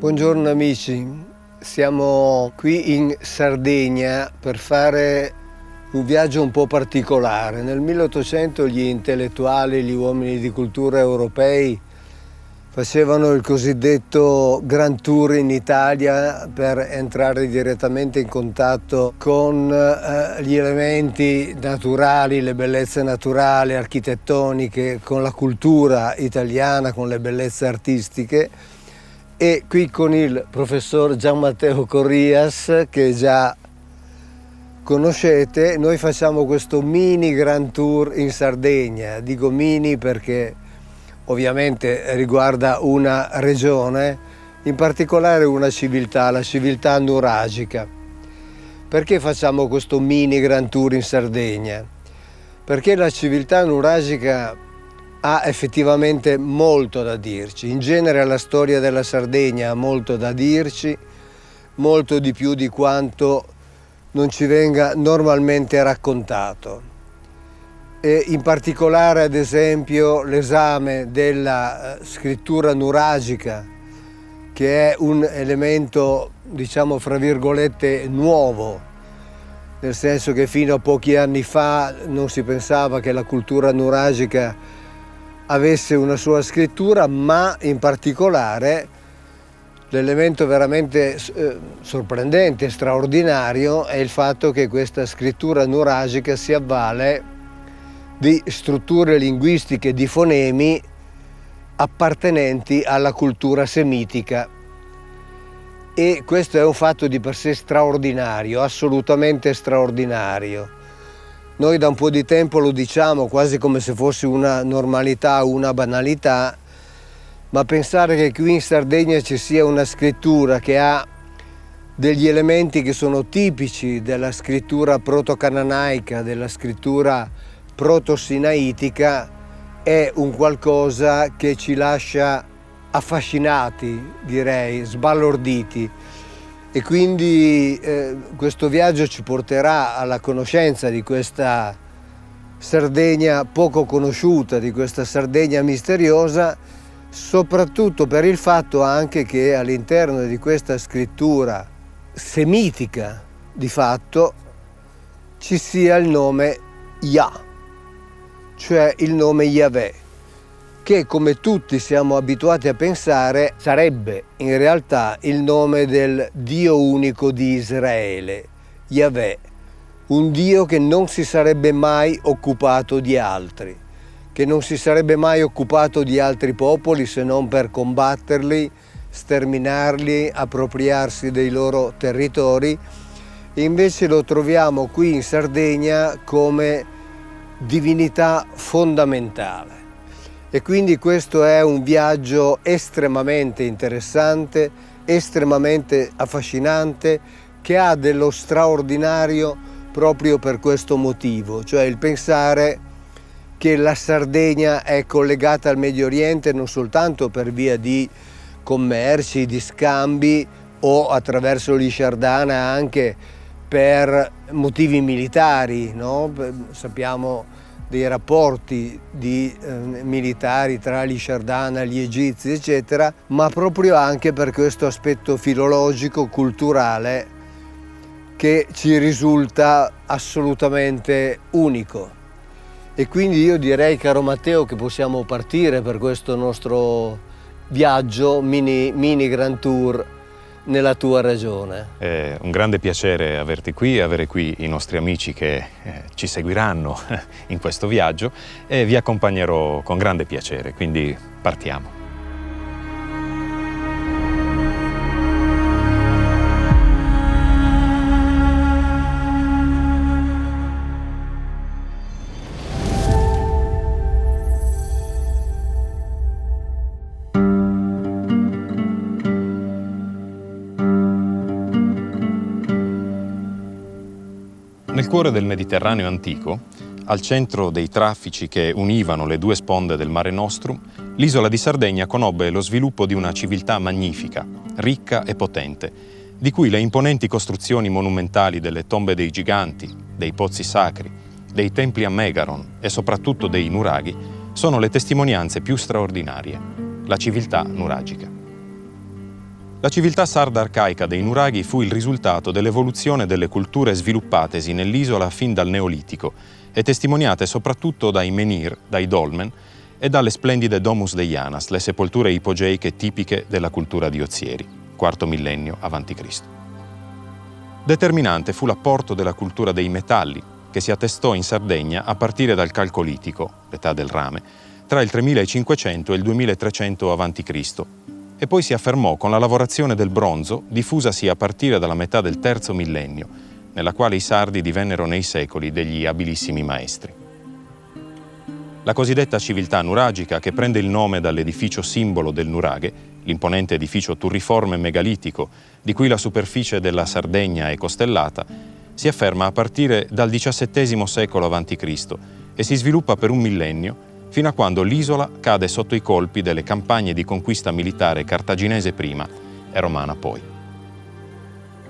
Buongiorno amici, siamo qui in Sardegna per fare un viaggio un po' particolare. Nel 1800 gli intellettuali, gli uomini di cultura europei facevano il cosiddetto Grand Tour in Italia per entrare direttamente in contatto con gli elementi naturali, le bellezze naturali, architettoniche, con la cultura italiana, con le bellezze artistiche. E qui con il professor Gian Matteo Corrias, che già conoscete, noi facciamo questo mini Grand Tour in Sardegna. Dico mini perché ovviamente riguarda una regione, in particolare una civiltà, la civiltà nuragica. Perché facciamo questo mini Grand Tour in Sardegna? Perché la civiltà nuragica ha effettivamente molto da dirci. In genere la storia della Sardegna ha molto da dirci, molto di più di quanto non ci venga normalmente raccontato. E in particolare, ad esempio, l'esame della scrittura nuragica, che è un elemento, diciamo, fra virgolette, nuovo, nel senso che fino a pochi anni fa non si pensava che la cultura nuragica avesse una sua scrittura, ma in particolare l'elemento veramente sorprendente, straordinario, è il fatto che questa scrittura nuragica si avvale di strutture linguistiche, di fonemi appartenenti alla cultura semitica. E questo è un fatto di per sé straordinario, assolutamente straordinario. Noi da un po' di tempo lo diciamo quasi come se fosse una normalità, una banalità, ma pensare che qui in Sardegna ci sia una scrittura che ha degli elementi che sono tipici della scrittura proto-cananaica, della scrittura proto-sinaitica, è un qualcosa che ci lascia affascinati, direi, sbalorditi. E quindi questo viaggio ci porterà alla conoscenza di questa Sardegna poco conosciuta, di questa Sardegna misteriosa, soprattutto per il fatto anche che all'interno di questa scrittura semitica di fatto ci sia il nome Yah, cioè il nome Yahweh, che come tutti siamo abituati a pensare sarebbe in realtà il nome del Dio unico di Israele, Yahweh, un Dio che non si sarebbe mai occupato di altri, che non si sarebbe mai occupato di altri popoli se non per combatterli, sterminarli, appropriarsi dei loro territori. E invece lo troviamo qui in Sardegna come divinità fondamentale. E quindi questo è un viaggio estremamente interessante, estremamente affascinante, che ha dello straordinario proprio per questo motivo, cioè il pensare che la Sardegna è collegata al Medio Oriente non soltanto per via di commerci, di scambi o attraverso l'Isciardana anche per motivi militari, no? Sappiamo dei rapporti militari tra l'Isciardana, gli egizi, eccetera, ma proprio anche per questo aspetto filologico, culturale, che ci risulta assolutamente unico. E quindi io direi, caro Matteo, che possiamo partire per questo nostro viaggio, mini Grand Tour nella tua regione. È un grande piacere averti qui, avere qui i nostri amici che ci seguiranno in questo viaggio e vi accompagnerò con grande piacere, quindi partiamo. Nel cuore del Mediterraneo antico, al centro dei traffici che univano le due sponde del Mare Nostrum, l'isola di Sardegna conobbe lo sviluppo di una civiltà magnifica, ricca e potente, di cui le imponenti costruzioni monumentali delle tombe dei giganti, dei pozzi sacri, dei templi a Megaron e soprattutto dei nuraghi sono le testimonianze più straordinarie, la civiltà nuragica. La civiltà sarda arcaica dei nuraghi fu il risultato dell'evoluzione delle culture sviluppatesi nell'isola fin dal Neolitico e testimoniate soprattutto dai menhir, dai dolmen e dalle splendide domus deianas, le sepolture ipogeiche tipiche della cultura di Ozieri, IV millennio a.C. Determinante fu l'apporto della cultura dei metalli, che si attestò in Sardegna a partire dal Calcolitico, l'età del rame, tra il 3500 e il 2300 a.C., e poi si affermò con la lavorazione del bronzo, diffusasi a partire dalla metà del III millennio, nella quale i sardi divennero nei secoli degli abilissimi maestri. La cosiddetta civiltà nuragica, che prende il nome dall'edificio simbolo del nuraghe, l'imponente edificio turriforme megalitico, di cui la superficie della Sardegna è costellata, si afferma a partire dal XVII secolo a.C. e si sviluppa per un millennio, fino a quando l'isola cade sotto i colpi delle campagne di conquista militare cartaginese prima e romana poi.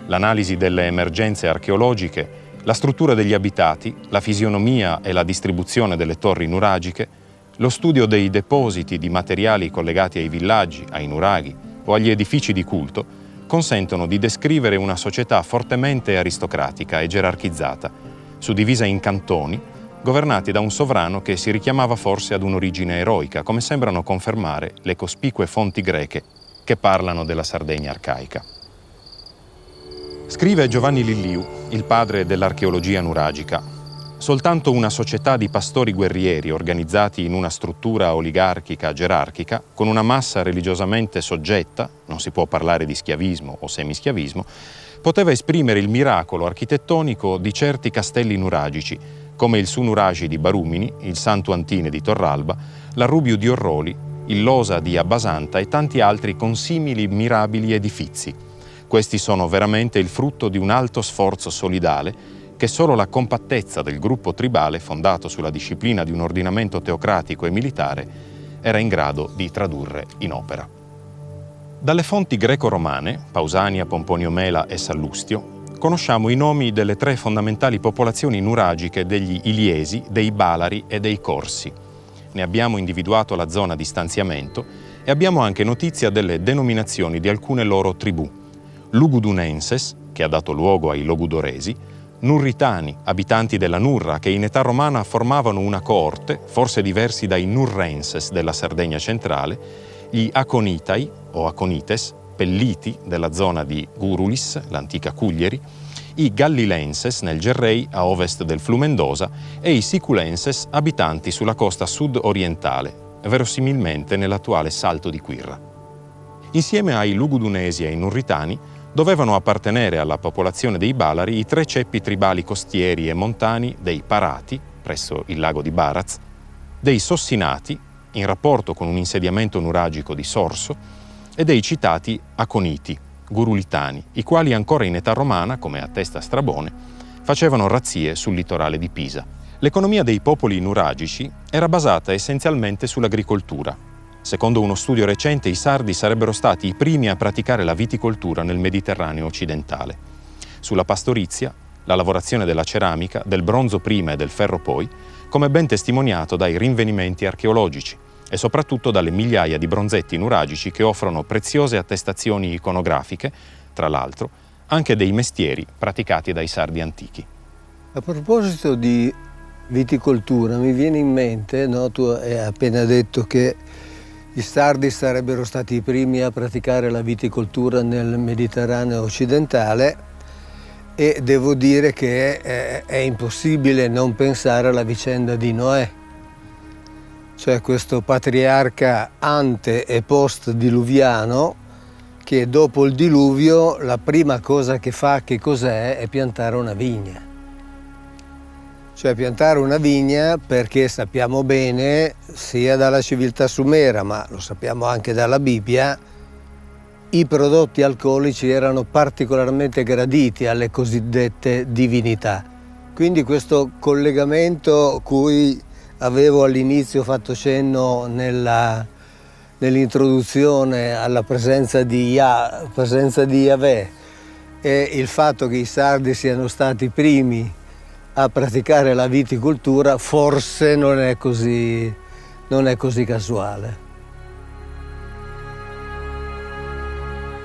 L'analisi delle emergenze archeologiche, la struttura degli abitati, la fisionomia e la distribuzione delle torri nuragiche, lo studio dei depositi di materiali collegati ai villaggi, ai nuraghi o agli edifici di culto consentono di descrivere una società fortemente aristocratica e gerarchizzata, suddivisa in cantoni, governati da un sovrano che si richiamava forse ad un'origine eroica, come sembrano confermare le cospicue fonti greche che parlano della Sardegna arcaica. Scrive Giovanni Lilliu, il padre dell'archeologia nuragica: soltanto una società di pastori guerrieri organizzati in una struttura oligarchica gerarchica, con una massa religiosamente soggetta, non si può parlare di schiavismo o semischiavismo, poteva esprimere il miracolo architettonico di certi castelli nuragici, come il Su Nuragi di Barumini, il Santo Antine di Torralba, l'Arrubiu di Orroli, il Losa di Abbasanta e tanti altri consimili mirabili edifizi. Questi sono veramente il frutto di un alto sforzo solidale che solo la compattezza del gruppo tribale, fondato sulla disciplina di un ordinamento teocratico e militare, era in grado di tradurre in opera. Dalle fonti greco-romane, Pausania, Pomponio Mela e Sallustio, conosciamo i nomi delle tre fondamentali popolazioni nuragiche degli Iliesi, dei Balari e dei Corsi. Ne abbiamo individuato la zona di stanziamento e abbiamo anche notizia delle denominazioni di alcune loro tribù. Lugudunenses, che ha dato luogo ai Logudoresi, Nurritani, abitanti della Nurra, che in età romana formavano una coorte, forse diversi dai Nurrenses della Sardegna centrale, gli Aconitai o Aconites, Pelliti della zona di Gurulis, l'antica Cuglieri, i Gallilenses nel Gerrei a ovest del Flumendosa e i Siculenses abitanti sulla costa sud-orientale, verosimilmente nell'attuale Salto di Quirra. Insieme ai Lugudunesi e ai Nurritani dovevano appartenere alla popolazione dei Balari i tre ceppi tribali costieri e montani dei Parati, presso il lago di Baraz, dei Sossinati, in rapporto con un insediamento nuragico di Sorso, e dei citati Aconiti, Gurulitani, i quali ancora in età romana, come attesta Strabone, facevano razzie sul litorale di Pisa. L'economia dei popoli nuragici era basata essenzialmente sull'agricoltura. Secondo uno studio recente, i sardi sarebbero stati i primi a praticare la viticoltura nel Mediterraneo occidentale. Sulla pastorizia, la lavorazione della ceramica, del bronzo prima e del ferro poi, come ben testimoniato dai rinvenimenti archeologici, e soprattutto dalle migliaia di bronzetti nuragici che offrono preziose attestazioni iconografiche, tra l'altro, anche dei mestieri praticati dai sardi antichi. A proposito di viticoltura, mi viene in mente, no, tu hai appena detto che i sardi sarebbero stati i primi a praticare la viticoltura nel Mediterraneo occidentale, e devo dire che è impossibile non pensare alla vicenda di Noè. Cioè questo patriarca ante e post diluviano che dopo il diluvio la prima cosa che fa, che cos'è? È piantare una vigna. Cioè piantare una vigna perché sappiamo bene, sia dalla civiltà sumera, ma lo sappiamo anche dalla Bibbia, i prodotti alcolici erano particolarmente graditi alle cosiddette divinità. Quindi questo collegamento cui avevo all'inizio fatto cenno nell'introduzione alla presenza di Yahweh, e il fatto che i sardi siano stati i primi a praticare la viticoltura forse non è così casuale.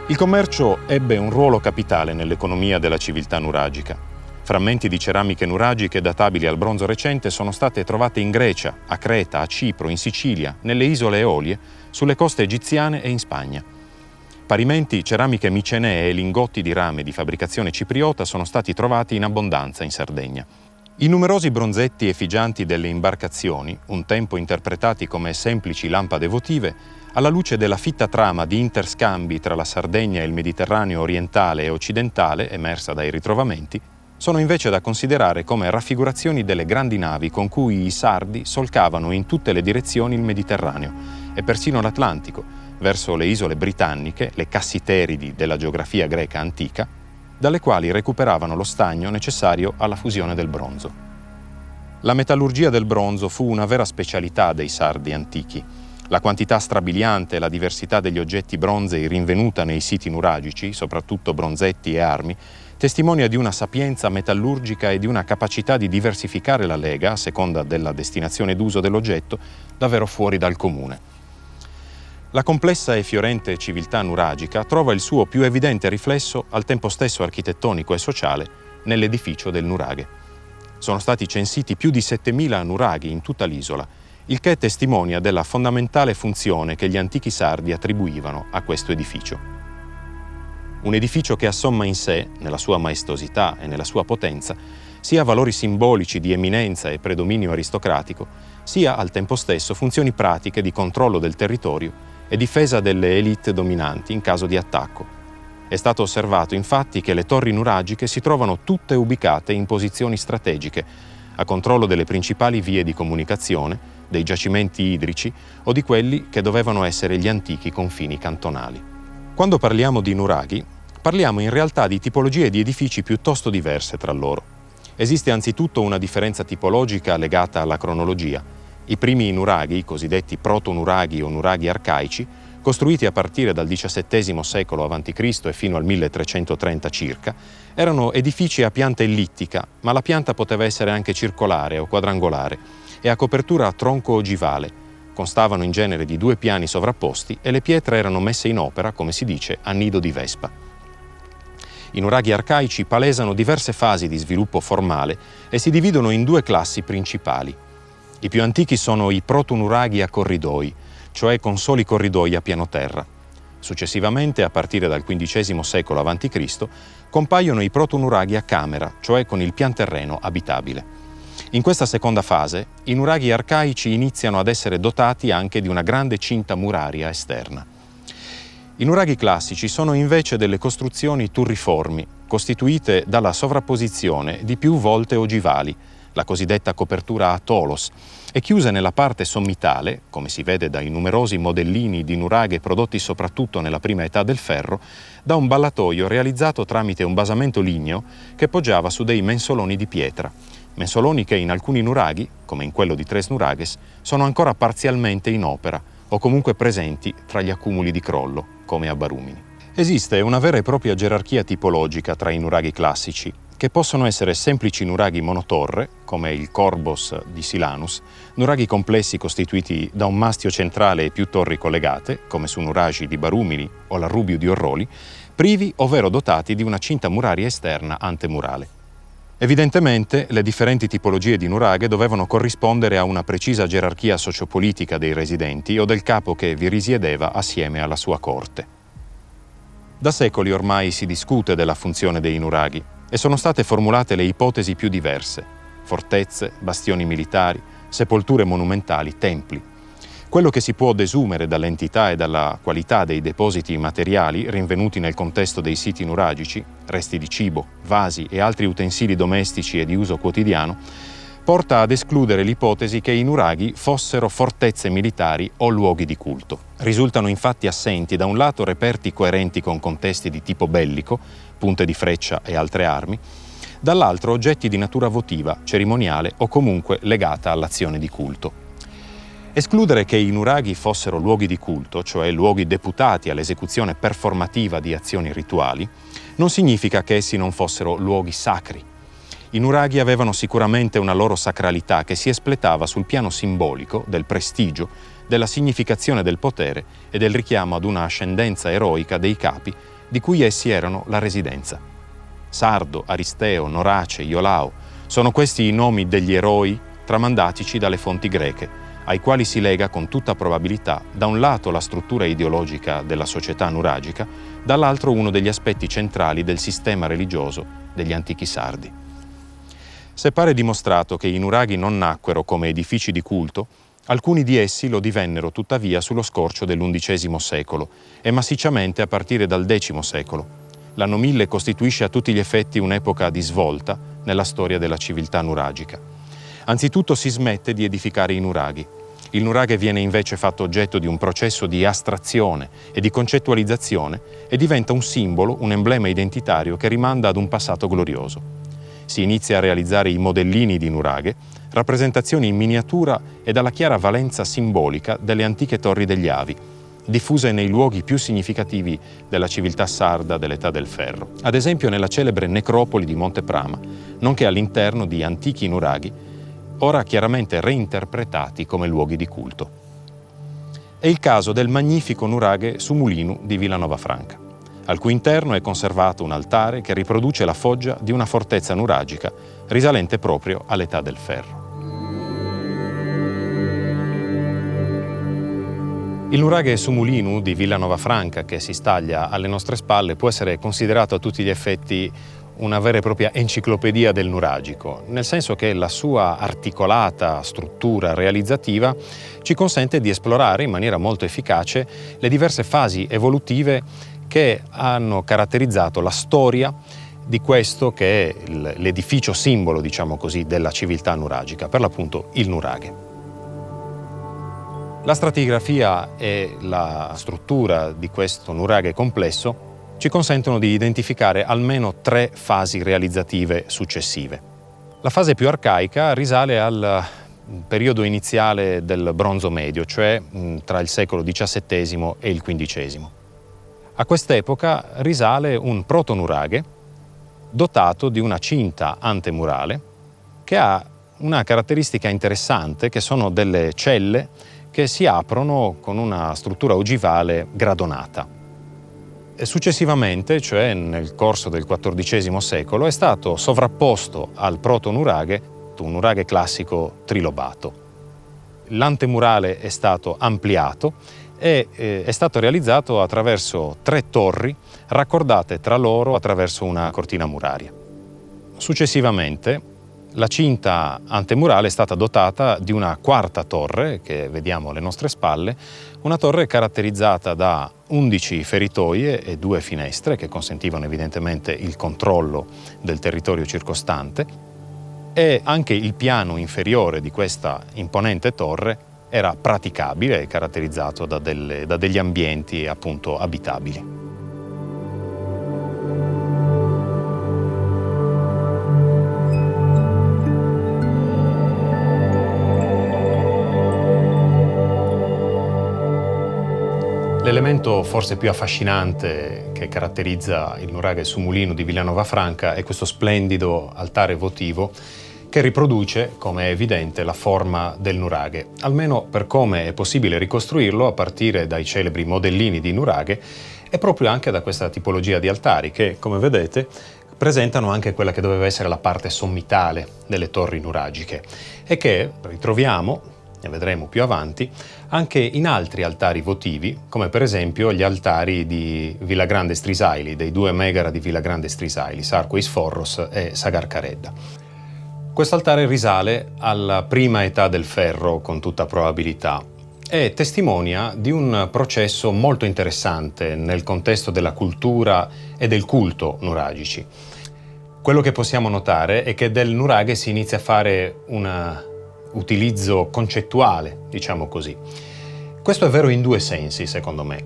Il commercio ebbe un ruolo capitale nell'economia della civiltà nuragica. Frammenti di ceramiche nuragiche databili al bronzo recente sono state trovate in Grecia, a Creta, a Cipro, in Sicilia, nelle isole Eolie, sulle coste egiziane e in Spagna. Parimenti, ceramiche micenee e lingotti di rame di fabbricazione cipriota sono stati trovati in abbondanza in Sardegna. I numerosi bronzetti effigianti delle imbarcazioni, un tempo interpretati come semplici lampade votive, alla luce della fitta trama di interscambi tra la Sardegna e il Mediterraneo orientale e occidentale, emersa dai ritrovamenti, sono invece da considerare come raffigurazioni delle grandi navi con cui i sardi solcavano in tutte le direzioni il Mediterraneo e persino l'Atlantico, verso le isole britanniche, le Cassiteridi della geografia greca antica, dalle quali recuperavano lo stagno necessario alla fusione del bronzo. La metallurgia del bronzo fu una vera specialità dei sardi antichi. La quantità strabiliante e la diversità degli oggetti bronzei rinvenuta nei siti nuragici, soprattutto bronzetti e armi, testimonia di una sapienza metallurgica e di una capacità di diversificare la lega, a seconda della destinazione d'uso dell'oggetto, davvero fuori dal comune. La complessa e fiorente civiltà nuragica trova il suo più evidente riflesso, al tempo stesso architettonico e sociale, nell'edificio del nuraghe. Sono stati censiti più di 7.000 nuraghi in tutta l'isola, il che testimonia della fondamentale funzione che gli antichi sardi attribuivano a questo edificio. Un edificio che assomma in sé, nella sua maestosità e nella sua potenza, sia valori simbolici di eminenza e predominio aristocratico, sia al tempo stesso funzioni pratiche di controllo del territorio e difesa delle élite dominanti in caso di attacco. È stato osservato infatti che le torri nuragiche si trovano tutte ubicate in posizioni strategiche, a controllo delle principali vie di comunicazione, dei giacimenti idrici o di quelli che dovevano essere gli antichi confini cantonali. Quando parliamo di nuraghi, parliamo in realtà di tipologie di edifici piuttosto diverse tra loro. Esiste anzitutto una differenza tipologica legata alla cronologia. I primi nuraghi, i cosiddetti proto-nuraghi o nuraghi arcaici, costruiti a partire dal XVII secolo a.C. e fino al 1330 circa, erano edifici a pianta ellittica, ma la pianta poteva essere anche circolare o quadrangolare e a copertura a tronco ogivale. Constavano in genere di 2 piani sovrapposti e le pietre erano messe in opera, come si dice, a nido di vespa. I nuraghi arcaici palesano diverse fasi di sviluppo formale e si dividono in 2 classi principali. I più antichi sono i proto-nuraghi a corridoi, cioè con soli corridoi a piano terra. Successivamente, a partire dal XV secolo a.C., compaiono i proto-nuraghi a camera, cioè con il pianterreno abitabile. In questa seconda fase, i nuraghi arcaici iniziano ad essere dotati anche di una grande cinta muraria esterna. I nuraghi classici sono invece delle costruzioni turriformi, costituite dalla sovrapposizione di più volte ogivali, la cosiddetta copertura a tolos, e chiuse nella parte sommitale, come si vede dai numerosi modellini di nuraghe prodotti soprattutto nella prima età del ferro, da un ballatoio realizzato tramite un basamento ligneo che poggiava su dei mensoloni di pietra. Mensoloni che in alcuni nuraghi, come in quello di Tres Nuragues, sono ancora parzialmente in opera o comunque presenti tra gli accumuli di crollo, come a Barumini. Esiste una vera e propria gerarchia tipologica tra i nuraghi classici, che possono essere semplici nuraghi monotorre, come il Corbos di Silanus, nuraghi complessi costituiti da un mastio centrale e più torri collegate, come su nuraghi di Barumini o l'Arrubio di Orroli, privi ovvero dotati di una cinta muraria esterna antemurale. Evidentemente, le differenti tipologie di nuraghe dovevano corrispondere a una precisa gerarchia sociopolitica dei residenti o del capo che vi risiedeva assieme alla sua corte. Da secoli ormai si discute della funzione dei nuraghi e sono state formulate le ipotesi più diverse: fortezze, bastioni militari, sepolture monumentali, templi. Quello che si può desumere dall'entità e dalla qualità dei depositi materiali rinvenuti nel contesto dei siti nuragici, resti di cibo, vasi e altri utensili domestici e di uso quotidiano, porta ad escludere l'ipotesi che i nuraghi fossero fortezze militari o luoghi di culto. Risultano infatti assenti da un lato reperti coerenti con contesti di tipo bellico, punte di freccia e altre armi, dall'altro oggetti di natura votiva, cerimoniale o comunque legata all'azione di culto. Escludere che i nuraghi fossero luoghi di culto, cioè luoghi deputati all'esecuzione performativa di azioni rituali, non significa che essi non fossero luoghi sacri. I nuraghi avevano sicuramente una loro sacralità che si espletava sul piano simbolico del prestigio, della significazione del potere e del richiamo ad una ascendenza eroica dei capi di cui essi erano la residenza. Sardo, Aristeo, Norace, Iolao, sono questi i nomi degli eroi tramandatici dalle fonti greche, ai quali si lega con tutta probabilità da un lato la struttura ideologica della società nuragica, dall'altro uno degli aspetti centrali del sistema religioso degli antichi sardi. Se pare dimostrato che i nuraghi non nacquero come edifici di culto, alcuni di essi lo divennero tuttavia sullo scorcio dell'undicesimo secolo e massicciamente a partire dal X secolo. L'anno 1000 costituisce a tutti gli effetti un'epoca di svolta nella storia della civiltà nuragica. Anzitutto si smette di edificare i nuraghi. Il nuraghe viene invece fatto oggetto di un processo di astrazione e di concettualizzazione e diventa un simbolo, un emblema identitario che rimanda ad un passato glorioso. Si inizia a realizzare i modellini di nuraghe, rappresentazioni in miniatura e dalla chiara valenza simbolica delle antiche torri degli Avi, diffuse nei luoghi più significativi della civiltà sarda dell'età del ferro, ad esempio nella celebre necropoli di Monte Prama, nonché all'interno di antichi nuraghi, ora chiaramente reinterpretati come luoghi di culto. È il caso del magnifico nuraghe Sumulinu di Villanova Franca, al cui interno è conservato un altare che riproduce la foggia di una fortezza nuragica risalente proprio all'età del ferro. Il nuraghe Sumulinu di Villanova Franca, che si staglia alle nostre spalle, può essere considerato a tutti gli effetti una vera e propria enciclopedia del nuragico, nel senso che la sua articolata struttura realizzativa ci consente di esplorare in maniera molto efficace le diverse fasi evolutive che hanno caratterizzato la storia di questo che è l'edificio simbolo, diciamo così, della civiltà nuragica, per l'appunto il nuraghe. La stratigrafia e la struttura di questo nuraghe complesso ci consentono di identificare almeno 3 fasi realizzative successive. La fase più arcaica risale al periodo iniziale del Bronzo Medio, cioè tra il secolo XVII e il XV. A quest'epoca risale un protonuraghe dotato di una cinta antemurale che ha una caratteristica interessante, che sono delle celle che si aprono con una struttura ogivale gradonata. Successivamente, cioè nel corso del XIV secolo, è stato sovrapposto al protonuraghe un nuraghe classico trilobato. L'antemurale è stato ampliato e è stato realizzato attraverso 3 torri raccordate tra loro attraverso una cortina muraria. Successivamente, la cinta antemurale è stata dotata di una 4ª torre, che vediamo alle nostre spalle, una torre caratterizzata da 11 feritoie e 2 finestre che consentivano evidentemente il controllo del territorio circostante, e anche il piano inferiore di questa imponente torre era praticabile e caratterizzato da degli ambienti appunto abitabili. L'elemento forse più affascinante che caratterizza il nuraghe Sumulinu di Villanova Franca è questo splendido altare votivo che riproduce, come è evidente, la forma del nuraghe, almeno per come è possibile ricostruirlo a partire dai celebri modellini di nuraghe e proprio anche da questa tipologia di altari che, come vedete, presentano anche quella che doveva essere la parte sommitale delle torri nuragiche e che ritroviamo, ne vedremo più avanti, anche in altri altari votivi, come per esempio gli altari di Villagrande Strisaili, dei 2 megara di Villagrande Strisaili, Sarqueis Forros e Sagar Caredda. Questo altare risale alla prima età del ferro, con tutta probabilità, e testimonia di un processo molto interessante nel contesto della cultura e del culto nuragici. Quello che possiamo notare è che del nuraghe si inizia a fare un utilizzo concettuale, diciamo così. Questo è vero in 2 sensi, secondo me.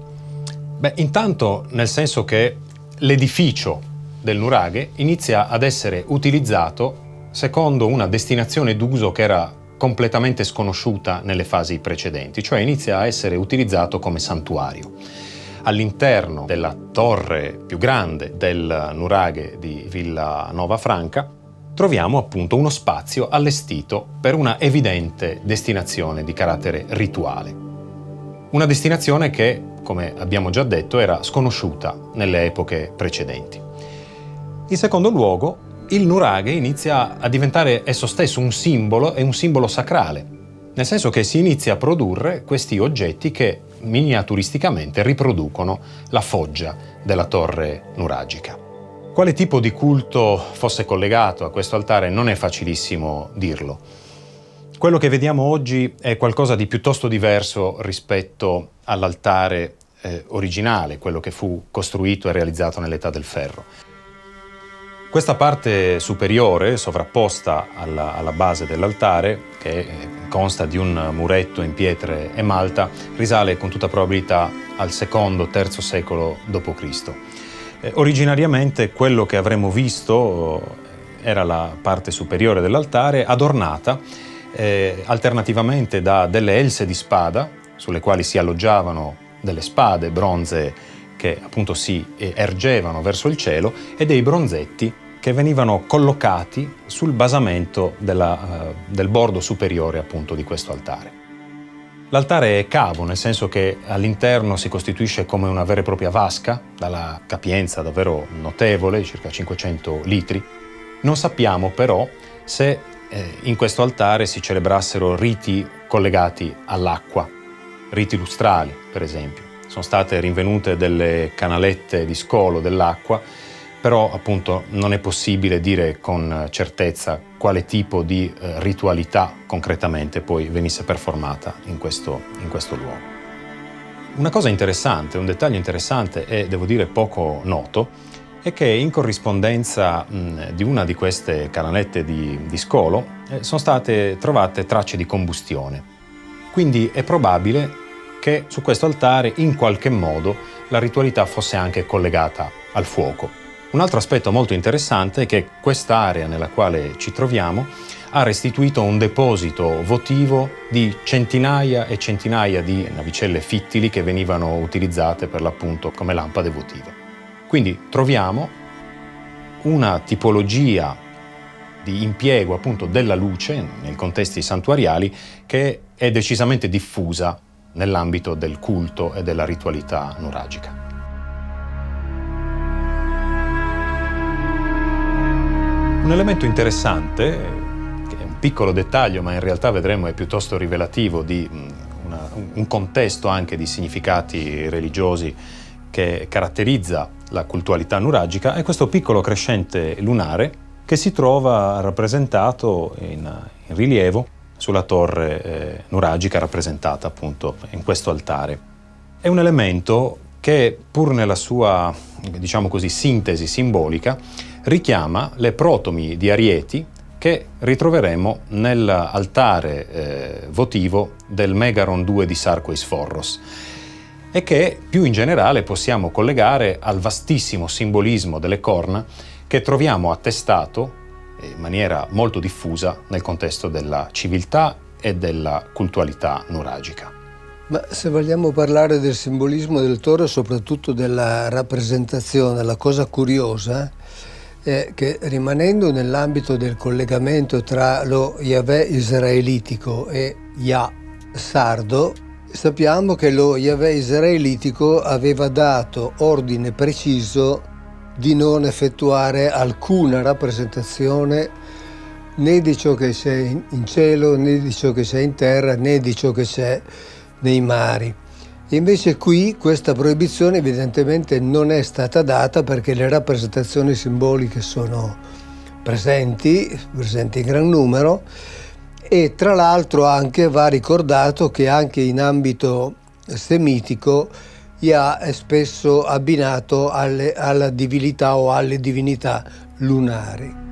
Intanto nel senso che l'edificio del nuraghe inizia ad essere utilizzato secondo una destinazione d'uso che era completamente sconosciuta nelle fasi precedenti, cioè inizia a essere utilizzato come santuario. All'interno della torre più grande del nuraghe di Villanova Franca troviamo appunto uno spazio allestito per una evidente destinazione di carattere rituale. Una destinazione che come abbiamo già detto, era sconosciuta nelle epoche precedenti. In secondo luogo, il nuraghe inizia a diventare esso stesso un simbolo e un simbolo sacrale, nel senso che si inizia a produrre questi oggetti che miniaturisticamente riproducono la foggia della torre nuragica. Quale tipo di culto fosse collegato a questo altare non è facilissimo dirlo. Quello che vediamo oggi è qualcosa di piuttosto diverso rispetto all'altare originale, quello che fu costruito e realizzato nell'età del ferro. Questa parte superiore, sovrapposta alla base dell'altare, che consta di un muretto in pietre e malta, risale con tutta probabilità al II-III secolo d.C. Originariamente quello che avremmo visto era la parte superiore dell'altare adornata alternativamente da delle else di spada, sulle quali si alloggiavano delle spade bronzee che appunto si ergevano verso il cielo, e dei bronzetti che venivano collocati sul basamento del bordo superiore appunto di questo altare. L'altare è cavo, nel senso che all'interno si costituisce come una vera e propria vasca, dalla capienza davvero notevole, circa 500 litri. Non sappiamo però se in questo altare si celebrassero riti collegati all'acqua, riti lustrali per esempio. Sono state rinvenute delle canalette di scolo dell'acqua, però appunto non è possibile dire con certezza quale tipo di ritualità concretamente poi venisse performata in questo luogo. Una cosa interessante, un dettaglio interessante e devo dire poco noto, è che in corrispondenza di una di queste canalette di scolo sono state trovate tracce di combustione. Quindi è probabile che su questo altare in qualche modo la ritualità fosse anche collegata al fuoco. Un altro aspetto molto interessante è che quest'area nella quale ci troviamo ha restituito un deposito votivo di centinaia e centinaia di navicelle fittili che venivano utilizzate per l'appunto come lampade votive. Quindi troviamo una tipologia di impiego appunto della luce nei contesti santuariali che è decisamente diffusa nell'ambito del culto e della ritualità nuragica. Un elemento interessante, che è un piccolo dettaglio ma in realtà vedremo è piuttosto rivelativo di un contesto anche di significati religiosi che caratterizza la cultualità nuragica, è questo piccolo crescente lunare che si trova rappresentato in rilievo sulla torre nuragica rappresentata appunto in questo altare. È un elemento che, pur nella sua, diciamo così, sintesi simbolica, richiama le protomi di Arieti che ritroveremo nell'altare votivo del Megaron II di Sarko Isforros e che più in generale possiamo collegare al vastissimo simbolismo delle corna che troviamo attestato in maniera molto diffusa nel contesto della civiltà e della cultualità nuragica. Ma se vogliamo parlare del simbolismo del toro e soprattutto della rappresentazione, la cosa curiosa è che rimanendo nell'ambito del collegamento tra lo Yahweh israelitico e Yah sardo, sappiamo che lo Yahweh israelitico aveva dato ordine preciso di non effettuare alcuna rappresentazione né di ciò che c'è in cielo, né di ciò che c'è in terra, né di ciò che c'è nei mari. E invece qui questa proibizione evidentemente non è stata data perché le rappresentazioni simboliche sono presenti in gran numero, e tra l'altro anche va ricordato che anche in ambito semitico Yah è spesso abbinato alla divinità o alle divinità lunari.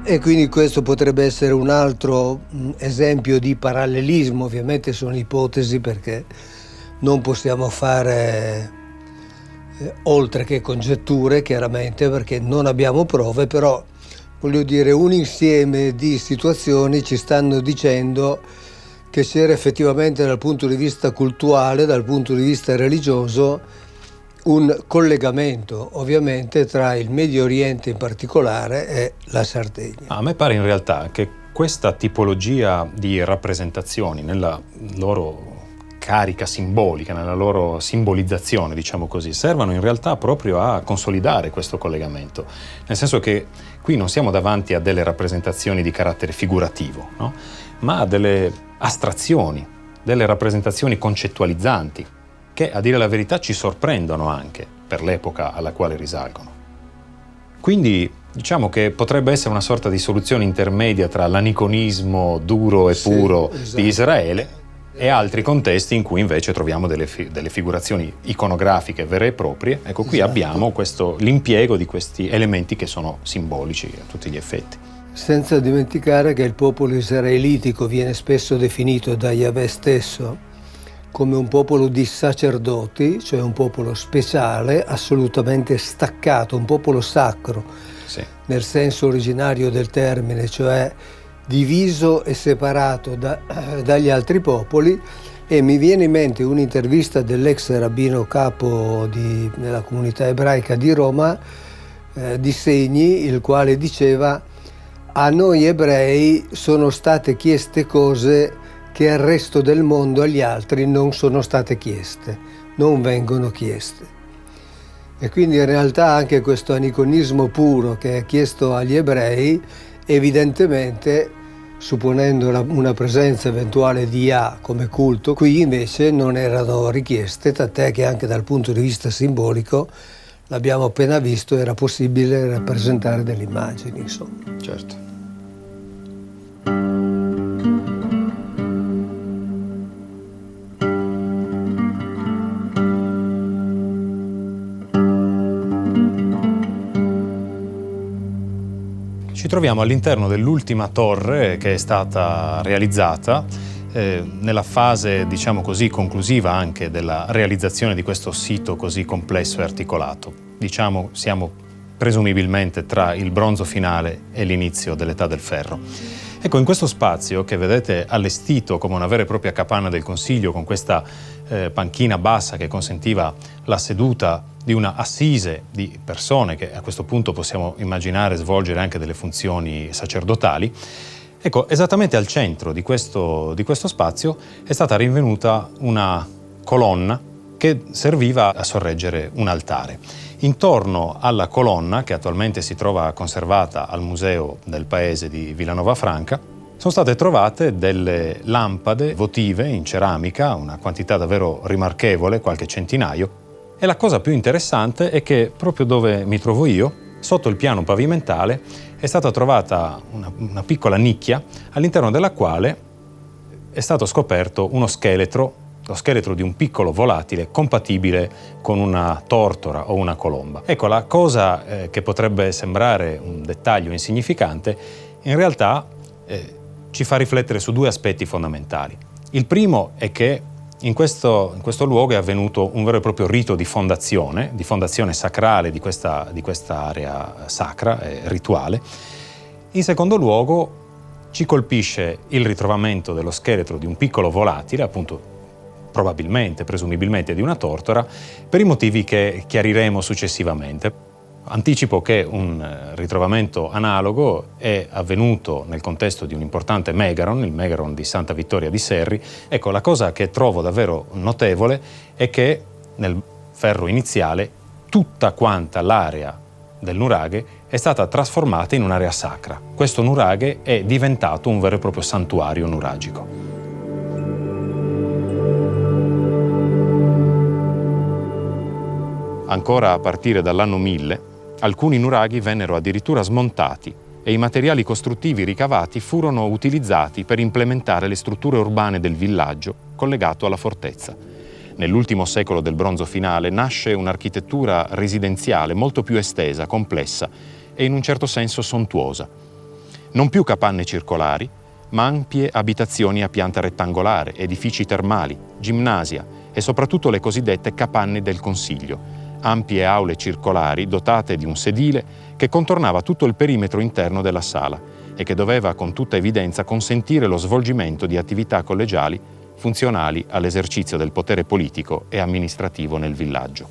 E quindi questo potrebbe essere un altro esempio di parallelismo. Ovviamente sono ipotesi perché non possiamo fare oltre che congetture, chiaramente, perché non abbiamo prove, però voglio dire un insieme di situazioni ci stanno dicendo che c'era effettivamente dal punto di vista cultuale, dal punto di vista religioso, un collegamento ovviamente tra il Medio Oriente in particolare e la Sardegna. A me pare in realtà che questa tipologia di rappresentazioni nella loro carica simbolica, nella loro simbolizzazione, diciamo così, servano in realtà proprio a consolidare questo collegamento. Nel senso che qui non siamo davanti a delle rappresentazioni di carattere figurativo, no? Ma a delle astrazioni, delle rappresentazioni concettualizzanti, che a dire la verità ci sorprendono anche per l'epoca alla quale risalgono. Quindi diciamo che potrebbe essere una sorta di soluzione intermedia tra l'aniconismo duro e puro di Israele e altri contesti in cui invece troviamo delle figurazioni iconografiche vere e proprie. Ecco, qui abbiamo l'impiego di questi elementi che sono simbolici a tutti gli effetti. Senza dimenticare che il popolo israelitico viene spesso definito da Yahweh stesso come un popolo di sacerdoti, cioè un popolo speciale, assolutamente staccato, un popolo sacro, sì, nel senso originario del termine, cioè diviso e separato dagli altri popoli. E mi viene in mente un'intervista dell'ex rabbino capo nella comunità ebraica di Roma, di Segni, il quale diceva: a noi ebrei sono state chieste cose che al resto del mondo, agli altri, non sono state chieste, non vengono chieste. E quindi in realtà anche questo aniconismo puro che è chiesto agli ebrei, evidentemente, supponendo una presenza eventuale di Yah come culto, qui invece non erano richieste, tant'è che anche dal punto di vista simbolico, l'abbiamo appena visto, era possibile rappresentare delle immagini, insomma. Certo. Ci troviamo all'interno dell'ultima torre che è stata realizzata nella fase, diciamo così, conclusiva anche della realizzazione di questo sito così complesso e articolato. Diciamo, siamo presumibilmente tra il bronzo finale e l'inizio dell'età del ferro. Ecco, in questo spazio che vedete allestito come una vera e propria capanna del Consiglio, con questa panchina bassa che consentiva la seduta di una assise di persone che a questo punto possiamo immaginare svolgere anche delle funzioni sacerdotali, ecco, esattamente al centro di questo spazio è stata rinvenuta una colonna che serviva a sorreggere un altare. Intorno alla colonna, che attualmente si trova conservata al Museo del Paese di Villanova Franca, sono state trovate delle lampade votive in ceramica, una quantità davvero rimarchevole, qualche centinaio. E la cosa più interessante è che proprio dove mi trovo io, sotto il piano pavimentale, è stata trovata una piccola nicchia all'interno della quale è stato scoperto lo scheletro di un piccolo volatile compatibile con una tortora o una colomba. Ecco, la cosa che potrebbe sembrare un dettaglio insignificante, in realtà ci fa riflettere su due aspetti fondamentali. Il primo è che in questo luogo è avvenuto un vero e proprio rito di fondazione sacrale di questa area sacra e rituale. In secondo luogo ci colpisce il ritrovamento dello scheletro di un piccolo volatile, appunto presumibilmente di una tortora, per i motivi che chiariremo successivamente. Anticipo che un ritrovamento analogo è avvenuto nel contesto di un importante megaron, il megaron di Santa Vittoria di Serri. Ecco, la cosa che trovo davvero notevole è che nel ferro iniziale tutta quanta l'area del nuraghe è stata trasformata in un'area sacra. Questo nuraghe è diventato un vero e proprio santuario nuragico. Ancora a partire dall'anno 1000, alcuni nuraghi vennero addirittura smontati e i materiali costruttivi ricavati furono utilizzati per implementare le strutture urbane del villaggio collegato alla fortezza. Nell'ultimo secolo del bronzo finale nasce un'architettura residenziale molto più estesa, complessa e in un certo senso sontuosa. Non più capanne circolari, ma ampie abitazioni a pianta rettangolare, edifici termali, ginnasio e soprattutto le cosiddette capanne del Consiglio, ampie aule circolari dotate di un sedile che contornava tutto il perimetro interno della sala e che doveva con tutta evidenza consentire lo svolgimento di attività collegiali funzionali all'esercizio del potere politico e amministrativo nel villaggio.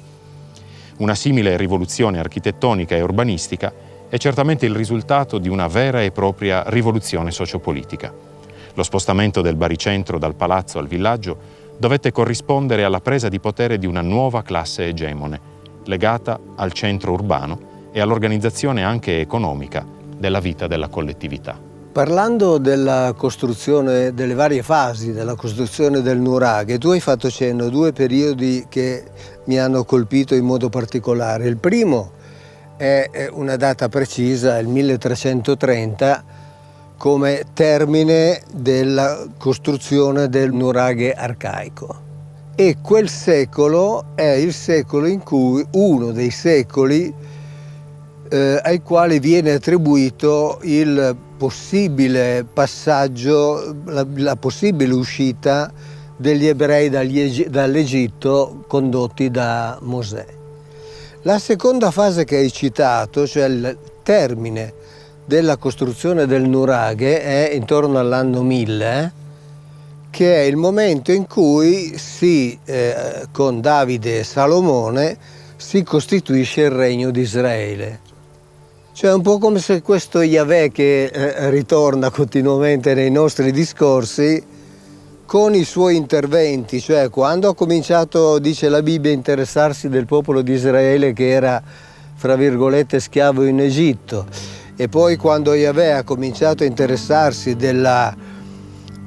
Una simile rivoluzione architettonica e urbanistica è certamente il risultato di una vera e propria rivoluzione sociopolitica. Lo spostamento del baricentro dal palazzo al villaggio dovette corrispondere alla presa di potere di una nuova classe egemone, legata al centro urbano e all'organizzazione anche economica della vita della collettività. Parlando della costruzione, delle varie fasi della costruzione del nuraghe, tu hai fatto cenno a due periodi che mi hanno colpito in modo particolare. Il primo è una data precisa, il 1330, come termine della costruzione del nuraghe arcaico. E quel secolo è il secolo in cui, uno dei secoli ai quali viene attribuito il possibile passaggio, la possibile uscita degli ebrei dall'Egitto condotti da Mosè. La seconda fase che hai citato, cioè il termine della costruzione del nuraghe, è intorno all'anno 1000, che è il momento in cui con Davide e Salomone si costituisce il regno di Israele. Cioè un po' come se questo Yahweh che ritorna continuamente nei nostri discorsi, con i suoi interventi, cioè quando ha cominciato, dice la Bibbia, a interessarsi del popolo di Israele che era, fra virgolette, schiavo in Egitto, e poi quando Yahweh ha cominciato a interessarsi della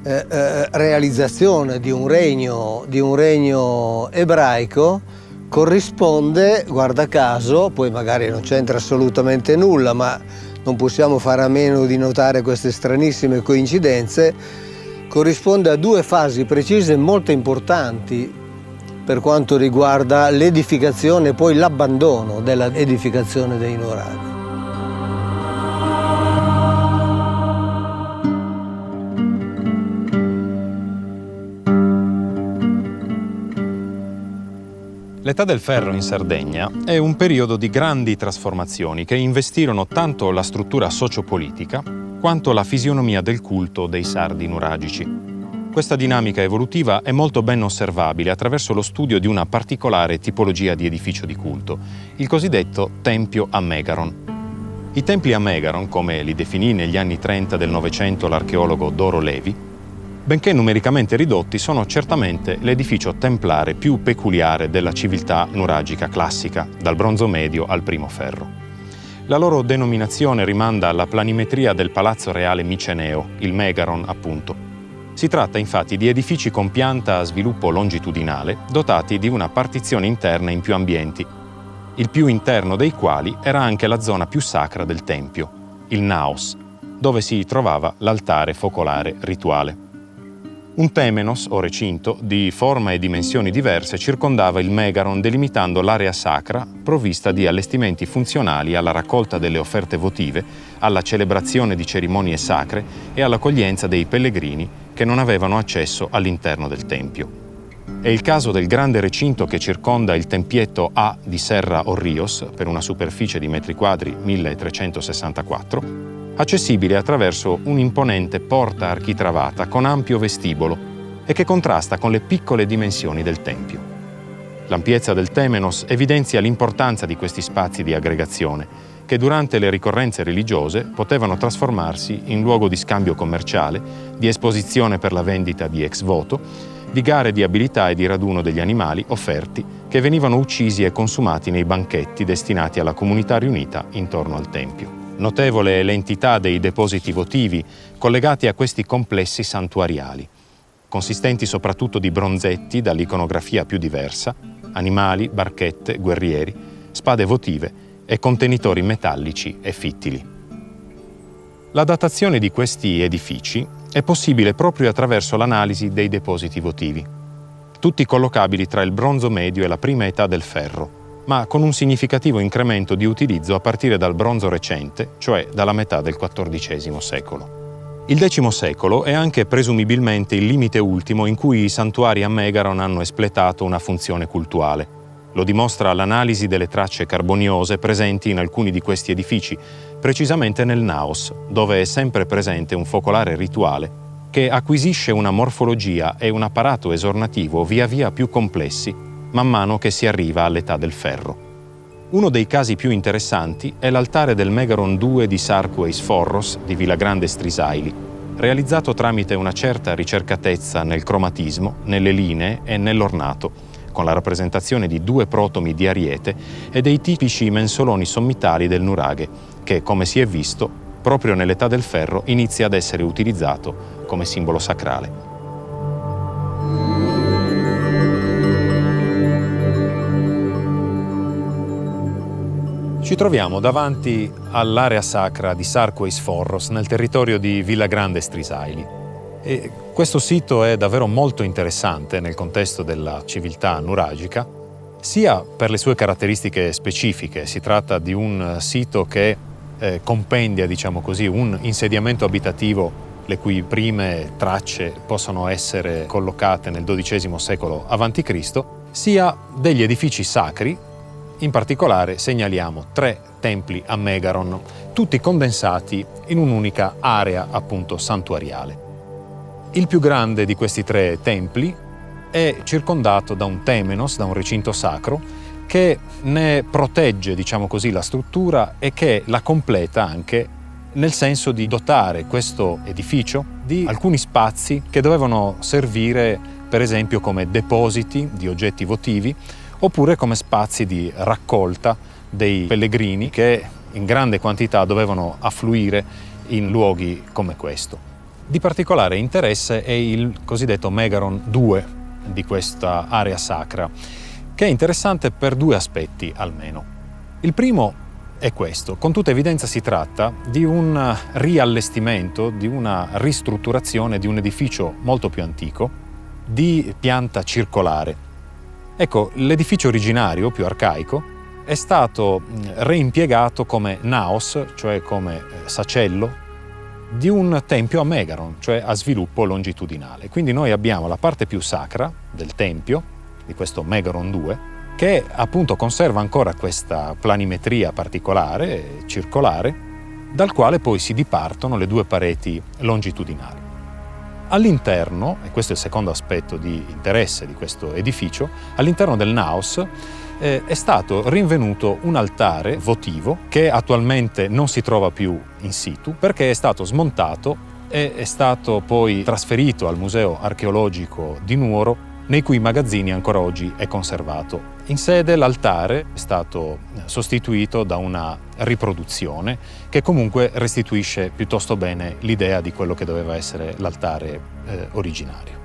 realizzazione di un regno ebraico, corrisponde, guarda caso, poi magari non c'entra assolutamente nulla, ma non possiamo fare a meno di notare queste stranissime coincidenze, corrisponde a due fasi precise molto importanti per quanto riguarda l'edificazione e poi l'abbandono dell'edificazione dei nuraghe. L'età del ferro in Sardegna è un periodo di grandi trasformazioni che investirono tanto la struttura sociopolitica quanto la fisionomia del culto dei sardi nuragici. Questa dinamica evolutiva è molto ben osservabile attraverso lo studio di una particolare tipologia di edificio di culto, il cosiddetto Tempio a Megaron. I templi a Megaron, come li definì negli anni 30 del Novecento l'archeologo Doro Levi, benché numericamente ridotti, sono certamente l'edificio templare più peculiare della civiltà nuragica classica, dal Bronzo Medio al Primo Ferro. La loro denominazione rimanda alla planimetria del Palazzo Reale Miceneo, il Megaron appunto. Si tratta infatti di edifici con pianta a sviluppo longitudinale, dotati di una partizione interna in più ambienti, il più interno dei quali era anche la zona più sacra del tempio, il naos, dove si trovava l'altare focolare rituale. Un temenos, o recinto, di forma e dimensioni diverse circondava il Megaron, delimitando l'area sacra provvista di allestimenti funzionali alla raccolta delle offerte votive, alla celebrazione di cerimonie sacre e all'accoglienza dei pellegrini che non avevano accesso all'interno del tempio. È il caso del grande recinto che circonda il tempietto A di Serra Orrios, per una superficie di metri quadri 1364, accessibile attraverso un'imponente porta architravata con ampio vestibolo e che contrasta con le piccole dimensioni del tempio. L'ampiezza del temenos evidenzia l'importanza di questi spazi di aggregazione, che durante le ricorrenze religiose potevano trasformarsi in luogo di scambio commerciale, di esposizione per la vendita di ex voto, di gare di abilità e di raduno degli animali offerti che venivano uccisi e consumati nei banchetti destinati alla comunità riunita intorno al tempio. Notevole è l'entità dei depositi votivi collegati a questi complessi santuariali, consistenti soprattutto di bronzetti dall'iconografia più diversa, animali, barchette, guerrieri, spade votive e contenitori metallici e fittili. La datazione di questi edifici è possibile proprio attraverso l'analisi dei depositi votivi, tutti collocabili tra il Bronzo Medio e la prima età del ferro, ma con un significativo incremento di utilizzo a partire dal Bronzo Recente, cioè dalla metà del XIV secolo. Il X secolo è anche presumibilmente il limite ultimo in cui i santuari a Megaron hanno espletato una funzione cultuale. Lo dimostra l'analisi delle tracce carboniose presenti in alcuni di questi edifici, precisamente nel naos, dove è sempre presente un focolare rituale che acquisisce una morfologia e un apparato esornativo via via più complessi man mano che si arriva all'età del ferro. Uno dei casi più interessanti è l'altare del Megaron II di Sarku e Sforros di Villagrande Strisaili, realizzato tramite una certa ricercatezza nel cromatismo, nelle linee e nell'ornato, con la rappresentazione di 2 protomi di ariete e dei tipici mensoloni sommitali del nuraghe, che, come si è visto, proprio nell'età del ferro inizia ad essere utilizzato come simbolo sacrale. Ci troviamo davanti all'area sacra di Sarco e Sforros, nel territorio di Villa Grande Strisaili. E questo sito è davvero molto interessante nel contesto della civiltà nuragica, sia per le sue caratteristiche specifiche. Si tratta di un sito che compendia, diciamo così, un insediamento abitativo le cui prime tracce possono essere collocate nel XII secolo a.C., sia degli edifici sacri. In particolare segnaliamo 3 templi a Megaron, tutti condensati in un'unica area appunto santuariale. Il più grande di questi 3 templi è circondato da un temenos, da un recinto sacro, che ne protegge, diciamo così, la struttura e che la completa anche nel senso di dotare questo edificio di alcuni spazi che dovevano servire, per esempio, come depositi di oggetti votivi, oppure come spazi di raccolta dei pellegrini che in grande quantità dovevano affluire in luoghi come questo. Di particolare interesse è il cosiddetto Megaron 2 di questa area sacra, che è interessante per 2 aspetti almeno. Il primo è questo: con tutta evidenza si tratta di un riallestimento, di una ristrutturazione di un edificio molto più antico, di pianta circolare. Ecco, l'edificio originario, più arcaico, è stato reimpiegato come naos, cioè come sacello, di un tempio a Megaron, cioè a sviluppo longitudinale. Quindi noi abbiamo la parte più sacra del tempio, di questo Megaron 2, che appunto conserva ancora questa planimetria particolare, circolare, dal quale poi si dipartono le 2 pareti longitudinali. All'interno, e questo è il secondo aspetto di interesse di questo edificio, all'interno del naos è stato rinvenuto un altare votivo che attualmente non si trova più in situ perché è stato smontato e è stato poi trasferito al Museo Archeologico di Nuoro, nei cui magazzini ancora oggi è conservato. In sede l'altare è stato sostituito da una riproduzione che comunque restituisce piuttosto bene l'idea di quello che doveva essere l'altare originario.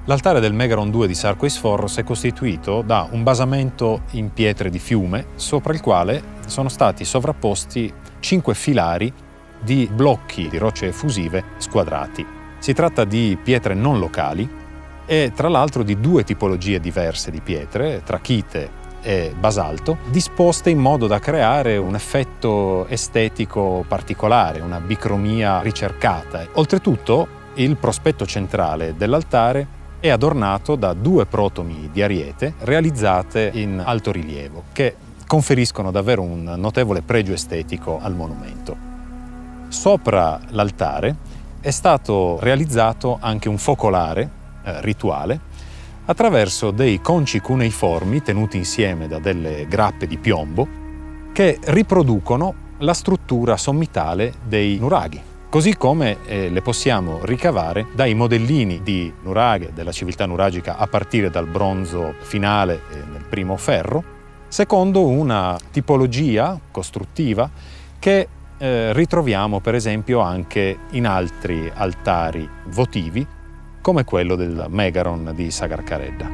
L'altare del Megaron 2 di Sarco e Sforros è costituito da un basamento in pietre di fiume, sopra il quale sono stati sovrapposti 5 filari di blocchi di rocce effusive squadrati. Si tratta di pietre non locali e tra l'altro di 2 tipologie diverse di pietre, trachite e basalto, disposte in modo da creare un effetto estetico particolare, una bicromia ricercata. Oltretutto, il prospetto centrale dell'altare è adornato da 2 protomi di ariete realizzate in altorilievo, che conferiscono davvero un notevole pregio estetico al monumento. Sopra l'altare è stato realizzato anche un focolare rituale attraverso dei conci cuneiformi tenuti insieme da delle grappe di piombo che riproducono la struttura sommitale dei nuraghi, così come le possiamo ricavare dai modellini di nuraghe della civiltà nuragica a partire dal bronzo finale nel primo ferro, secondo una tipologia costruttiva che ritroviamo per esempio anche in altri altari votivi come quello del Megaron di Sagarcaredda.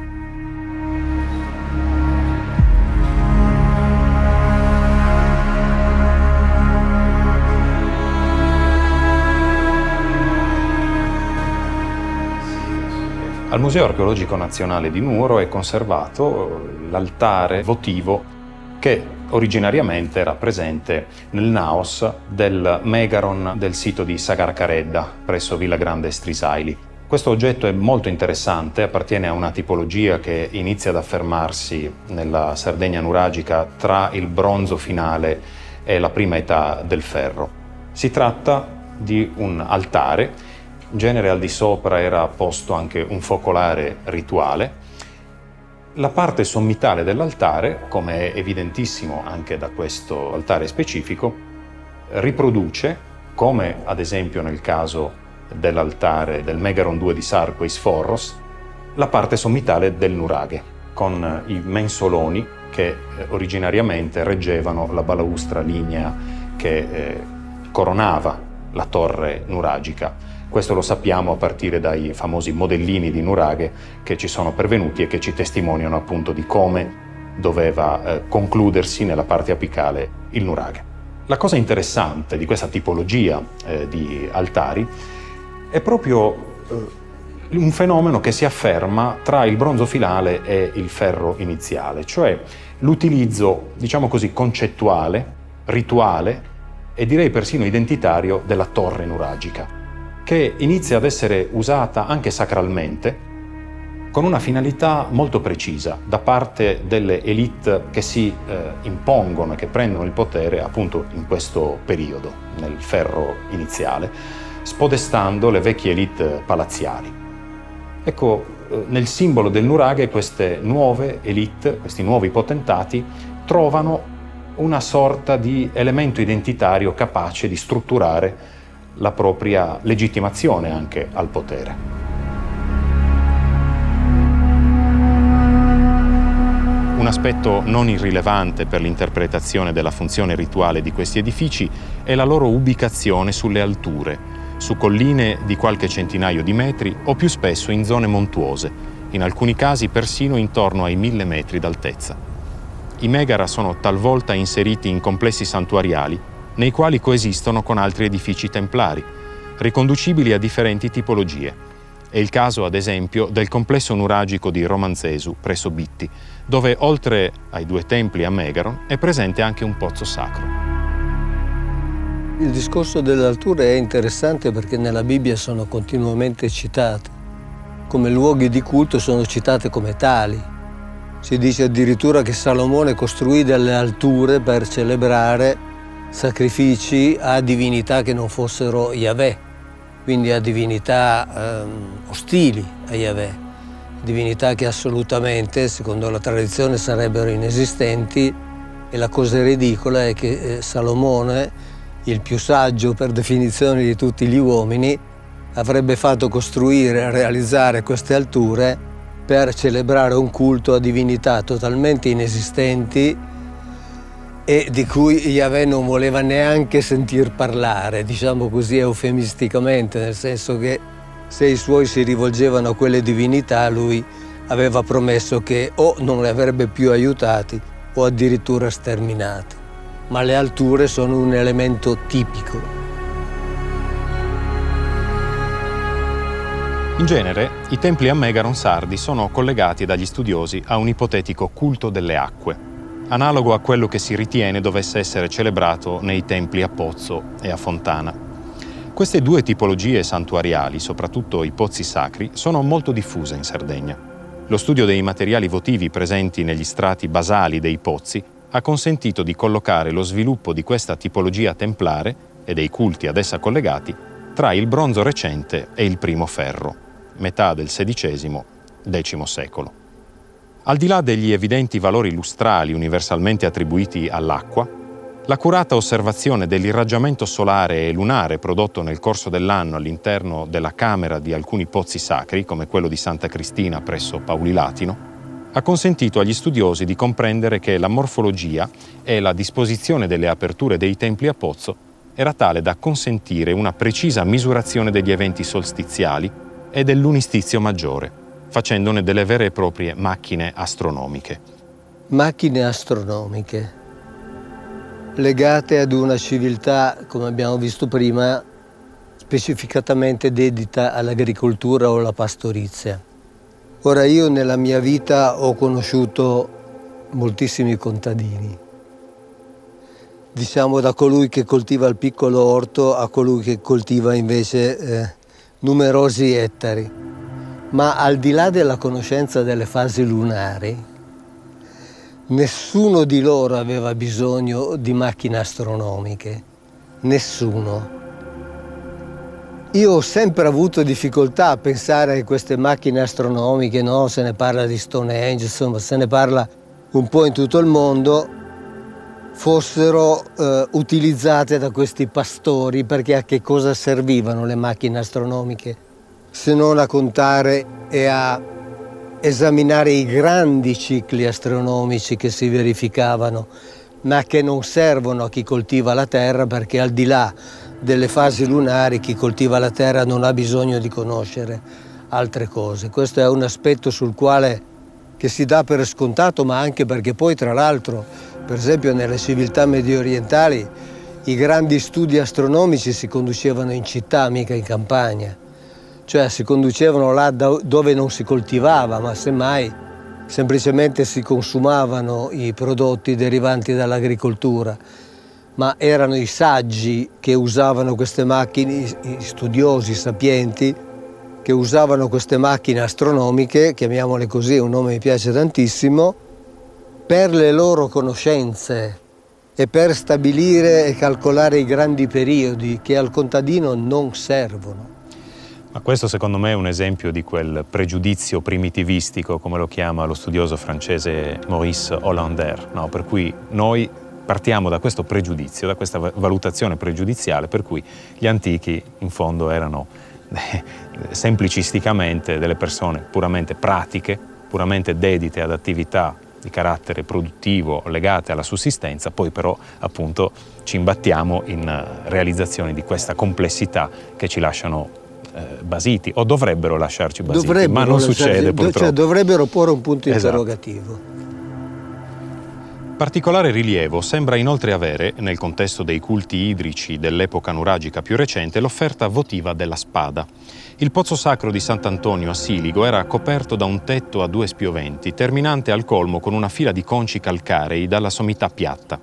Al Museo Archeologico Nazionale di Nuoro è conservato l'altare votivo che originariamente era presente nel naos del Megaron del sito di Sagarcaredda presso Villa Grande Strisaili. Questo oggetto è molto interessante, appartiene a una tipologia che inizia ad affermarsi nella Sardegna nuragica tra il bronzo finale e la prima età del ferro. Si tratta di un altare, in genere al di sopra era posto anche un focolare rituale. La parte sommitale dell'altare, come è evidentissimo anche da questo altare specifico, riproduce come ad esempio nel caso dell'altare del Megaron 2 di Sarqueis Foros, la parte sommitale del nuraghe, con i mensoloni che originariamente reggevano la balaustra lignea che coronava la torre nuragica. Questo lo sappiamo a partire dai famosi modellini di nuraghe che ci sono pervenuti e che ci testimoniano appunto di come doveva concludersi nella parte apicale il nuraghe. La cosa interessante di questa tipologia di altari è proprio un fenomeno che si afferma tra il bronzo finale e il ferro iniziale, cioè l'utilizzo, diciamo così, concettuale, rituale e direi persino identitario della torre nuragica, che inizia ad essere usata anche sacralmente con una finalità molto precisa da parte delle élite che si impongono e che prendono il potere appunto in questo periodo, nel ferro iniziale, spodestando le vecchie élite palaziali. Ecco, nel simbolo del nuraghe queste nuove élite, questi nuovi potentati, trovano una sorta di elemento identitario capace di strutturare la propria legittimazione anche al potere. Un aspetto non irrilevante per l'interpretazione della funzione rituale di questi edifici è la loro ubicazione sulle alture, su colline di qualche centinaio di metri o più spesso in zone montuose, in alcuni casi persino intorno ai 1000 metri d'altezza. I megara sono talvolta inseriti in complessi santuariali nei quali coesistono con altri edifici templari, riconducibili a differenti tipologie. È il caso, ad esempio, del complesso nuragico di Romanzesu, presso Bitti, dove oltre ai 2 templi a Megaron è presente anche un pozzo sacro. Il discorso delle alture è interessante perché nella Bibbia sono continuamente citate. Come luoghi di culto sono citate come tali. Si dice addirittura che Salomone costruì delle alture per celebrare sacrifici a divinità che non fossero Yahweh, quindi a divinità ostili a Yahweh, divinità che assolutamente, secondo la tradizione, sarebbero inesistenti. E la cosa ridicola è che Salomone, il più saggio per definizione di tutti gli uomini, avrebbe fatto costruire e realizzare queste alture per celebrare un culto a divinità totalmente inesistenti e di cui Yahweh non voleva neanche sentir parlare, diciamo così eufemisticamente, nel senso che se i suoi si rivolgevano a quelle divinità, lui aveva promesso che o non le avrebbe più aiutati o addirittura sterminati. Ma le alture sono un elemento tipico. In genere, i templi a Megaron sardi sono collegati dagli studiosi a un ipotetico culto delle acque, analogo a quello che si ritiene dovesse essere celebrato nei templi a Pozzo e a Fontana. Queste 2 tipologie santuariali, soprattutto i pozzi sacri, sono molto diffuse in Sardegna. Lo studio dei materiali votivi presenti negli strati basali dei pozzi ha consentito di collocare lo sviluppo di questa tipologia templare e dei culti ad essa collegati tra il bronzo recente e il primo ferro, metà del XVI-X secolo. Al di là degli evidenti valori lustrali universalmente attribuiti all'acqua, l'accurata osservazione dell'irraggiamento solare e lunare prodotto nel corso dell'anno all'interno della camera di alcuni pozzi sacri, come quello di Santa Cristina presso Pauli Latino, ha consentito agli studiosi di comprendere che la morfologia e la disposizione delle aperture dei templi a pozzo era tale da consentire una precisa misurazione degli eventi solstiziali e dell'unistizio maggiore, facendone delle vere e proprie macchine astronomiche. Macchine astronomiche, legate ad una civiltà, come abbiamo visto prima, specificatamente dedita all'agricoltura o alla pastorizia. Ora, io nella mia vita ho conosciuto moltissimi contadini. Diciamo da colui che coltiva il piccolo orto a colui che coltiva invece numerosi ettari. Ma al di là della conoscenza delle fasi lunari, nessuno di loro aveva bisogno di macchine astronomiche. Nessuno. Io ho sempre avuto difficoltà a pensare a queste macchine astronomiche, no? Se ne parla di Stonehenge, insomma, se ne parla un po' in tutto il mondo. fossero utilizzate da questi pastori, perché a che cosa servivano le macchine astronomiche se non a contare e a esaminare i grandi cicli astronomici che si verificavano, ma che non servono a chi coltiva la terra, perché al di là delle fasi lunari chi coltiva la terra non ha bisogno di conoscere altre cose. Questo è un aspetto sul quale che si dà per scontato, ma anche perché poi tra l'altro, per esempio nelle civiltà medio orientali, i grandi studi astronomici si conducevano in città, mica in campagna. Cioè si conducevano là dove non si coltivava, ma semmai semplicemente si consumavano i prodotti derivanti dall'agricoltura. Ma erano i saggi che usavano queste macchine, i studiosi, i sapienti, che usavano queste macchine astronomiche, chiamiamole così, un nome mi piace tantissimo, per le loro conoscenze e per stabilire e calcolare i grandi periodi che al contadino non servono. Ma questo secondo me è un esempio di quel pregiudizio primitivistico, come lo chiama lo studioso francese Maurice Hollander, no? Per cui noi partiamo da questo pregiudizio, da questa valutazione pregiudiziale, per cui gli antichi in fondo erano semplicisticamente delle persone puramente pratiche, puramente dedite ad attività di carattere produttivo legate alla sussistenza, poi però appunto ci imbattiamo in realizzazioni di questa complessità che ci lasciano basiti, o dovrebbero lasciarci basiti, ma non succede purtroppo. Cioè, dovrebbero porre un punto interrogativo. Particolare rilievo sembra inoltre avere, nel contesto dei culti idrici dell'epoca nuragica più recente, l'offerta votiva della spada. Il pozzo sacro di Sant'Antonio a Siligo era coperto da un tetto a 2 spioventi, terminante al colmo con una fila di conci calcarei dalla sommità piatta.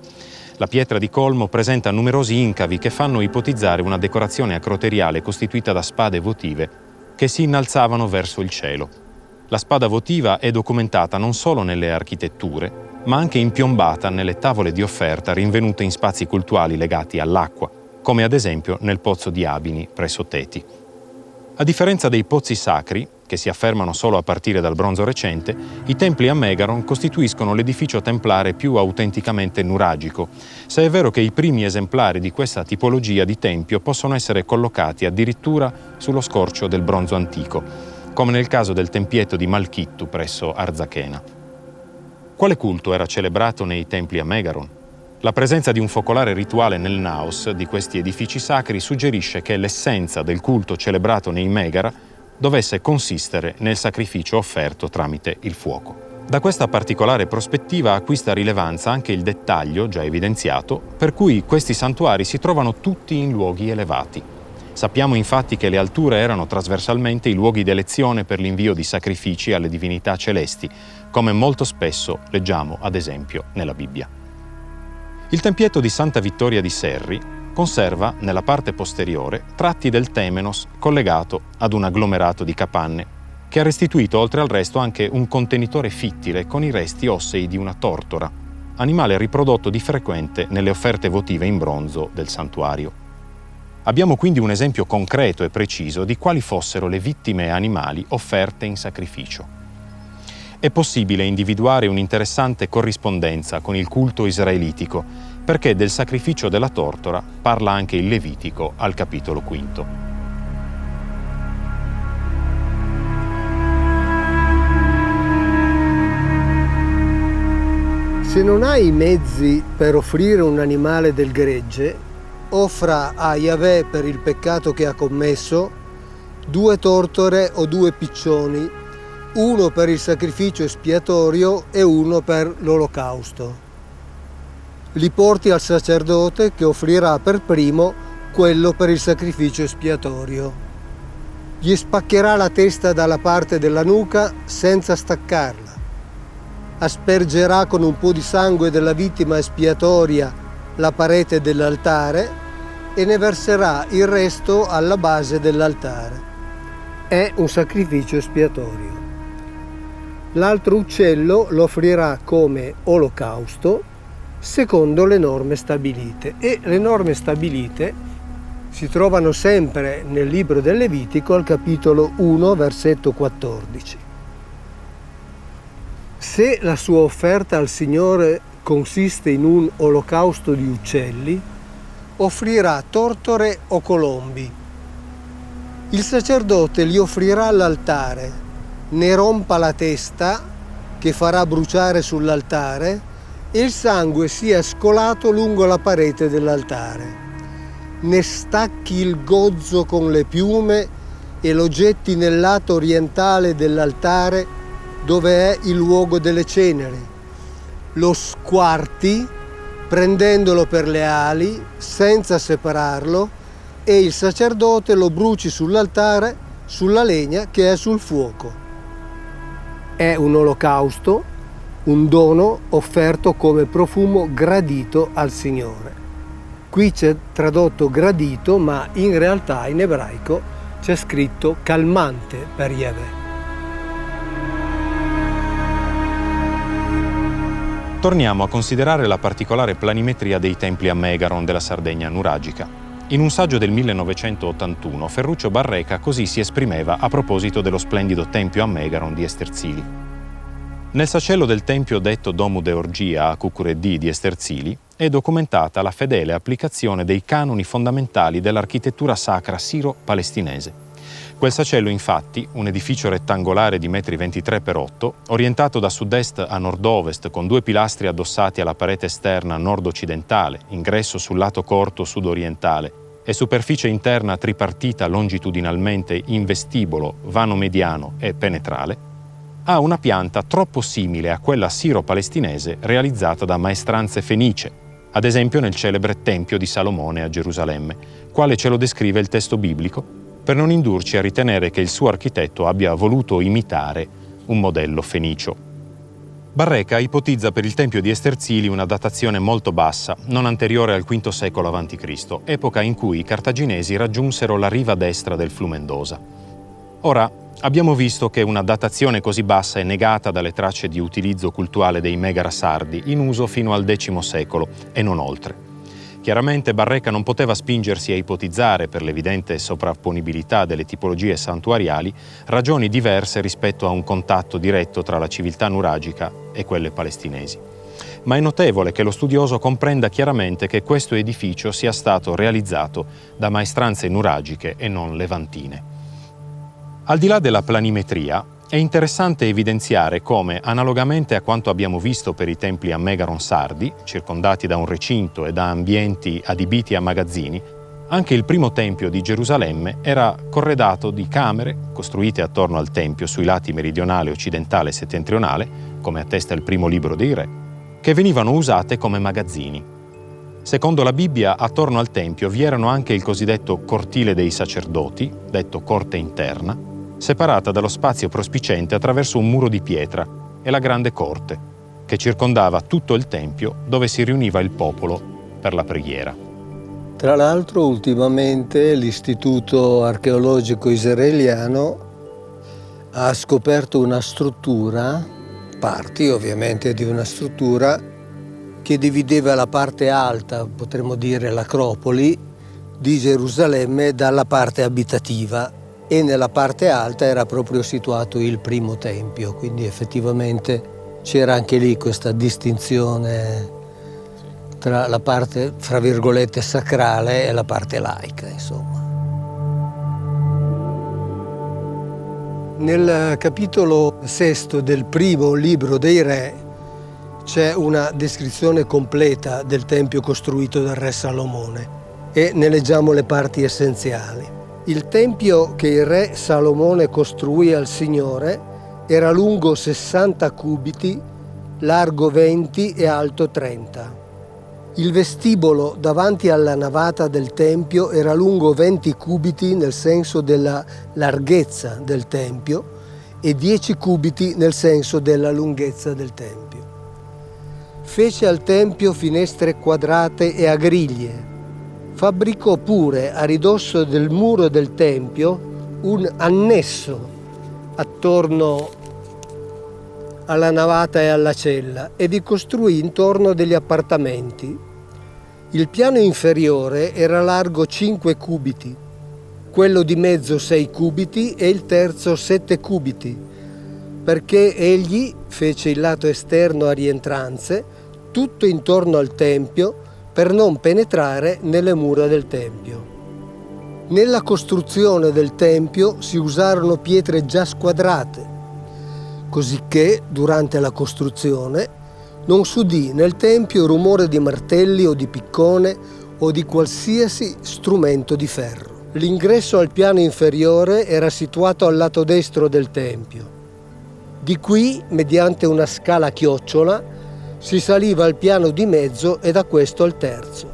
La pietra di colmo presenta numerosi incavi che fanno ipotizzare una decorazione acroteriale costituita da spade votive che si innalzavano verso il cielo. La spada votiva è documentata non solo nelle architetture, ma anche impiombata nelle tavole di offerta rinvenute in spazi cultuali legati all'acqua, come ad esempio nel pozzo di Abini presso Teti. A differenza dei pozzi sacri, che si affermano solo a partire dal bronzo recente, i templi a Megaron costituiscono l'edificio templare più autenticamente nuragico, se è vero che i primi esemplari di questa tipologia di tempio possono essere collocati addirittura sullo scorcio del bronzo antico, come nel caso del tempietto di Malchittu presso Arzachena. Quale culto era celebrato nei templi a Megaron? La presenza di un focolare rituale nel naos di questi edifici sacri suggerisce che l'essenza del culto celebrato nei Megara dovesse consistere nel sacrificio offerto tramite il fuoco. Da questa particolare prospettiva acquista rilevanza anche il dettaglio, già evidenziato, per cui questi santuari si trovano tutti in luoghi elevati. Sappiamo infatti che le alture erano trasversalmente i luoghi d'elezione per l'invio di sacrifici alle divinità celesti, come molto spesso leggiamo ad esempio nella Bibbia. Il tempietto di Santa Vittoria di Serri conserva, nella parte posteriore, tratti del temenos collegato ad un agglomerato di capanne, che ha restituito oltre al resto anche un contenitore fittile con i resti ossei di una tortora, animale riprodotto di frequente nelle offerte votive in bronzo del santuario. Abbiamo quindi un esempio concreto e preciso di quali fossero le vittime animali offerte in sacrificio. È possibile individuare un'interessante corrispondenza con il culto israelitico, perché del sacrificio della tortora parla anche il Levitico al capitolo 5. Se non hai i mezzi per offrire un animale del gregge, offra a Yahweh per il peccato che ha commesso 2 tortore o 2 piccioni, uno per il sacrificio espiatorio e uno per l'olocausto. Li porti al sacerdote che offrirà per primo quello per il sacrificio espiatorio. Gli spaccherà la testa dalla parte della nuca senza staccarla. Aspergerà con un po' di sangue della vittima espiatoria la parete dell'altare e ne verserà il resto alla base dell'altare. È un sacrificio espiatorio. L'altro uccello lo offrirà come olocausto secondo le norme stabilite, e le norme stabilite si trovano sempre nel libro del Levitico al capitolo 1 versetto 14. Se la sua offerta al Signore consiste in un olocausto di uccelli, offrirà tortore o colombi. Il sacerdote li offrirà all'altare, ne rompa la testa, che farà bruciare sull'altare, e il sangue sia scolato lungo la parete dell'altare. Ne stacchi il gozzo con le piume e lo getti nel lato orientale dell'altare, dove è il luogo delle ceneri. Lo squarti prendendolo per le ali senza separarlo, e il sacerdote lo bruci sull'altare sulla legna che è sul fuoco. È un olocausto, un dono offerto come profumo gradito al Signore. Qui c'è tradotto gradito, ma in realtà in ebraico c'è scritto calmante per Yahweh. Torniamo a considerare la particolare planimetria dei templi a Megaron della Sardegna nuragica. In un saggio del 1981, Ferruccio Barreca così si esprimeva a proposito dello splendido tempio a Megaron di Esterțili. Nel sacello del tempio detto Domu de Orgia a Cucureddì di Esterțili è documentata la fedele applicazione dei canoni fondamentali dell'architettura sacra siro-palestinese. Quel sacello, infatti, un edificio rettangolare di 23 x 8, orientato da sud-est a nord-ovest con 2 pilastri addossati alla parete esterna nord-occidentale, ingresso sul lato corto sud-orientale e superficie interna tripartita longitudinalmente in vestibolo, vano mediano e penetrale, ha una pianta troppo simile a quella siro-palestinese realizzata da maestranze fenicie, ad esempio nel celebre Tempio di Salomone a Gerusalemme, quale ce lo descrive il testo biblico, per non indurci a ritenere che il suo architetto abbia voluto imitare un modello fenicio. Barreca ipotizza per il Tempio di Esterțili una datazione molto bassa, non anteriore al V secolo a.C., epoca in cui i cartaginesi raggiunsero la riva destra del Flumendosa. Ora, abbiamo visto che una datazione così bassa è negata dalle tracce di utilizzo cultuale dei megara sardi, in uso fino al X secolo e non oltre. Chiaramente Barreca non poteva spingersi a ipotizzare, per l'evidente sovrapponibilità delle tipologie santuariali, ragioni diverse rispetto a un contatto diretto tra la civiltà nuragica e quelle palestinesi. Ma è notevole che lo studioso comprenda chiaramente che questo edificio sia stato realizzato da maestranze nuragiche e non levantine. Al di là della planimetria, è interessante evidenziare come, analogamente a quanto abbiamo visto per i templi a Megaron sardi, circondati da un recinto e da ambienti adibiti a magazzini, anche il primo tempio di Gerusalemme era corredato di camere costruite attorno al tempio sui lati meridionale, occidentale e settentrionale, come attesta il primo libro dei Re, che venivano usate come magazzini. Secondo la Bibbia, attorno al tempio vi erano anche il cosiddetto cortile dei sacerdoti, detto corte interna, separata dallo spazio prospiciente attraverso un muro di pietra, e la grande corte, che circondava tutto il tempio dove si riuniva il popolo per la preghiera. Tra l'altro, ultimamente l'Istituto Archeologico Israeliano ha scoperto una struttura, parti ovviamente di una struttura, che divideva la parte alta, potremmo dire l'Acropoli, di Gerusalemme dalla parte abitativa, e nella parte alta era proprio situato il primo tempio, quindi effettivamente c'era anche lì questa distinzione tra la parte, fra virgolette, sacrale e la parte laica, insomma. Nel capitolo 6 del primo libro dei Re c'è una descrizione completa del tempio costruito dal re Salomone e ne leggiamo le parti essenziali. Il tempio che il re Salomone costruì al Signore era lungo 60 cubiti, largo 20 e alto 30. Il vestibolo davanti alla navata del tempio era lungo 20 cubiti nel senso della larghezza del tempio e 10 cubiti nel senso della lunghezza del tempio. Fece al tempio finestre quadrate e a griglie. Fabbricò pure a ridosso del muro del tempio un annesso attorno alla navata e alla cella e vi costruì intorno degli appartamenti. Il piano inferiore era largo 5 cubiti, quello di mezzo 6 cubiti e il terzo 7 cubiti, perché egli fece il lato esterno a rientranze, tutto intorno al Tempio per non penetrare nelle mura del Tempio. Nella costruzione del Tempio si usarono pietre già squadrate, cosicché durante la costruzione non s'udì nel Tempio rumore di martelli o di piccone o di qualsiasi strumento di ferro. L'ingresso al piano inferiore era situato al lato destro del Tempio. Di qui, mediante una scala a chiocciola, si saliva al piano di mezzo e da questo al terzo.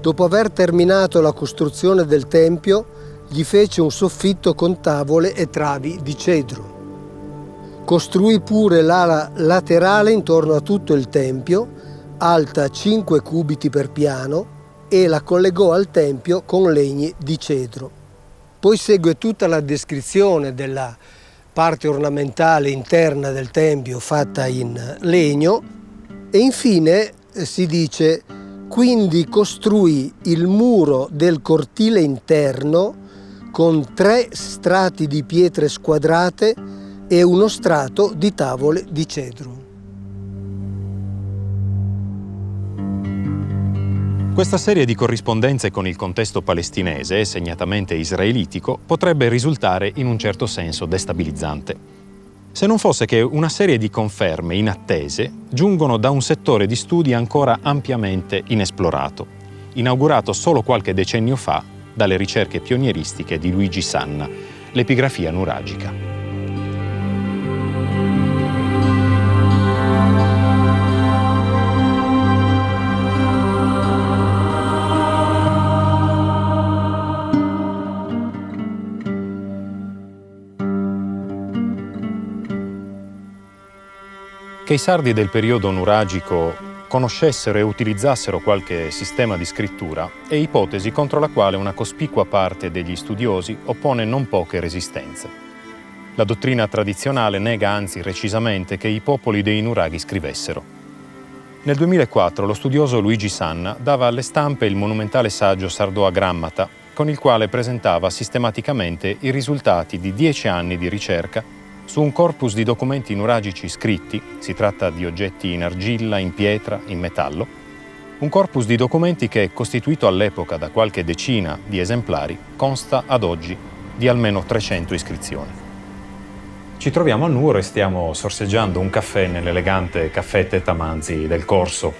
Dopo aver terminato la costruzione del Tempio, gli fece un soffitto con tavole e travi di cedro. Costruì pure l'ala laterale intorno a tutto il Tempio, alta 5 cubiti per piano, e la collegò al Tempio con legni di cedro. Poi segue tutta la descrizione della parte ornamentale interna del Tempio fatta in legno e infine si dice: quindi costruì il muro del cortile interno con 3 strati di pietre squadrate e uno strato di tavole di cedro. Questa serie di corrispondenze con il contesto palestinese, segnatamente israelitico, potrebbe risultare in un certo senso destabilizzante. Se non fosse che una serie di conferme inattese giungono da un settore di studi ancora ampiamente inesplorato, inaugurato solo qualche decennio fa dalle ricerche pionieristiche di Luigi Sanna, l'epigrafia nuragica. Che i sardi del periodo nuragico conoscessero e utilizzassero qualche sistema di scrittura è ipotesi contro la quale una cospicua parte degli studiosi oppone non poche resistenze. La dottrina tradizionale nega anzi recisamente che i popoli dei nuraghi scrivessero. Nel 2004 lo studioso Luigi Sanna dava alle stampe il monumentale saggio Sardoa Grammata, con il quale presentava sistematicamente i risultati di 10 anni di ricerca su un corpus di documenti nuragici scritti, si tratta di oggetti in argilla, in pietra, in metallo, un corpus di documenti che, costituito all'epoca da qualche decina di esemplari, consta ad oggi di almeno 300 iscrizioni. Ci troviamo a Nuoro e stiamo sorseggiando un caffè nell'elegante caffè Teta Manzi del Corso.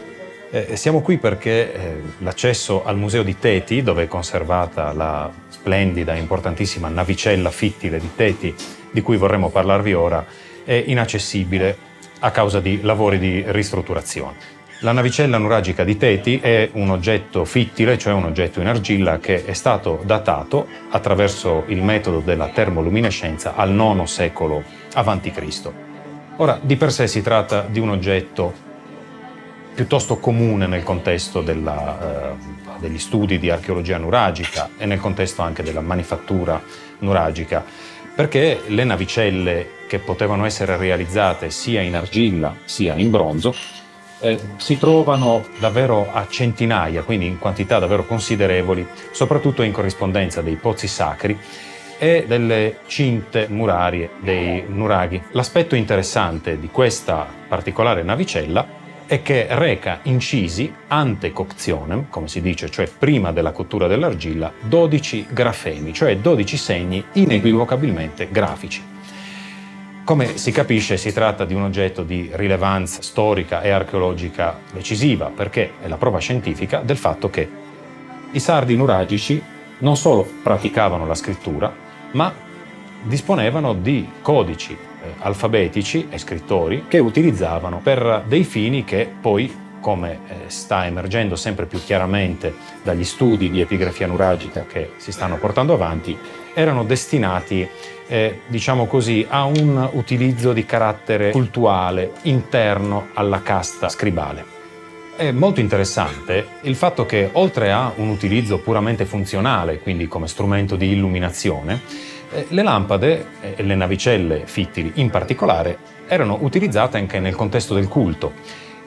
Siamo qui perché l'accesso al museo di Teti, dove è conservata la splendida e importantissima navicella fittile di Teti, di cui vorremmo parlarvi ora, è inaccessibile a causa di lavori di ristrutturazione. La navicella nuragica di Teti è un oggetto fittile, cioè un oggetto in argilla, che è stato datato attraverso il metodo della termoluminescenza al IX secolo a.C. Ora, di per sé si tratta di un oggetto piuttosto comune nel contesto degli studi di archeologia nuragica e nel contesto anche della manifattura nuragica, perché le navicelle che potevano essere realizzate sia in argilla sia in bronzo si trovano davvero a centinaia, quindi in quantità davvero considerevoli, soprattutto in corrispondenza dei pozzi sacri e delle cinte murarie dei nuraghi. L'aspetto interessante di questa particolare navicella è che reca incisi ante coctionem, come si dice, cioè prima della cottura dell'argilla, 12 grafemi, cioè 12 segni inequivocabilmente grafici. Come si capisce, si tratta di un oggetto di rilevanza storica e archeologica decisiva, perché è la prova scientifica del fatto che i sardi nuragici non solo praticavano la scrittura, ma disponevano di codici alfabetici e scrittori che utilizzavano per dei fini che poi, come sta emergendo sempre più chiaramente dagli studi di epigrafia nuragica che si stanno portando avanti, erano destinati, diciamo così, a un utilizzo di carattere cultuale interno alla casta scribale. È molto interessante il fatto che, oltre a un utilizzo puramente funzionale, quindi come strumento di illuminazione, le lampade e le navicelle fittili in particolare erano utilizzate anche nel contesto del culto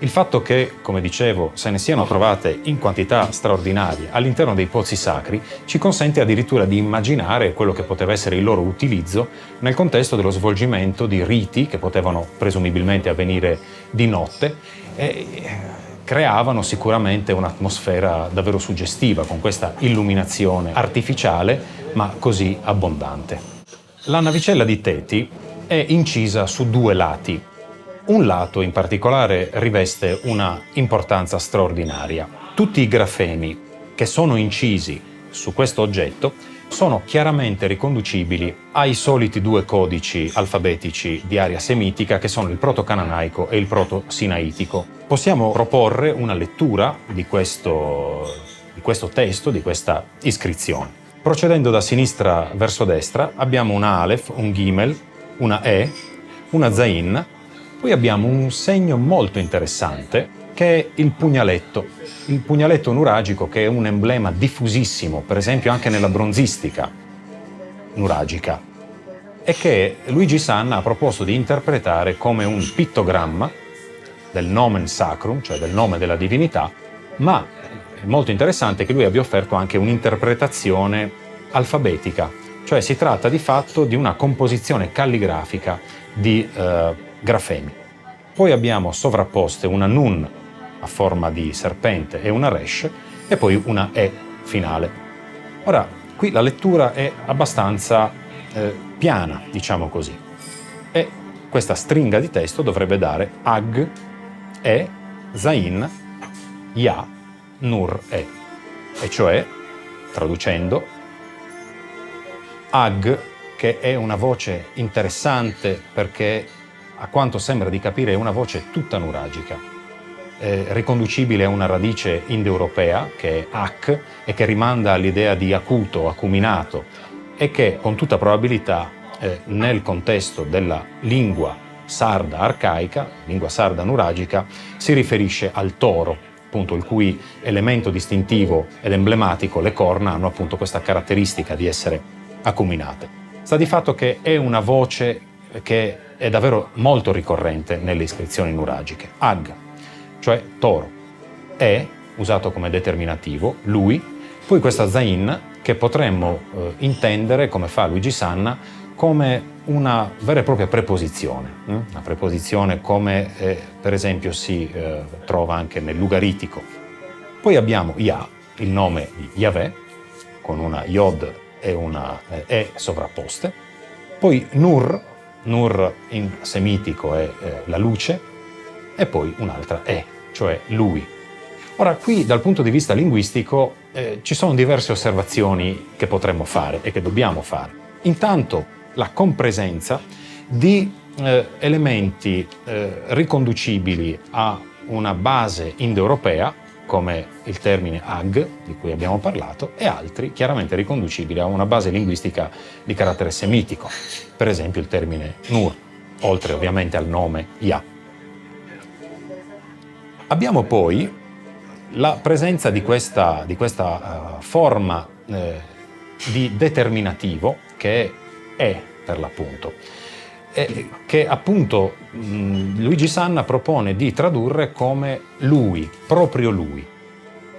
Il fatto che, come dicevo, se ne siano trovate in quantità straordinarie all'interno dei pozzi sacri ci consente addirittura di immaginare quello che poteva essere il loro utilizzo nel contesto dello svolgimento di riti che potevano presumibilmente avvenire di notte e creavano sicuramente un'atmosfera davvero suggestiva con questa illuminazione artificiale ma così abbondante. La navicella di Teti è incisa su due lati. Un lato in particolare riveste una importanza straordinaria. Tutti i grafemi che sono incisi su questo oggetto sono chiaramente riconducibili ai soliti due codici alfabetici di area semitica che sono il proto-cananaico e il proto-sinaitico. Possiamo proporre una lettura di questo testo, di questa iscrizione. Procedendo da sinistra verso destra abbiamo una Aleph, un Gimel, una E, una Zain. Poi abbiamo un segno molto interessante che è il pugnaletto nuragico, che è un emblema diffusissimo, per esempio anche nella bronzistica nuragica, e che Luigi Sanna ha proposto di interpretare come un pittogramma del nomen sacrum, cioè del nome della divinità, ma è molto interessante che lui abbia offerto anche un'interpretazione alfabetica, cioè si tratta di fatto di una composizione calligrafica di grafemi. Poi abbiamo sovrapposte una Nun a forma di serpente e una Resh e poi una E finale. Ora, qui la lettura è abbastanza piana, diciamo così, e questa stringa di testo dovrebbe dare Ag, E, Zain, Ya, Nur, E, e cioè, traducendo, Ag, che è una voce interessante perché a quanto sembra di capire è una voce tutta nuragica, riconducibile a una radice indoeuropea che è Ak e che rimanda all'idea di acuto, acuminato e che con tutta probabilità nel contesto della lingua sarda arcaica, lingua sarda nuragica, si riferisce al toro, appunto il cui elemento distintivo ed emblematico, le corna, hanno appunto questa caratteristica di essere acuminate. Sta di fatto che è una voce che è davvero molto ricorrente nelle iscrizioni nuragiche. Ag, cioè toro. E, usato come determinativo, lui. Poi questa Zain, che potremmo intendere, come fa Luigi Sanna, come una vera e propria preposizione. Una preposizione come, per esempio, si trova anche nell'ugaritico. Poi abbiamo Ya, il nome di Yahweh, con una Yod e una E sovrapposte. Poi Nur in semitico è la luce, e poi un'altra E, cioè lui. Ora, qui dal punto di vista linguistico ci sono diverse osservazioni che potremmo fare e che dobbiamo fare. Intanto la compresenza di elementi riconducibili a una base indoeuropea, come il termine Ag, di cui abbiamo parlato, e altri chiaramente riconducibili a una base linguistica di carattere semitico, per esempio il termine Nur, oltre ovviamente al nome Ya. Abbiamo poi la presenza di questa forma di determinativo che è per l'appunto, che appunto Luigi Sanna propone di tradurre come lui, proprio lui.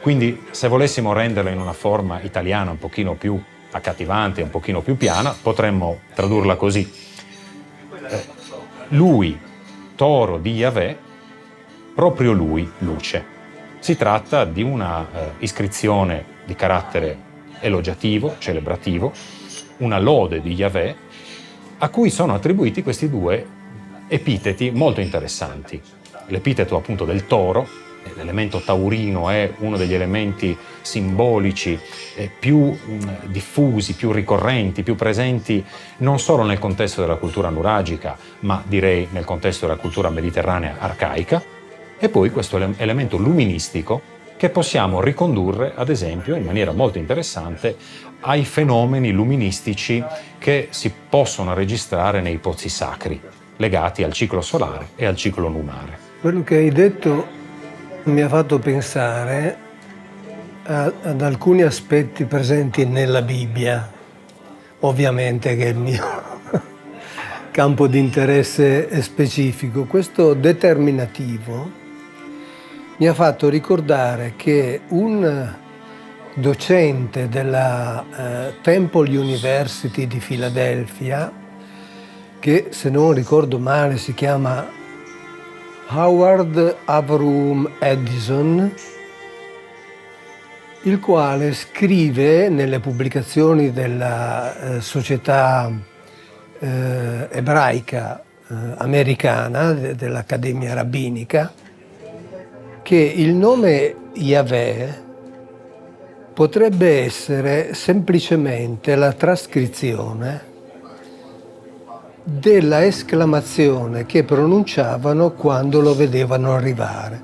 Quindi se volessimo renderla in una forma italiana un pochino più accattivante, un pochino più piana, potremmo tradurla così. Lui, toro di Yahweh, proprio lui, luce. Si tratta di una iscrizione di carattere elogiativo, celebrativo, una lode di Yahweh, a cui sono attribuiti questi due epiteti molto interessanti. L'epiteto appunto del toro, l'elemento taurino è uno degli elementi simbolici più diffusi, più ricorrenti, più presenti non solo nel contesto della cultura nuragica, ma direi nel contesto della cultura mediterranea arcaica, e poi questo elemento luministico che possiamo ricondurre, ad esempio, in maniera molto interessante, ai fenomeni luministici che si possono registrare nei pozzi sacri, legati al ciclo solare e al ciclo lunare. Quello che hai detto mi ha fatto pensare ad alcuni aspetti presenti nella Bibbia, ovviamente che è il mio campo di interesse specifico. Questo determinativo mi ha fatto ricordare che un docente della Temple University di Filadelfia, che se non ricordo male si chiama Howard Avroom Edison, il quale scrive nelle pubblicazioni della Società Ebraica Americana, dell'Accademia Rabbinica, che il nome Yahweh potrebbe essere semplicemente la trascrizione della esclamazione che pronunciavano quando lo vedevano arrivare.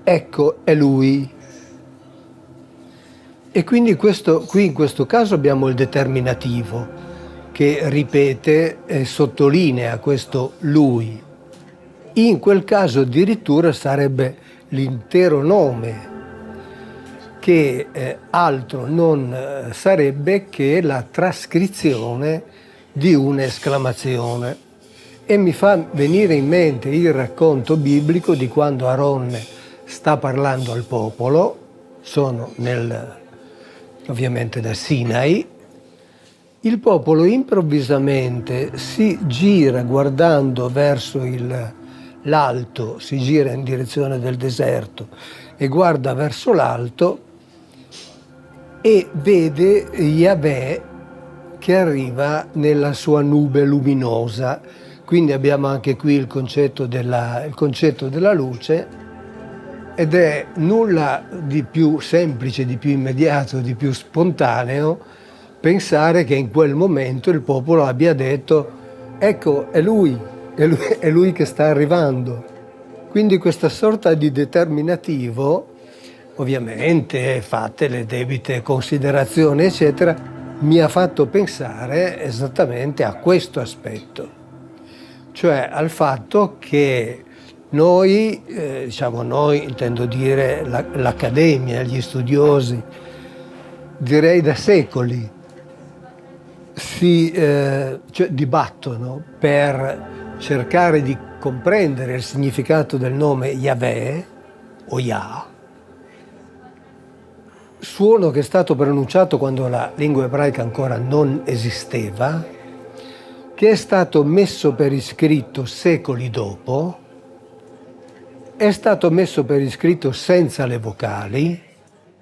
Ecco, è lui. E quindi qui in questo caso abbiamo il determinativo che ripete e sottolinea questo lui. In quel caso addirittura sarebbe l'intero nome, che altro non sarebbe che la trascrizione di un'esclamazione. E mi fa venire in mente il racconto biblico di quando Aronne sta parlando al popolo, sono ovviamente da Sinai, il popolo improvvisamente si gira guardando verso l'alto, si gira in direzione del deserto e guarda verso l'alto e vede Yahweh che arriva nella sua nube luminosa. Quindi abbiamo anche qui il concetto della luce, ed è nulla di più semplice, di più immediato, di più spontaneo pensare che in quel momento il popolo abbia detto: ecco, è lui che sta arrivando. Quindi questa sorta di determinativo, ovviamente fatte le debite considerazioni eccetera, mi ha fatto pensare esattamente a questo aspetto, cioè al fatto che noi, noi intendo dire l'accademia, gli studiosi, direi da secoli, dibattono per cercare di comprendere il significato del nome Yahweh o Yah, suono che è stato pronunciato quando la lingua ebraica ancora non esisteva, che è stato messo per iscritto secoli dopo, è stato messo per iscritto senza le vocali,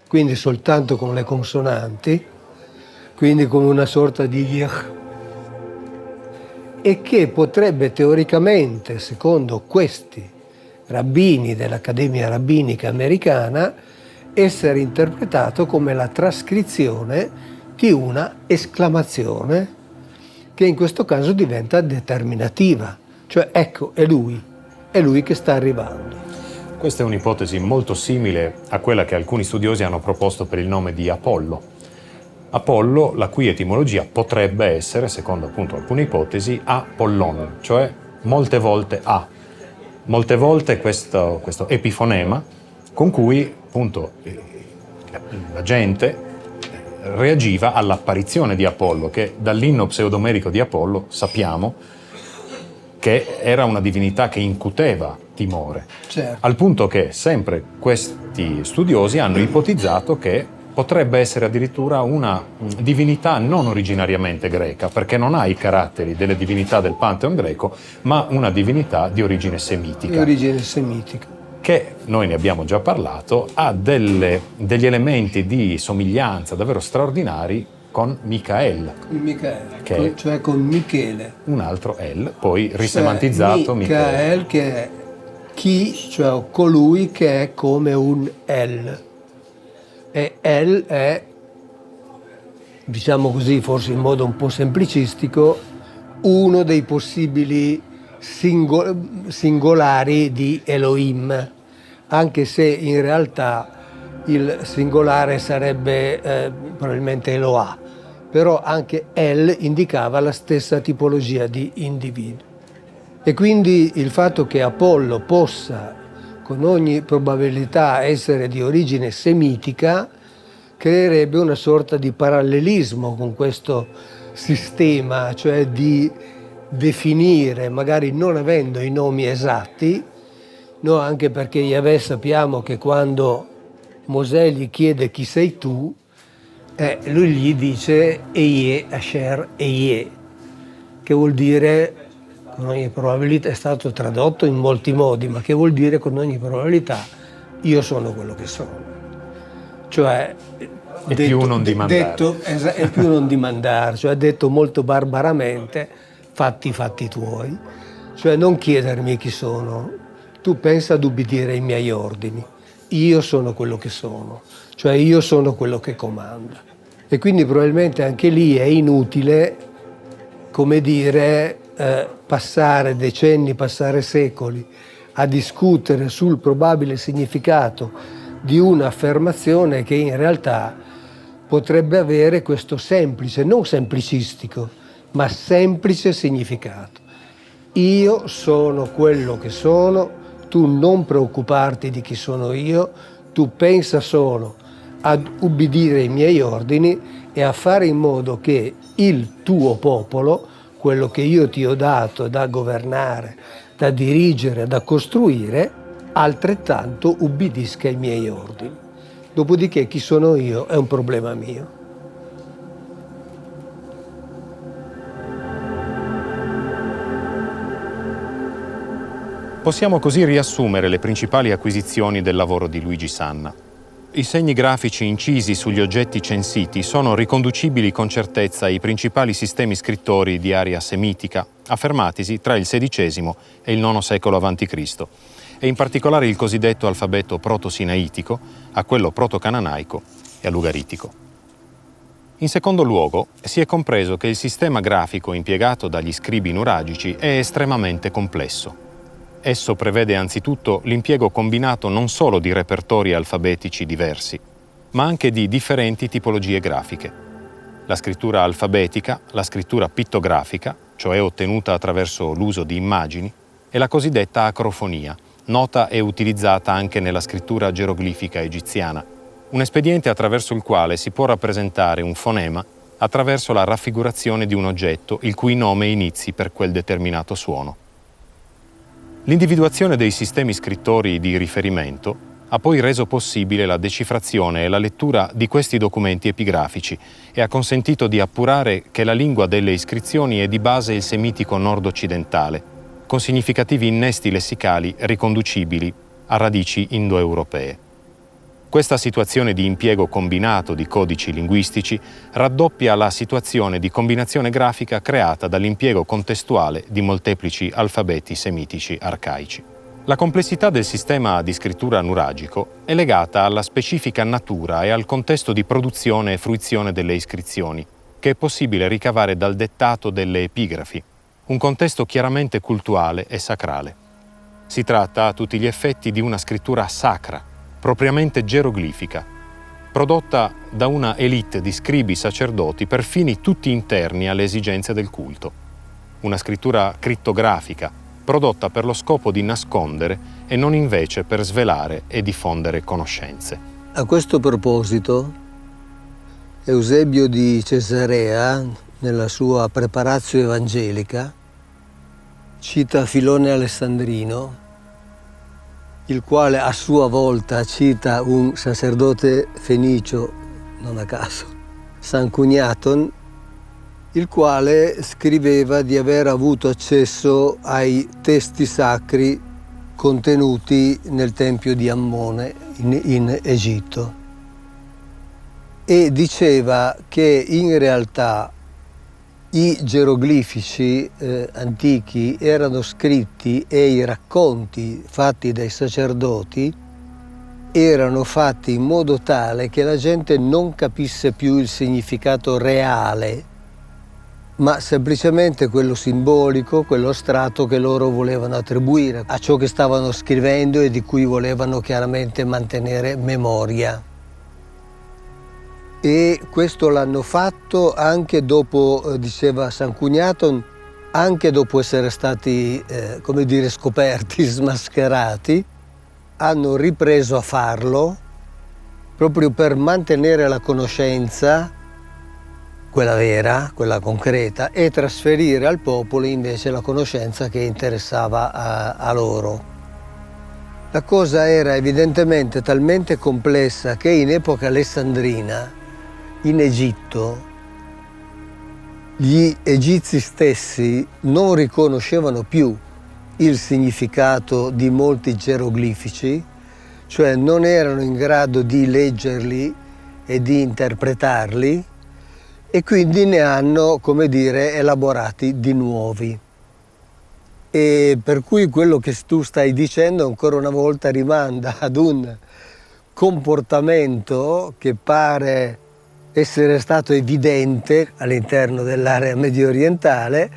quindi soltanto con le consonanti, quindi come una sorta di yich, e che potrebbe teoricamente, secondo questi rabbini dell'Accademia Rabbinica Americana, essere interpretato come la trascrizione di una esclamazione che in questo caso diventa determinativa, cioè ecco, è lui che sta arrivando. Questa è un'ipotesi molto simile a quella che alcuni studiosi hanno proposto per il nome di Apollo. Apollo, la cui etimologia potrebbe essere, secondo appunto alcune ipotesi, Apollon, cioè molte volte A. Molte volte questo epifonema con cui appunto la gente reagiva all'apparizione di Apollo, che dall'inno pseudomerico di Apollo sappiamo che era una divinità che incuteva timore. Certo. Al punto che sempre questi studiosi hanno ipotizzato che potrebbe essere addirittura una divinità non originariamente greca, perché non ha i caratteri delle divinità del Pantheon greco, ma una divinità di origine semitica. Di origine semitica. Che, noi ne abbiamo già parlato, ha degli elementi di somiglianza davvero straordinari con Micael. Con Micael, cioè con Michele. Un altro El, poi risemantizzato Micael, che è chi, cioè colui che è come un El. E El è, diciamo così, forse in modo un po' semplicistico, uno dei possibili singolari di Elohim, anche se in realtà il singolare sarebbe probabilmente Eloah, però anche El indicava la stessa tipologia di individuo. E quindi il fatto che Apollo possa con ogni probabilità essere di origine semitica creerebbe una sorta di parallelismo con questo sistema, cioè di definire, magari non avendo i nomi esatti, No, anche perché Yahweh sappiamo che quando Mosè gli chiede chi sei tu, lui gli dice Ehyeh Asher Ehyeh, che vuol dire, con ogni probabilità, è stato tradotto in molti modi, ma che vuol dire con ogni probabilità io sono quello che sono. Cioè, è più non dimandare. È più non dimandare, cioè detto molto barbaramente, fatti i fatti tuoi, cioè non chiedermi chi sono, tu pensa ad ubbidire ai miei ordini, io sono quello che sono, cioè io sono quello che comanda. E quindi probabilmente anche lì è inutile, come dire, passare decenni, passare secoli a discutere sul probabile significato di un'affermazione che in realtà potrebbe avere questo semplice, non semplicistico, ma semplice significato. Io sono quello che sono, tu non preoccuparti di chi sono io, tu pensa solo ad ubbidire ai miei ordini e a fare in modo che il tuo popolo, quello che io ti ho dato da governare, da dirigere, da costruire, altrettanto ubbidisca ai miei ordini. Dopodiché chi sono io è un problema mio. Possiamo così riassumere le principali acquisizioni del lavoro di Luigi Sanna. I segni grafici incisi sugli oggetti censiti sono riconducibili con certezza ai principali sistemi scrittori di area semitica, affermatisi tra il XVI e il IX secolo a.C., e in particolare il cosiddetto alfabeto proto-sinaitico, a quello proto-cananaico e all'ugaritico. In secondo luogo, si è compreso che il sistema grafico impiegato dagli scribi nuragici è estremamente complesso. Esso prevede anzitutto l'impiego combinato non solo di repertori alfabetici diversi, ma anche di differenti tipologie grafiche. La scrittura alfabetica, la scrittura pittografica, cioè ottenuta attraverso l'uso di immagini, e la cosiddetta acrofonia, nota e utilizzata anche nella scrittura geroglifica egiziana, un espediente attraverso il quale si può rappresentare un fonema attraverso la raffigurazione di un oggetto il cui nome inizi per quel determinato suono. L'individuazione dei sistemi scrittori di riferimento ha poi reso possibile la decifrazione e la lettura di questi documenti epigrafici e ha consentito di appurare che la lingua delle iscrizioni è di base il semitico nord-occidentale, con significativi innesti lessicali riconducibili a radici indoeuropee. Questa situazione di impiego combinato di codici linguistici raddoppia la situazione di combinazione grafica creata dall'impiego contestuale di molteplici alfabeti semitici arcaici. La complessità del sistema di scrittura nuragico è legata alla specifica natura e al contesto di produzione e fruizione delle iscrizioni, che è possibile ricavare dal dettato delle epigrafi, un contesto chiaramente cultuale e sacrale. Si tratta a tutti gli effetti di una scrittura sacra, propriamente geroglifica, prodotta da una elite di scribi sacerdoti per fini tutti interni alle esigenze del culto. Una scrittura crittografica, prodotta per lo scopo di nascondere e non invece per svelare e diffondere conoscenze. A questo proposito, Eusebio di Cesarea, nella sua Preparatio Evangelica, cita Filone Alessandrino, il quale a sua volta cita un sacerdote fenicio, non a caso, San Cugnaton, il quale scriveva di aver avuto accesso ai testi sacri contenuti nel tempio di Ammone in Egitto, e diceva che in realtà i geroglifici antichi erano scritti e i racconti fatti dai sacerdoti erano fatti in modo tale che la gente non capisse più il significato reale, ma semplicemente quello simbolico, quello astratto che loro volevano attribuire a ciò che stavano scrivendo e di cui volevano chiaramente mantenere memoria. E questo l'hanno fatto anche dopo, diceva San Cugnaton, anche dopo essere stati, come dire, scoperti, smascherati, hanno ripreso a farlo proprio per mantenere la conoscenza, quella vera, quella concreta, e trasferire al popolo invece la conoscenza che interessava a loro. La cosa era evidentemente talmente complessa che in epoca alessandrina, in Egitto, gli egizi stessi non riconoscevano più il significato di molti geroglifici, cioè non erano in grado di leggerli e di interpretarli, e quindi ne hanno, come dire, elaborati di nuovi. E per cui quello che tu stai dicendo ancora una volta rimanda ad un comportamento che pare essere stato evidente all'interno dell'area medio orientale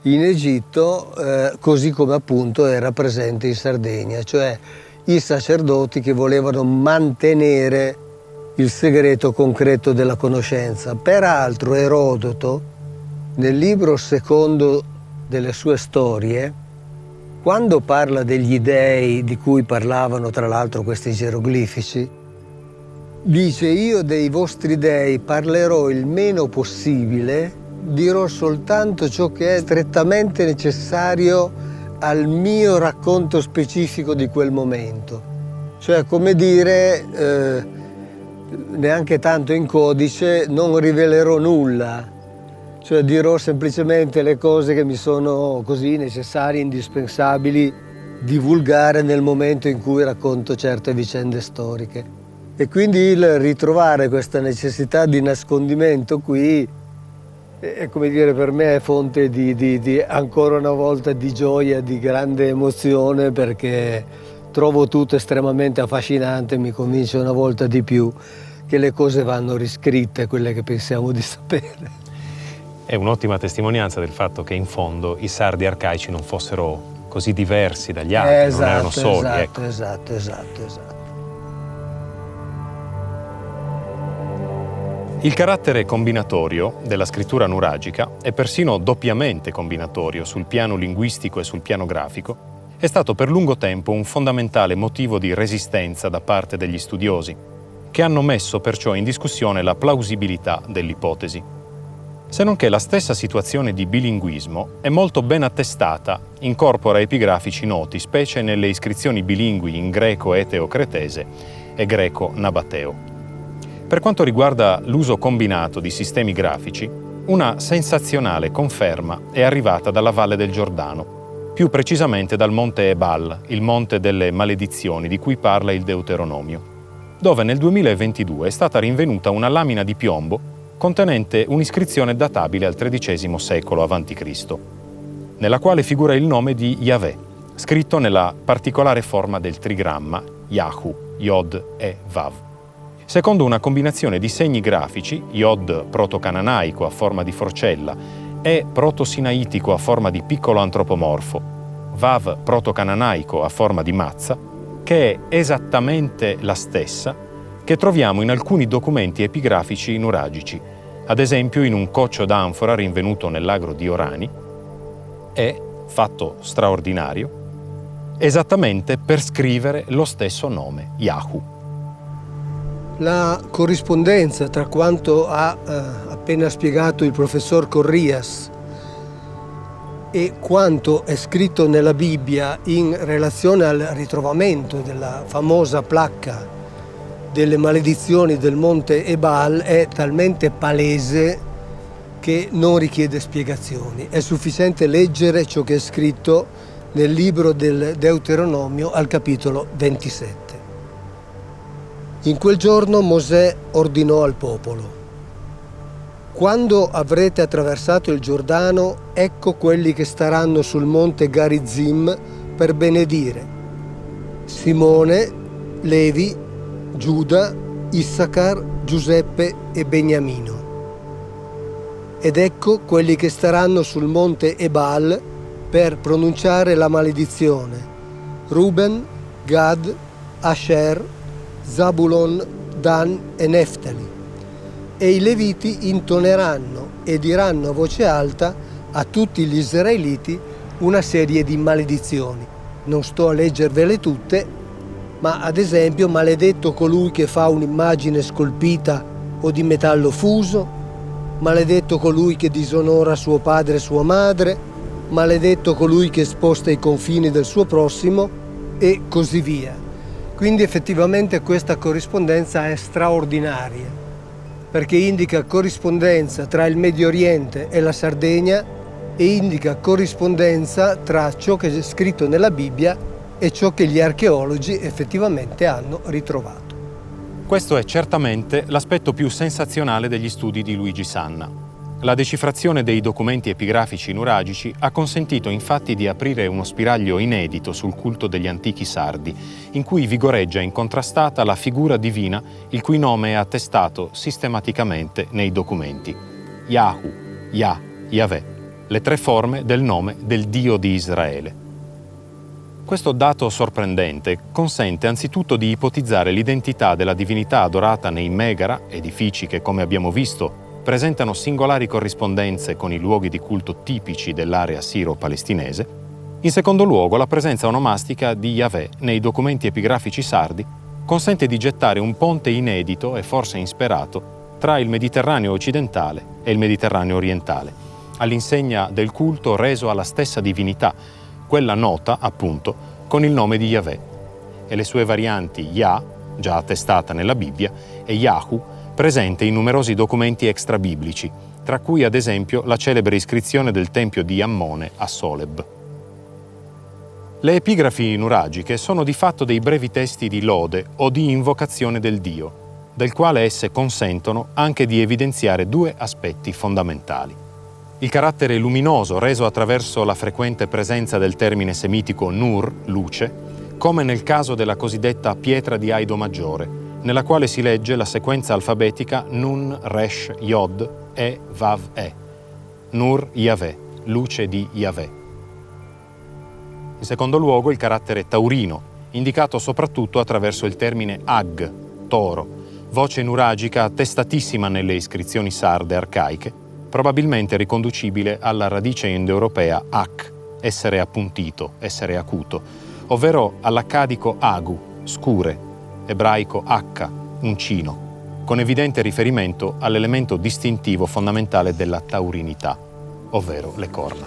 in Egitto, così come appunto era presente in Sardegna, cioè i sacerdoti che volevano mantenere il segreto concreto della conoscenza. Peraltro Erodoto, nel libro secondo delle sue storie, quando parla degli dei di cui parlavano tra l'altro questi geroglifici, dice: io dei vostri dei parlerò il meno possibile, dirò soltanto ciò che è strettamente necessario al mio racconto specifico di quel momento. Cioè, come dire, neanche tanto in codice, non rivelerò nulla. Cioè dirò semplicemente le cose che mi sono così necessarie, indispensabili, divulgare nel momento in cui racconto certe vicende storiche. E quindi il ritrovare questa necessità di nascondimento qui è, come dire, per me è fonte di ancora una volta di gioia, di grande emozione, perché trovo tutto estremamente affascinante. Mi convince una volta di più che le cose vanno riscritte, quelle che pensiamo di sapere. È un'ottima testimonianza del fatto che in fondo i sardi arcaici non fossero così diversi dagli altri, non erano soli. Esatto. Il carattere combinatorio della scrittura nuragica è persino doppiamente combinatorio sul piano linguistico e sul piano grafico. È stato per lungo tempo un fondamentale motivo di resistenza da parte degli studiosi, che hanno messo perciò in discussione la plausibilità dell'ipotesi. Se non che la stessa situazione di bilinguismo è molto ben attestata in corpora epigrafici noti, specie nelle iscrizioni bilingui in greco eteo-cretese e greco nabateo. Per quanto riguarda l'uso combinato di sistemi grafici, una sensazionale conferma è arrivata dalla Valle del Giordano, più precisamente dal monte Ebal, il monte delle maledizioni di cui parla il Deuteronomio, dove nel 2022 è stata rinvenuta una lamina di piombo contenente un'iscrizione databile al XIII secolo a.C., nella quale figura il nome di Yahweh, scritto nella particolare forma del trigramma Yahu, Yod e Vav. Secondo una combinazione di segni grafici, Yod proto-cananaico a forma di forcella e proto-sinaitico a forma di piccolo antropomorfo, Vav proto-cananaico a forma di mazza, che è esattamente la stessa che troviamo in alcuni documenti epigrafici nuragici, ad esempio in un coccio d'anfora rinvenuto nell'agro di Orani, e, fatto straordinario, esattamente per scrivere lo stesso nome, Yahu. La corrispondenza tra quanto ha appena spiegato il professor Corrias e quanto è scritto nella Bibbia in relazione al ritrovamento della famosa placca delle maledizioni del monte Ebal è talmente palese che non richiede spiegazioni. È sufficiente leggere ciò che è scritto nel libro del Deuteronomio al capitolo 27. In quel giorno Mosè ordinò al popolo: quando avrete attraversato il Giordano, ecco quelli che staranno sul monte Garizim per benedire: Simone, Levi, Giuda, Issachar, Giuseppe e Beniamino. Ed ecco quelli che staranno sul monte Ebal per pronunciare la maledizione: Ruben, Gad, Asher, Zabulon, Dan e Neftali. E i Leviti intoneranno e diranno a voce alta a tutti gli israeliti una serie di maledizioni. Non sto a leggervele tutte, ma ad esempio: maledetto colui che fa un'immagine scolpita o di metallo fuso, maledetto colui che disonora suo padre e sua madre, maledetto colui che sposta i confini del suo prossimo, e così via. Quindi effettivamente questa corrispondenza è straordinaria, perché indica corrispondenza tra il Medio Oriente e la Sardegna e indica corrispondenza tra ciò che è scritto nella Bibbia e ciò che gli archeologi effettivamente hanno ritrovato. Questo è certamente l'aspetto più sensazionale degli studi di Luigi Sanna. La decifrazione dei documenti epigrafici nuragici ha consentito infatti di aprire uno spiraglio inedito sul culto degli antichi sardi, in cui vigoreggia incontrastata la figura divina il cui nome è attestato sistematicamente nei documenti. Yahu, Yah, Yahweh, le tre forme del nome del Dio di Israele. Questo dato sorprendente consente anzitutto di ipotizzare l'identità della divinità adorata nei Megara, edifici che, come abbiamo visto, presentano singolari corrispondenze con i luoghi di culto tipici dell'area siro-palestinese. In secondo luogo, la presenza onomastica di Yahweh nei documenti epigrafici sardi consente di gettare un ponte inedito e forse insperato tra il Mediterraneo occidentale e il Mediterraneo orientale, all'insegna del culto reso alla stessa divinità, quella nota, appunto, con il nome di Yahweh, e le sue varianti Yah, già attestata nella Bibbia, e Yahu, presente in numerosi documenti extrabiblici, tra cui ad esempio la celebre iscrizione del tempio di Ammone a Soleb. Le epigrafi nuragiche sono di fatto dei brevi testi di lode o di invocazione del Dio, del quale esse consentono anche di evidenziare due aspetti fondamentali. Il carattere luminoso reso attraverso la frequente presenza del termine semitico nur, luce, come nel caso della cosiddetta pietra di Aido Maggiore, nella quale si legge la sequenza alfabetica Nun, Resh, Yod, E, Vav, E. Nur Yahweh, luce di Yahweh. In secondo luogo il carattere taurino, indicato soprattutto attraverso il termine Ag, toro, voce nuragica attestatissima nelle iscrizioni sarde arcaiche, probabilmente riconducibile alla radice indoeuropea Ak, essere appuntito, essere acuto, ovvero all'accadico Agu, scure, ebraico H, uncino, con evidente riferimento all'elemento distintivo fondamentale della taurinità, ovvero le corna.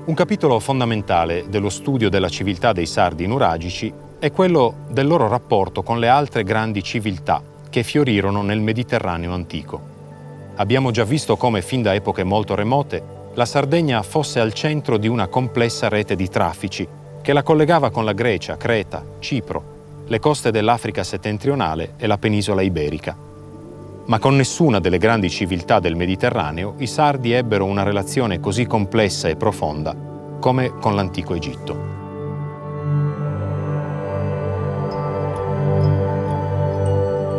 Un capitolo fondamentale dello studio della civiltà dei sardi nuragici è quello del loro rapporto con le altre grandi civiltà che fiorirono nel Mediterraneo antico. Abbiamo già visto come fin da epoche molto remote la Sardegna fosse al centro di una complessa rete di traffici che la collegava con la Grecia, Creta, Cipro, le coste dell'Africa settentrionale e la penisola iberica. Ma con nessuna delle grandi civiltà del Mediterraneo i sardi ebbero una relazione così complessa e profonda come con l'antico Egitto.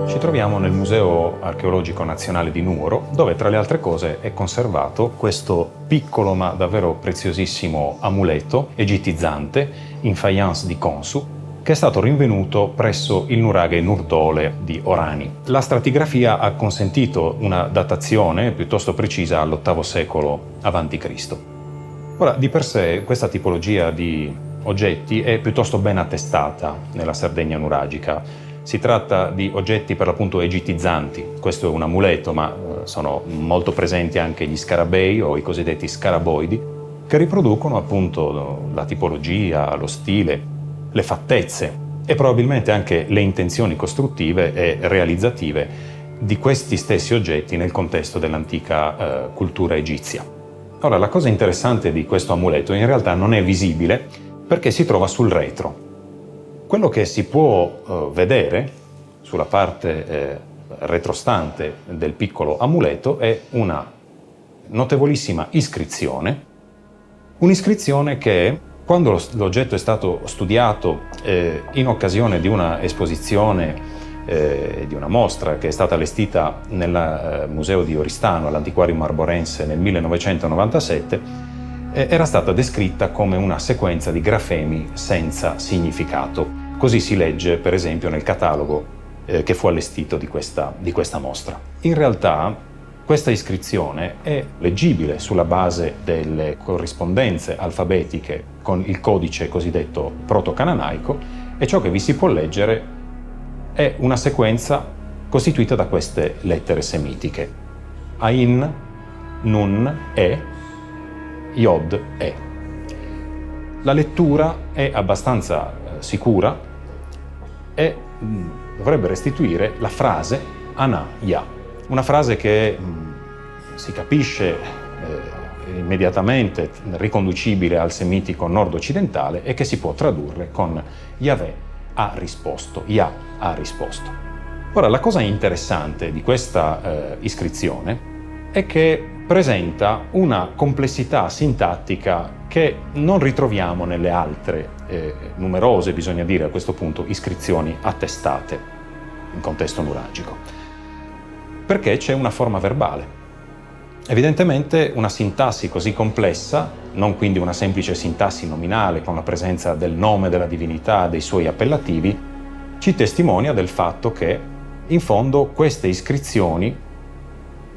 Ci troviamo nel Museo Archeologico Nazionale di Nuoro, dove tra le altre cose è conservato questo piccolo ma davvero preziosissimo amuleto egittizzante in faience di Consu, che è stato rinvenuto presso il nuraghe Nurdole di Orani. La stratigrafia ha consentito una datazione piuttosto precisa all'VIII secolo a.C. Ora, di per sé, questa tipologia di oggetti è piuttosto ben attestata nella Sardegna nuragica. Si tratta di oggetti per l'appunto egittizzanti. Questo è un amuleto, ma sono molto presenti anche gli scarabei o i cosiddetti scaraboidi, che riproducono appunto la tipologia, lo stile, le fattezze e probabilmente anche le intenzioni costruttive e realizzative di questi stessi oggetti nel contesto dell'antica cultura egizia. Ora, la cosa interessante di questo amuleto in realtà non è visibile perché si trova sul retro. Quello che si può vedere sulla parte retrostante del piccolo amuleto è una notevolissima iscrizione, un'iscrizione che quando l'oggetto è stato studiato in occasione di una esposizione, di una mostra che è stata allestita nel Museo di Oristano all'Antiquarium Arborense nel 1997, era stata descritta come una sequenza di grafemi senza significato. Così si legge, per esempio, nel catalogo che fu allestito di questa mostra. In realtà, questa iscrizione è leggibile sulla base delle corrispondenze alfabetiche con il codice cosiddetto proto-cananaico e ciò che vi si può leggere è una sequenza costituita da queste lettere semitiche: Ain, Nun, E, Yod, E. La lettura è abbastanza sicura e dovrebbe restituire la frase Ana Ya, una frase che si capisce immediatamente riconducibile al semitico nord-occidentale e che si può tradurre con Yahweh ha risposto, Yah ha risposto. Ora, la cosa interessante di questa iscrizione è che presenta una complessità sintattica che non ritroviamo nelle altre numerose, bisogna dire a questo punto, iscrizioni attestate in contesto nuragico, perché c'è una forma verbale. Evidentemente una sintassi così complessa, non quindi una semplice sintassi nominale con la presenza del nome della divinità, dei suoi appellativi, ci testimonia del fatto che, in fondo, queste iscrizioni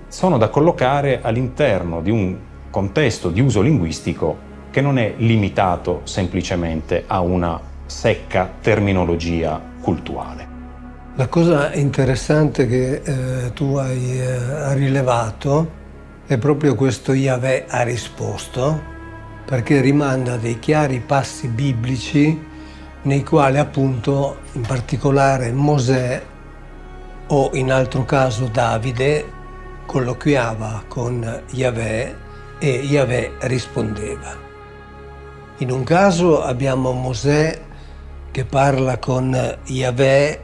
sono da collocare all'interno di un contesto di uso linguistico che non è limitato semplicemente a una secca terminologia cultuale. La cosa interessante che tu hai rilevato è proprio questo Yahweh ha risposto, perché rimanda a dei chiari passi biblici nei quali appunto in particolare Mosè o in altro caso Davide colloquiava con Yahweh e Yahweh rispondeva. In un caso abbiamo Mosè che parla con Yahweh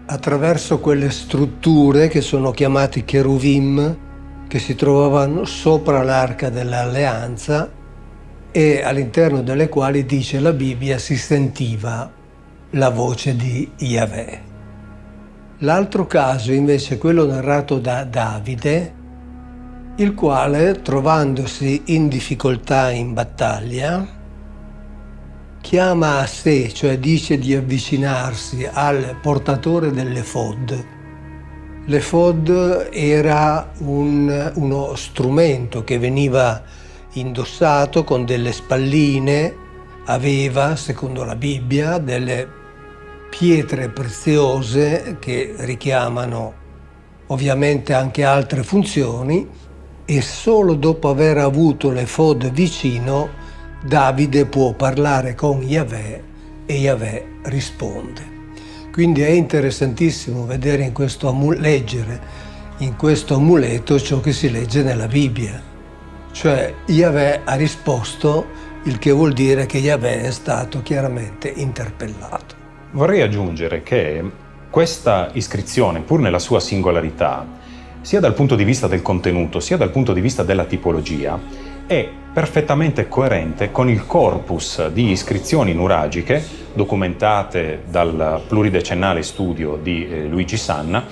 attraverso quelle strutture che sono chiamati cheruvim, che si trovavano sopra l'arca dell'alleanza e all'interno delle quali, dice la Bibbia, si sentiva la voce di Yahweh. L'altro caso invece è quello narrato da Davide, il quale, trovandosi in difficoltà in battaglia, chiama a sé, cioè dice di avvicinarsi al portatore dell'efod. L'efod era uno strumento che veniva indossato con delle spalline, aveva, secondo la Bibbia, delle pietre preziose che richiamano ovviamente anche altre funzioni, e solo dopo aver avuto l'efod vicino Davide può parlare con Yahweh e Yahweh risponde. Quindi è interessantissimo vedere leggere in questo amuleto ciò che si legge nella Bibbia. Cioè Yahweh ha risposto, il che vuol dire che Yahweh è stato chiaramente interpellato. Vorrei aggiungere che questa iscrizione, pur nella sua singolarità, sia dal punto di vista del contenuto, sia dal punto di vista della tipologia, è perfettamente coerente con il corpus di iscrizioni nuragiche documentate dal pluridecennale studio di Luigi Sanna,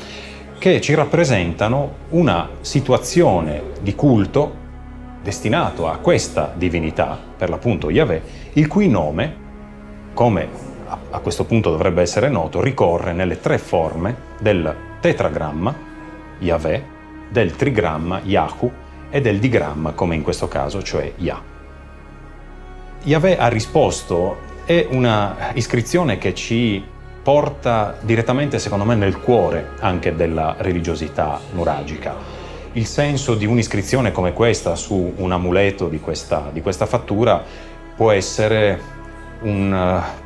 che ci rappresentano una situazione di culto destinato a questa divinità, per l'appunto Yahweh, il cui nome, come a questo punto dovrebbe essere noto, ricorre nelle tre forme del tetragramma Yahweh, del trigramma Yahu e del digramma, come in questo caso, cioè Yah. Yahweh ha risposto è una iscrizione che ci porta direttamente, secondo me, nel cuore anche della religiosità nuragica. Il senso di un'iscrizione come questa su un amuleto di questa fattura può essere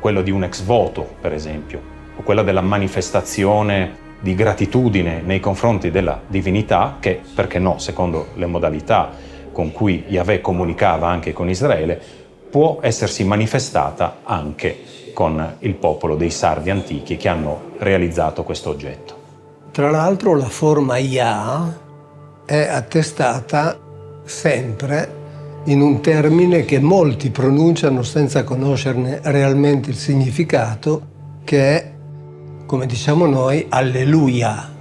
quello di un ex voto, per esempio, o quella della manifestazione di gratitudine nei confronti della divinità che, perché no, secondo le modalità con cui Yahweh comunicava anche con Israele, può essersi manifestata anche con il popolo dei Sardi antichi che hanno realizzato questo oggetto. Tra l'altro la forma Yah è attestata sempre in un termine che molti pronunciano senza conoscerne realmente il significato, che è, come diciamo noi, alleluia.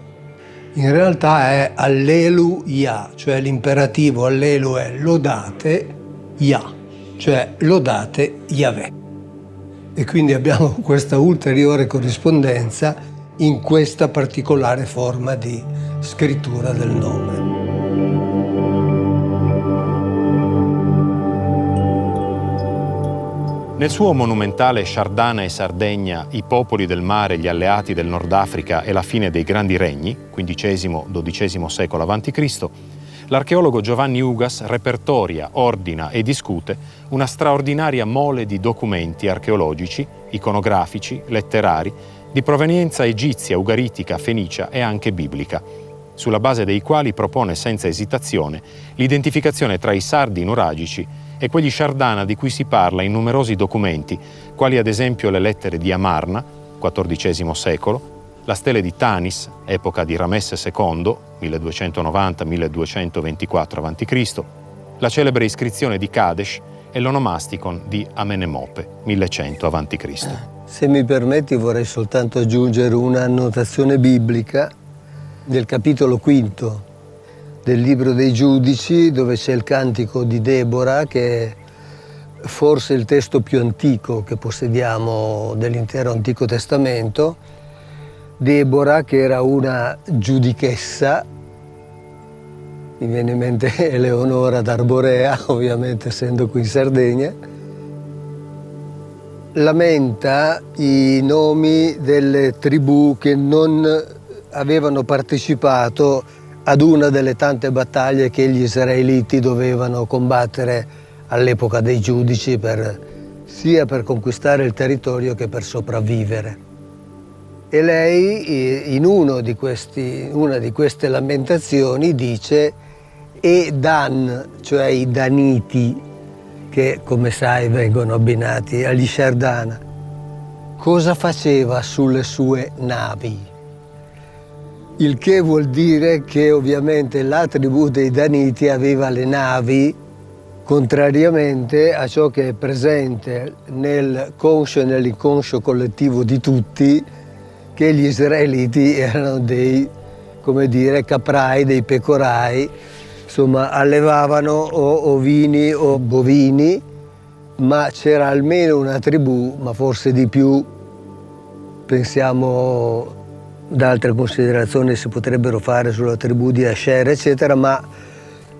In realtà è alleluia, cioè l'imperativo allelu è lodate Yah, cioè lodate Yahweh. E quindi abbiamo questa ulteriore corrispondenza in questa particolare forma di scrittura del nome. Nel suo monumentale Sardana e Sardegna, i popoli del mare, gli alleati del Nord Africa e la fine dei grandi regni, XV-XII secolo a.C., l'archeologo Giovanni Ugas repertoria, ordina e discute una straordinaria mole di documenti archeologici, iconografici, letterari, di provenienza egizia, ugaritica, fenicia e anche biblica, sulla base dei quali propone senza esitazione l'identificazione tra i sardi nuragici e quegli Shardana di cui si parla in numerosi documenti, quali ad esempio le lettere di Amarna, XIV secolo, la stele di Tanis, epoca di Ramesse II, 1290-1224 a.C., la celebre iscrizione di Kadesh e l'onomasticon di Amenemope, 1100 a.C. Se mi permetti vorrei soltanto aggiungere una annotazione biblica del capitolo quinto del Libro dei Giudici, dove c'è il cantico di Debora, che è forse il testo più antico che possediamo dell'intero Antico Testamento. Debora, che era una giudichessa, mi viene in mente Eleonora d'Arborea, ovviamente essendo qui in Sardegna, lamenta i nomi delle tribù che non avevano partecipato ad una delle tante battaglie che gli israeliti dovevano combattere all'epoca dei giudici, sia per conquistare il territorio che per sopravvivere. E lei in una di queste lamentazioni dice "e Dan", cioè i Daniti, che come sai vengono abbinati agli Shardana, cosa faceva sulle sue navi? Il che vuol dire che ovviamente la tribù dei Daniti aveva le navi, contrariamente a ciò che è presente nel conscio e nell'inconscio collettivo di tutti, che gli israeliti erano dei, come dire, caprai, dei pecorai, insomma allevavano o ovini o bovini, ma c'era almeno una tribù, ma forse di più. Pensiamo da altre considerazioni si potrebbero fare sulla tribù di Asher, eccetera, ma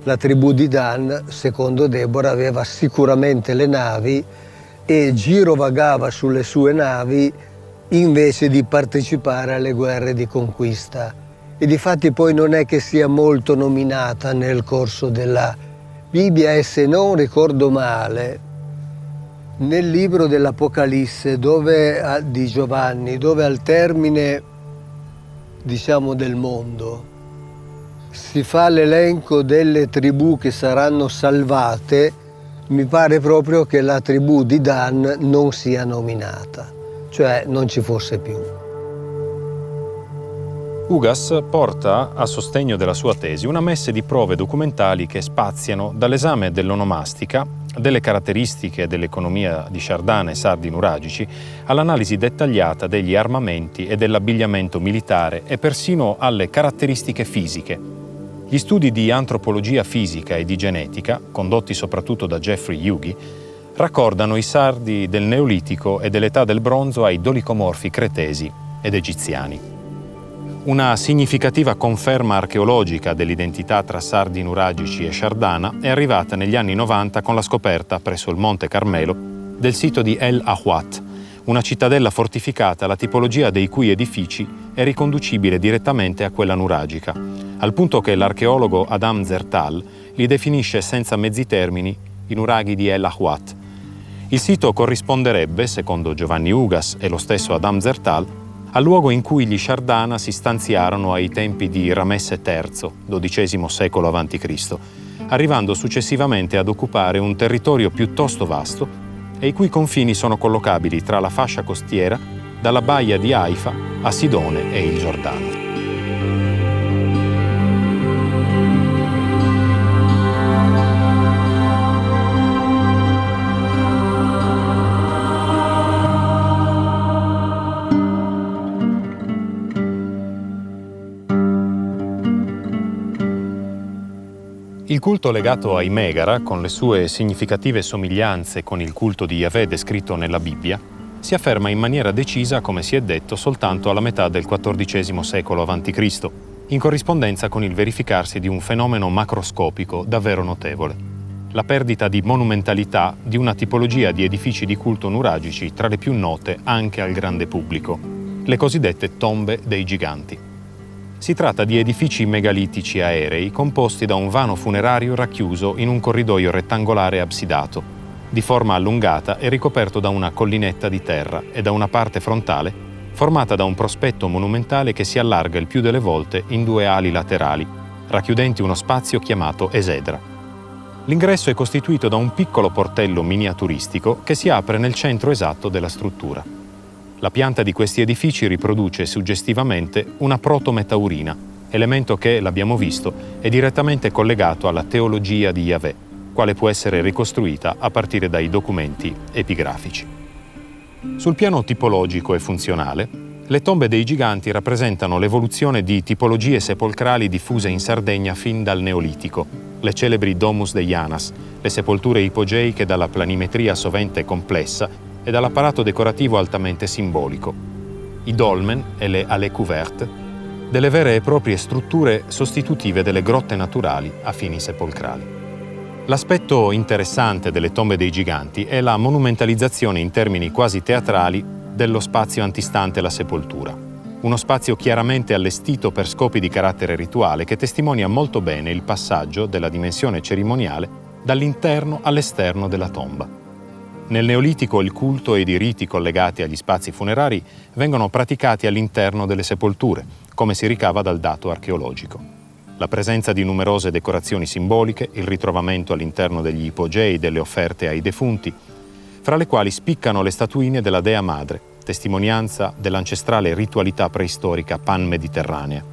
la tribù di Dan, secondo Debora, aveva sicuramente le navi e girovagava sulle sue navi invece di partecipare alle guerre di conquista. E difatti poi non è che sia molto nominata nel corso della Bibbia, e se non ricordo male, nel libro dell'Apocalisse di Giovanni, dove al termine, diciamo, del mondo si fa l'elenco delle tribù che saranno salvate, mi pare proprio che la tribù di Dan non sia nominata, cioè non ci fosse più. Ugas porta a sostegno della sua tesi una messe di prove documentali che spaziano dall'esame dell'onomastica, delle caratteristiche dell'economia di Shardana e sardi nuragici, all'analisi dettagliata degli armamenti e dell'abbigliamento militare e persino alle caratteristiche fisiche. Gli studi di antropologia fisica e di genetica, condotti soprattutto da Jeffrey Hughie, raccordano i sardi del Neolitico e dell'età del bronzo ai dolicomorfi cretesi ed egiziani. Una significativa conferma archeologica dell'identità tra sardi nuragici e Shardana è arrivata negli anni 90 con la scoperta, presso il Monte Carmelo, del sito di El Ahwat, una cittadella fortificata la tipologia dei cui edifici è riconducibile direttamente a quella nuragica, al punto che l'archeologo Adam Zertal li definisce senza mezzi termini i nuraghi di El Ahwat. Il sito corrisponderebbe, secondo Giovanni Ugas e lo stesso Adam Zertal, al luogo in cui gli Shardana si stanziarono ai tempi di Ramesse III, XII secolo a.C., arrivando successivamente ad occupare un territorio piuttosto vasto e i cui confini sono collocabili tra la fascia costiera, dalla baia di Haifa a Sidone e il Giordano. Il culto legato ai Megara, con le sue significative somiglianze con il culto di Yahweh descritto nella Bibbia, si afferma in maniera decisa, come si è detto, soltanto alla metà del XIV secolo a.C., in corrispondenza con il verificarsi di un fenomeno macroscopico davvero notevole: la perdita di monumentalità di una tipologia di edifici di culto nuragici tra le più note anche al grande pubblico, le cosiddette tombe dei giganti. Si tratta di edifici megalitici aerei composti da un vano funerario racchiuso in un corridoio rettangolare absidato, di forma allungata e ricoperto da una collinetta di terra e da una parte frontale formata da un prospetto monumentale che si allarga il più delle volte in due ali laterali, racchiudenti uno spazio chiamato esedra. L'ingresso è costituito da un piccolo portello miniaturistico che si apre nel centro esatto della struttura. La pianta di questi edifici riproduce suggestivamente una proto-metaurina, elemento che, l'abbiamo visto, è direttamente collegato alla teologia di Yahweh, quale può essere ricostruita a partire dai documenti epigrafici. Sul piano tipologico e funzionale, le tombe dei giganti rappresentano l'evoluzione di tipologie sepolcrali diffuse in Sardegna fin dal Neolitico, le celebri Domus Deianas, le sepolture ipogeiche dalla planimetria sovente complessa e dall'apparato decorativo altamente simbolico, i dolmen e le allées couvertes, delle vere e proprie strutture sostitutive delle grotte naturali a fini sepolcrali. L'aspetto interessante delle tombe dei giganti è la monumentalizzazione in termini quasi teatrali dello spazio antistante la sepoltura, uno spazio chiaramente allestito per scopi di carattere rituale che testimonia molto bene il passaggio della dimensione cerimoniale dall'interno all'esterno della tomba. Nel Neolitico il culto ed i riti collegati agli spazi funerari vengono praticati all'interno delle sepolture, come si ricava dal dato archeologico. La presenza di numerose decorazioni simboliche, il ritrovamento all'interno degli ipogei delle offerte ai defunti, fra le quali spiccano le statuine della Dea Madre, testimonianza dell'ancestrale ritualità preistorica pan-mediterranea,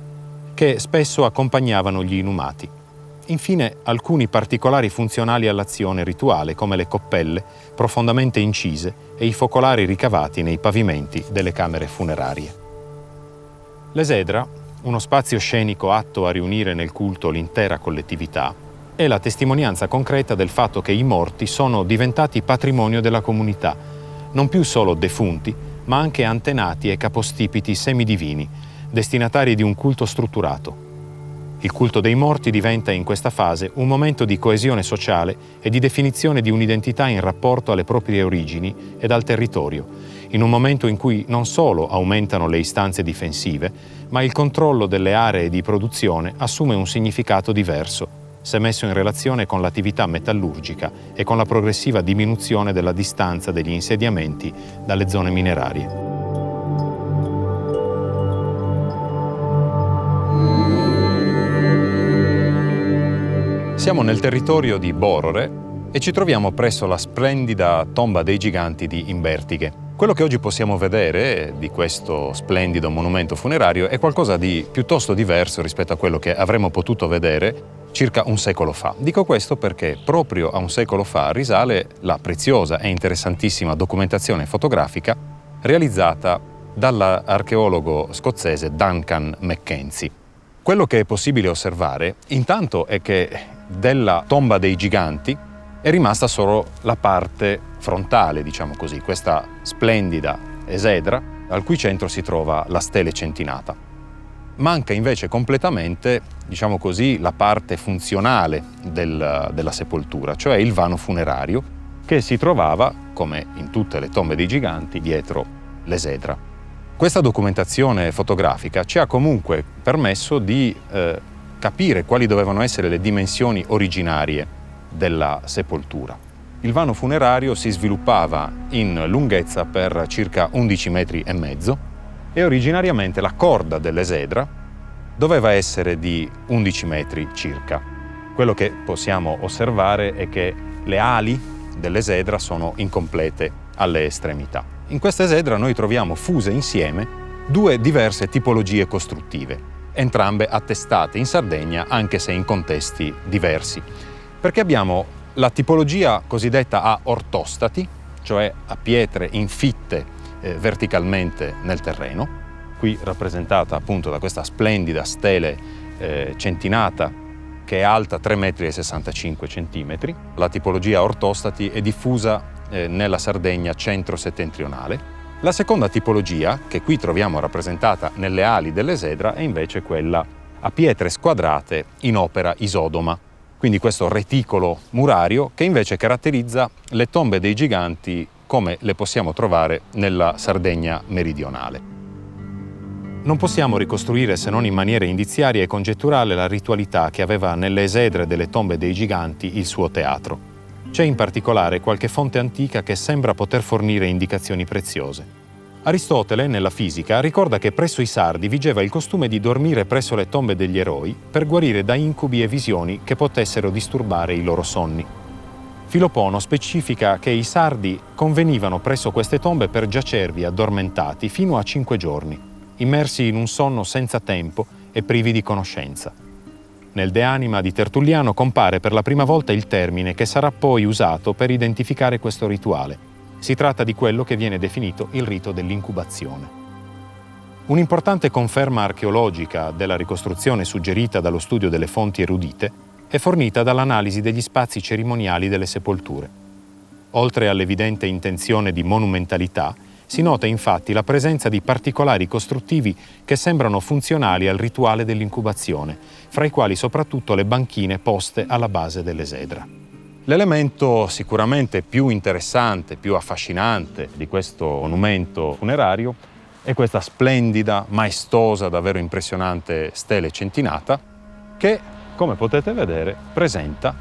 che spesso accompagnavano gli inumati. Infine, alcuni particolari funzionali all'azione rituale, come le coppelle profondamente incise e i focolari ricavati nei pavimenti delle camere funerarie. L'esedra, uno spazio scenico atto a riunire nel culto l'intera collettività, è la testimonianza concreta del fatto che i morti sono diventati patrimonio della comunità, non più solo defunti, ma anche antenati e capostipiti semidivini, destinatari di un culto strutturato. Il culto dei morti diventa in questa fase un momento di coesione sociale e di definizione di un'identità in rapporto alle proprie origini ed al territorio, in un momento in cui non solo aumentano le istanze difensive, ma il controllo delle aree di produzione assume un significato diverso, se messo in relazione con l'attività metallurgica e con la progressiva diminuzione della distanza degli insediamenti dalle zone minerarie. Siamo nel territorio di Borore e ci troviamo presso la splendida tomba dei giganti di Imbertighe. Quello che oggi possiamo vedere di questo splendido monumento funerario è qualcosa di piuttosto diverso rispetto a quello che avremmo potuto vedere circa un secolo fa. Dico questo perché proprio a un secolo fa risale la preziosa e interessantissima documentazione fotografica realizzata dall'archeologo scozzese Duncan Mackenzie. Quello che è possibile osservare intanto è che della tomba dei giganti è rimasta solo la parte frontale, diciamo così, questa splendida esedra al cui centro si trova la stele centinata. Manca invece completamente, diciamo così, la parte funzionale della sepoltura, cioè il vano funerario che si trovava, come in tutte le tombe dei giganti, dietro l'esedra. Questa documentazione fotografica ci ha comunque permesso di capire quali dovevano essere le dimensioni originarie della sepoltura. Il vano funerario si sviluppava in lunghezza per circa 11 metri e mezzo e originariamente la corda dell'esedra doveva essere di 11 metri circa. Quello che possiamo osservare è che le ali dell'esedra sono incomplete alle estremità. In questa esedra noi troviamo fuse insieme due diverse tipologie costruttive, entrambe attestate in Sardegna anche se in contesti diversi, perché abbiamo la tipologia cosiddetta a ortostati, cioè a pietre infitte verticalmente nel terreno, qui rappresentata appunto da questa splendida stele centinata che è alta 3,65 m. La tipologia a ortostati è diffusa nella Sardegna centro-settentrionale. La seconda tipologia, che qui troviamo rappresentata nelle ali dell'esedra, è invece quella a pietre squadrate in opera isodoma, quindi questo reticolo murario che invece caratterizza le tombe dei giganti come le possiamo trovare nella Sardegna meridionale. Non possiamo ricostruire se non in maniera indiziaria e congetturale la ritualità che aveva nelle esedre delle tombe dei giganti il suo teatro. C'è in particolare qualche fonte antica che sembra poter fornire indicazioni preziose. Aristotele, nella Fisica, ricorda che presso i Sardi vigeva il costume di dormire presso le tombe degli eroi per guarire da incubi e visioni che potessero disturbare i loro sonni. Filopono specifica che i Sardi convenivano presso queste tombe per giacervi addormentati fino a 5 giorni, immersi in un sonno senza tempo e privi di conoscenza. Nel De Anima di Tertulliano compare per la prima volta il termine che sarà poi usato per identificare questo rituale. Si tratta di quello che viene definito il rito dell'incubazione. Un'importante conferma archeologica della ricostruzione suggerita dallo studio delle fonti erudite è fornita dall'analisi degli spazi cerimoniali delle sepolture. Oltre all'evidente intenzione di monumentalità, si nota infatti la presenza di particolari costruttivi che sembrano funzionali al rituale dell'incubazione, fra i quali soprattutto le banchine poste alla base dell'esedra. L'elemento sicuramente più interessante, più affascinante di questo monumento funerario è questa splendida, maestosa, davvero impressionante stele centinata che, come potete vedere, presenta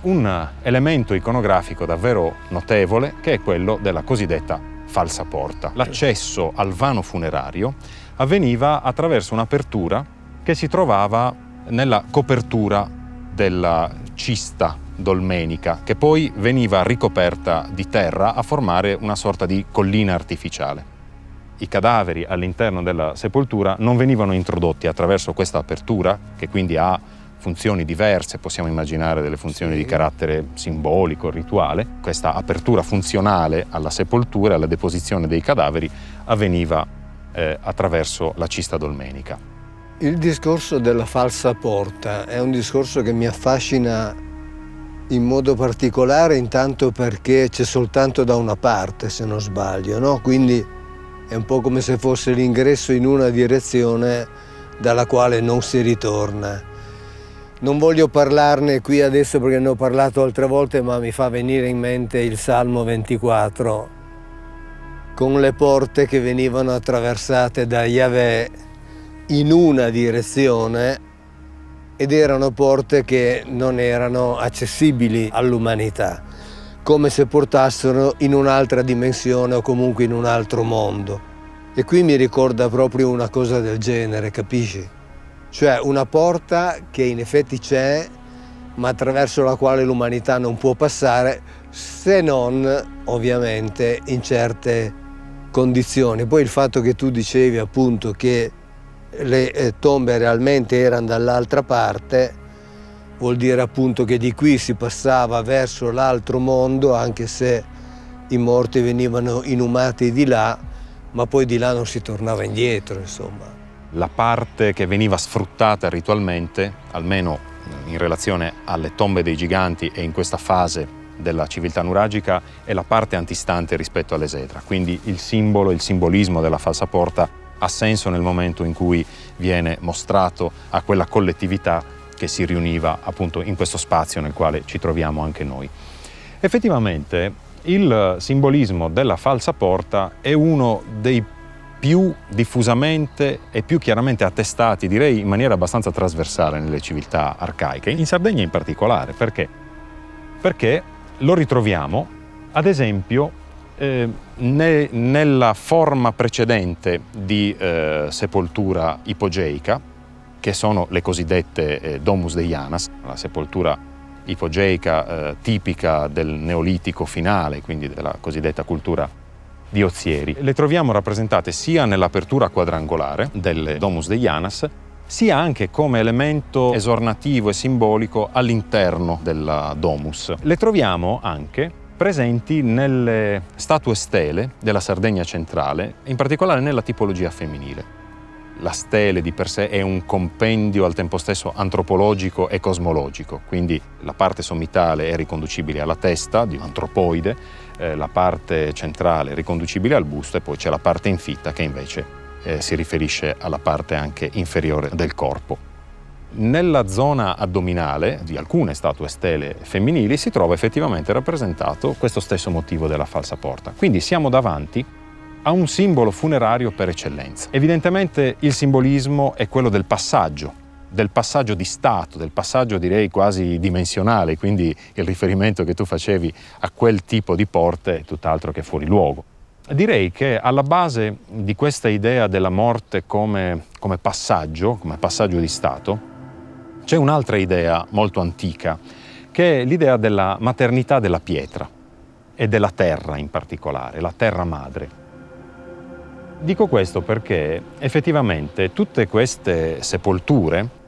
un elemento iconografico davvero notevole che è quello della cosiddetta falsa porta. L'accesso al vano funerario avveniva attraverso un'apertura che si trovava nella copertura della cista dolmenica, che poi veniva ricoperta di terra a formare una sorta di collina artificiale. I cadaveri all'interno della sepoltura non venivano introdotti attraverso questa apertura, che quindi ha funzioni diverse, possiamo immaginare delle funzioni di carattere simbolico, rituale. Questa apertura funzionale alla sepoltura, alla deposizione dei cadaveri, avveniva attraverso la cista dolmenica. Il discorso della falsa porta è un discorso che mi affascina in modo particolare, intanto perché c'è soltanto da una parte, se non sbaglio, no? Quindi è un po' come se fosse l'ingresso in una direzione dalla quale non si ritorna. Non voglio parlarne qui adesso perché ne ho parlato altre volte, ma mi fa venire in mente il Salmo 24, con le porte che venivano attraversate da Yahweh in una direzione, ed erano porte che non erano accessibili all'umanità, come se portassero in un'altra dimensione o comunque in un altro mondo. E qui mi ricorda proprio una cosa del genere, capisci? Cioè una porta che in effetti c'è, ma attraverso la quale l'umanità non può passare, se non ovviamente in certe condizioni. Poi il fatto che tu dicevi appunto che le tombe realmente erano dall'altra parte vuol dire appunto che di qui si passava verso l'altro mondo, anche se i morti venivano inumati di là, ma poi di là non si tornava indietro, insomma. La parte che veniva sfruttata ritualmente, almeno in relazione alle tombe dei giganti e in questa fase della civiltà nuragica, è la parte antistante rispetto all'esedra. Quindi il simbolismo della falsa porta ha senso nel momento in cui viene mostrato a quella collettività che si riuniva appunto in questo spazio nel quale ci troviamo anche noi. Effettivamente il simbolismo della falsa porta è uno dei più diffusamente e più chiaramente attestati, direi in maniera abbastanza trasversale, nelle civiltà arcaiche, in Sardegna in particolare. Perché? Perché lo ritroviamo, ad esempio, nella forma precedente di sepoltura ipogeica, che sono le cosiddette Domus Deianas, la sepoltura ipogeica tipica del Neolitico finale, quindi della cosiddetta cultura di Ozieri. Le troviamo rappresentate sia nell'apertura quadrangolare delle Domus Deianas, sia anche come elemento esornativo e simbolico all'interno della domus. Le troviamo anche presenti nelle statue stele della Sardegna centrale, in particolare nella tipologia femminile. La stele di per sé è un compendio al tempo stesso antropologico e cosmologico, quindi la parte sommitale è riconducibile alla testa di un antropoide, la parte centrale è riconducibile al busto e poi c'è la parte infitta che invece si riferisce alla parte anche inferiore del corpo. Nella zona addominale di alcune statue stele femminili si trova effettivamente rappresentato questo stesso motivo della falsa porta. Quindi siamo davanti a un simbolo funerario per eccellenza. Evidentemente il simbolismo è quello del passaggio di stato, del passaggio direi quasi dimensionale, quindi il riferimento che tu facevi a quel tipo di porte è tutt'altro che fuori luogo. Direi che alla base di questa idea della morte come passaggio di stato, c'è un'altra idea molto antica, che è l'idea della maternità della pietra e della terra in particolare, la terra madre. Dico questo perché effettivamente tutte queste sepolture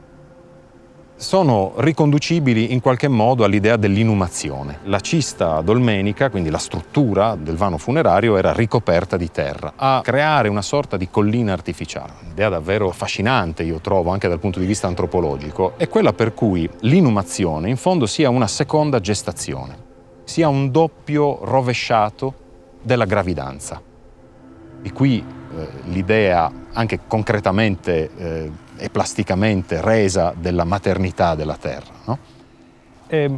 sono riconducibili in qualche modo all'idea dell'inumazione. La cista dolmenica, quindi la struttura del vano funerario, era ricoperta di terra, a creare una sorta di collina artificiale. Un'idea davvero affascinante, io trovo, anche dal punto di vista antropologico, è quella per cui l'inumazione in fondo sia una seconda gestazione, sia un doppio rovesciato della gravidanza. Di qui l'idea anche concretamente e plasticamente resa della maternità della terra, no? E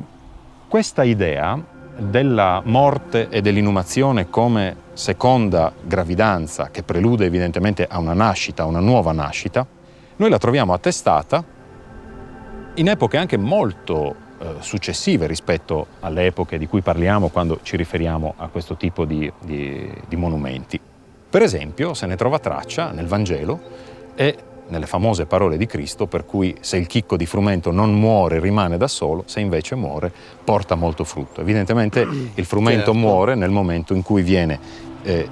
questa idea della morte e dell'inumazione come seconda gravidanza, che prelude evidentemente a una nascita, a una nuova nascita, noi la troviamo attestata in epoche anche molto successive rispetto alle epoche di cui parliamo quando ci riferiamo a questo tipo di monumenti. Per esempio, se ne trova traccia nel Vangelo e nelle famose parole di Cristo, per cui se il chicco di frumento non muore rimane da solo, se invece muore porta molto frutto. Evidentemente il frumento muore nel momento in cui viene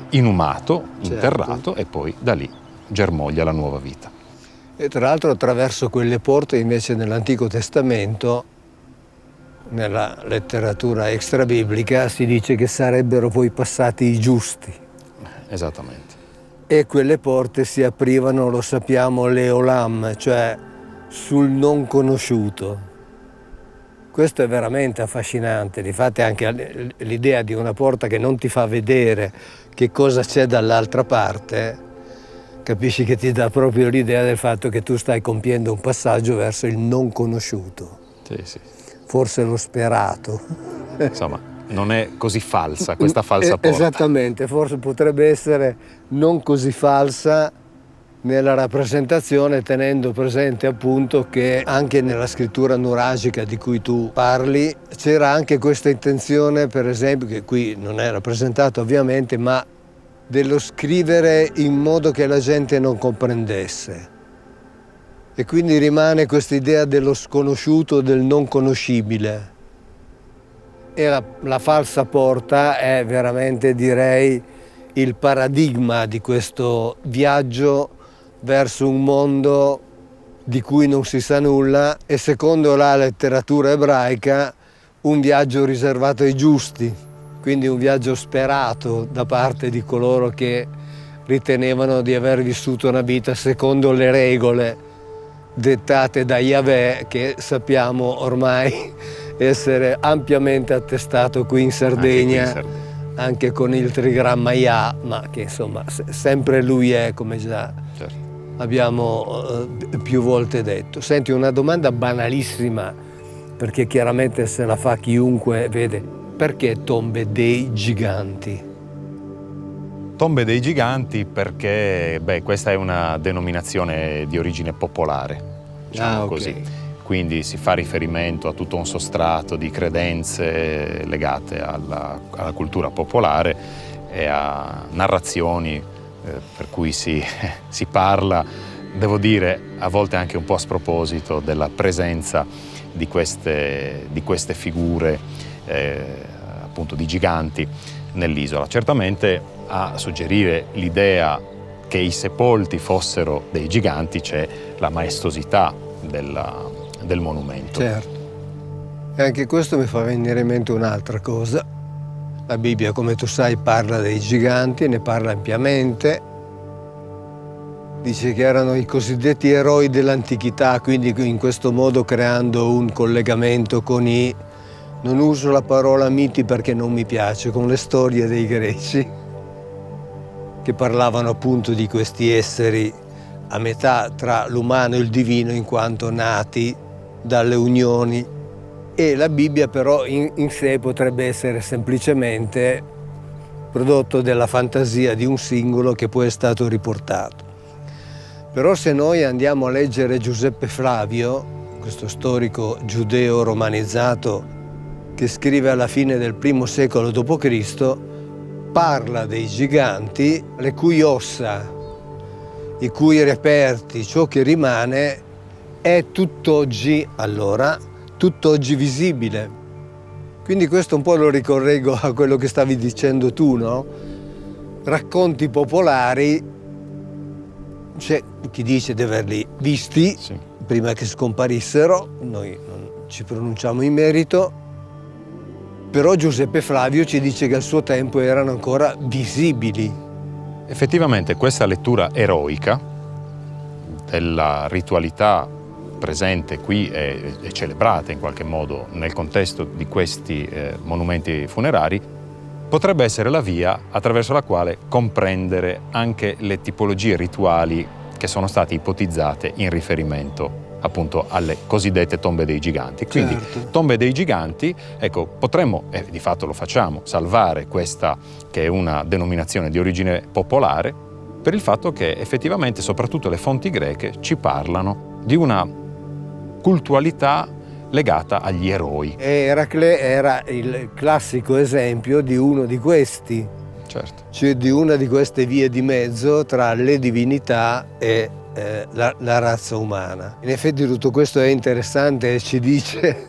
inumato, interrato e poi da lì germoglia la nuova vita. E tra l'altro attraverso quelle porte invece nell'Antico Testamento, nella letteratura extrabiblica, si dice che sarebbero poi passati i giusti. Esattamente. E quelle porte si aprivano, lo sappiamo, l'Eolam, cioè sul non conosciuto. Questo è veramente affascinante, difatti anche l'idea di una porta che non ti fa vedere che cosa c'è dall'altra parte, capisci che ti dà proprio l'idea del fatto che tu stai compiendo un passaggio verso il non conosciuto. Sì. Forse lo sperato. Insomma, non è così falsa questa falsa porta. Esattamente, forse potrebbe essere non così falsa nella rappresentazione, tenendo presente appunto che anche nella scrittura nuragica di cui tu parli c'era anche questa intenzione, per esempio, che qui non è rappresentata ovviamente, ma dello scrivere in modo che la gente non comprendesse. E quindi rimane questa idea dello sconosciuto, del non conoscibile. E la falsa porta è veramente, direi, il paradigma di questo viaggio verso un mondo di cui non si sa nulla e, secondo la letteratura ebraica, un viaggio riservato ai giusti, quindi un viaggio sperato da parte di coloro che ritenevano di aver vissuto una vita secondo le regole dettate da Yahweh, che sappiamo ormai essere ampiamente attestato qui in Sardegna, anche con il trigramma Yah, ma che insomma sempre lui è, come già abbiamo più volte detto. Senti, una domanda banalissima, perché chiaramente se la fa chiunque vede: perché tombe dei giganti? Tombe dei giganti perché questa è una denominazione di origine popolare, diciamo così. Quindi si fa riferimento a tutto un sostrato di credenze legate alla cultura popolare e a narrazioni per cui si parla, devo dire, a volte anche un po' a sproposito, della presenza di queste figure appunto di giganti nell'isola. Certamente a suggerire l'idea che i sepolti fossero dei giganti c'è la maestosità del monumento. Certo. E anche questo mi fa venire in mente un'altra cosa. La Bibbia, come tu sai, parla dei giganti, ne parla ampiamente. Dice che erano i cosiddetti eroi dell'antichità, quindi in questo modo creando un collegamento con non uso la parola miti perché non mi piace, con le storie dei greci, che parlavano appunto di questi esseri a metà tra l'umano e il divino, in quanto nati dalle unioni. E la Bibbia però in sé potrebbe essere semplicemente prodotto della fantasia di un singolo che poi è stato riportato. Però se noi andiamo a leggere Giuseppe Flavio, questo storico giudeo romanizzato che scrive alla fine del I secolo d.C., parla dei giganti, le cui ossa, i cui reperti, ciò che rimane è tutt'oggi visibile. Quindi questo un po' lo ricorreggo a quello che stavi dicendo tu, no? Racconti popolari, c'è chi dice di averli visti, sì, prima che scomparissero, noi non ci pronunciamo in merito, però Giuseppe Flavio ci dice che al suo tempo erano ancora visibili. Effettivamente questa lettura eroica della ritualità presente qui e celebrata in qualche modo nel contesto di questi monumenti funerari potrebbe essere la via attraverso la quale comprendere anche le tipologie rituali che sono state ipotizzate in riferimento appunto alle cosiddette tombe dei giganti. Quindi certo, tombe dei giganti, ecco, potremmo, e di fatto lo facciamo, salvare questa che è una denominazione di origine popolare per il fatto che effettivamente soprattutto le fonti greche ci parlano di una cultualità legata agli eroi. Eracle era il classico esempio di uno di questi, certo, cioè di una di queste vie di mezzo tra le divinità e la razza umana. In effetti tutto questo è interessante e ci dice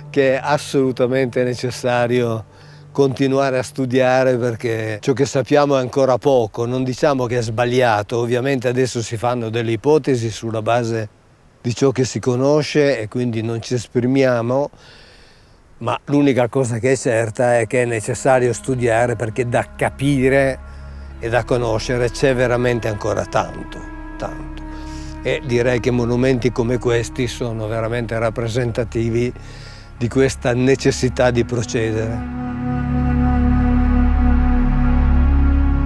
che è assolutamente necessario continuare a studiare, perché ciò che sappiamo è ancora poco. Non diciamo che è sbagliato, ovviamente adesso si fanno delle ipotesi sulla base di ciò che si conosce e quindi non ci esprimiamo, ma l'unica cosa che è certa è che è necessario studiare, perché da capire e da conoscere c'è veramente ancora tanto. E direi che monumenti come questi sono veramente rappresentativi di questa necessità di procedere.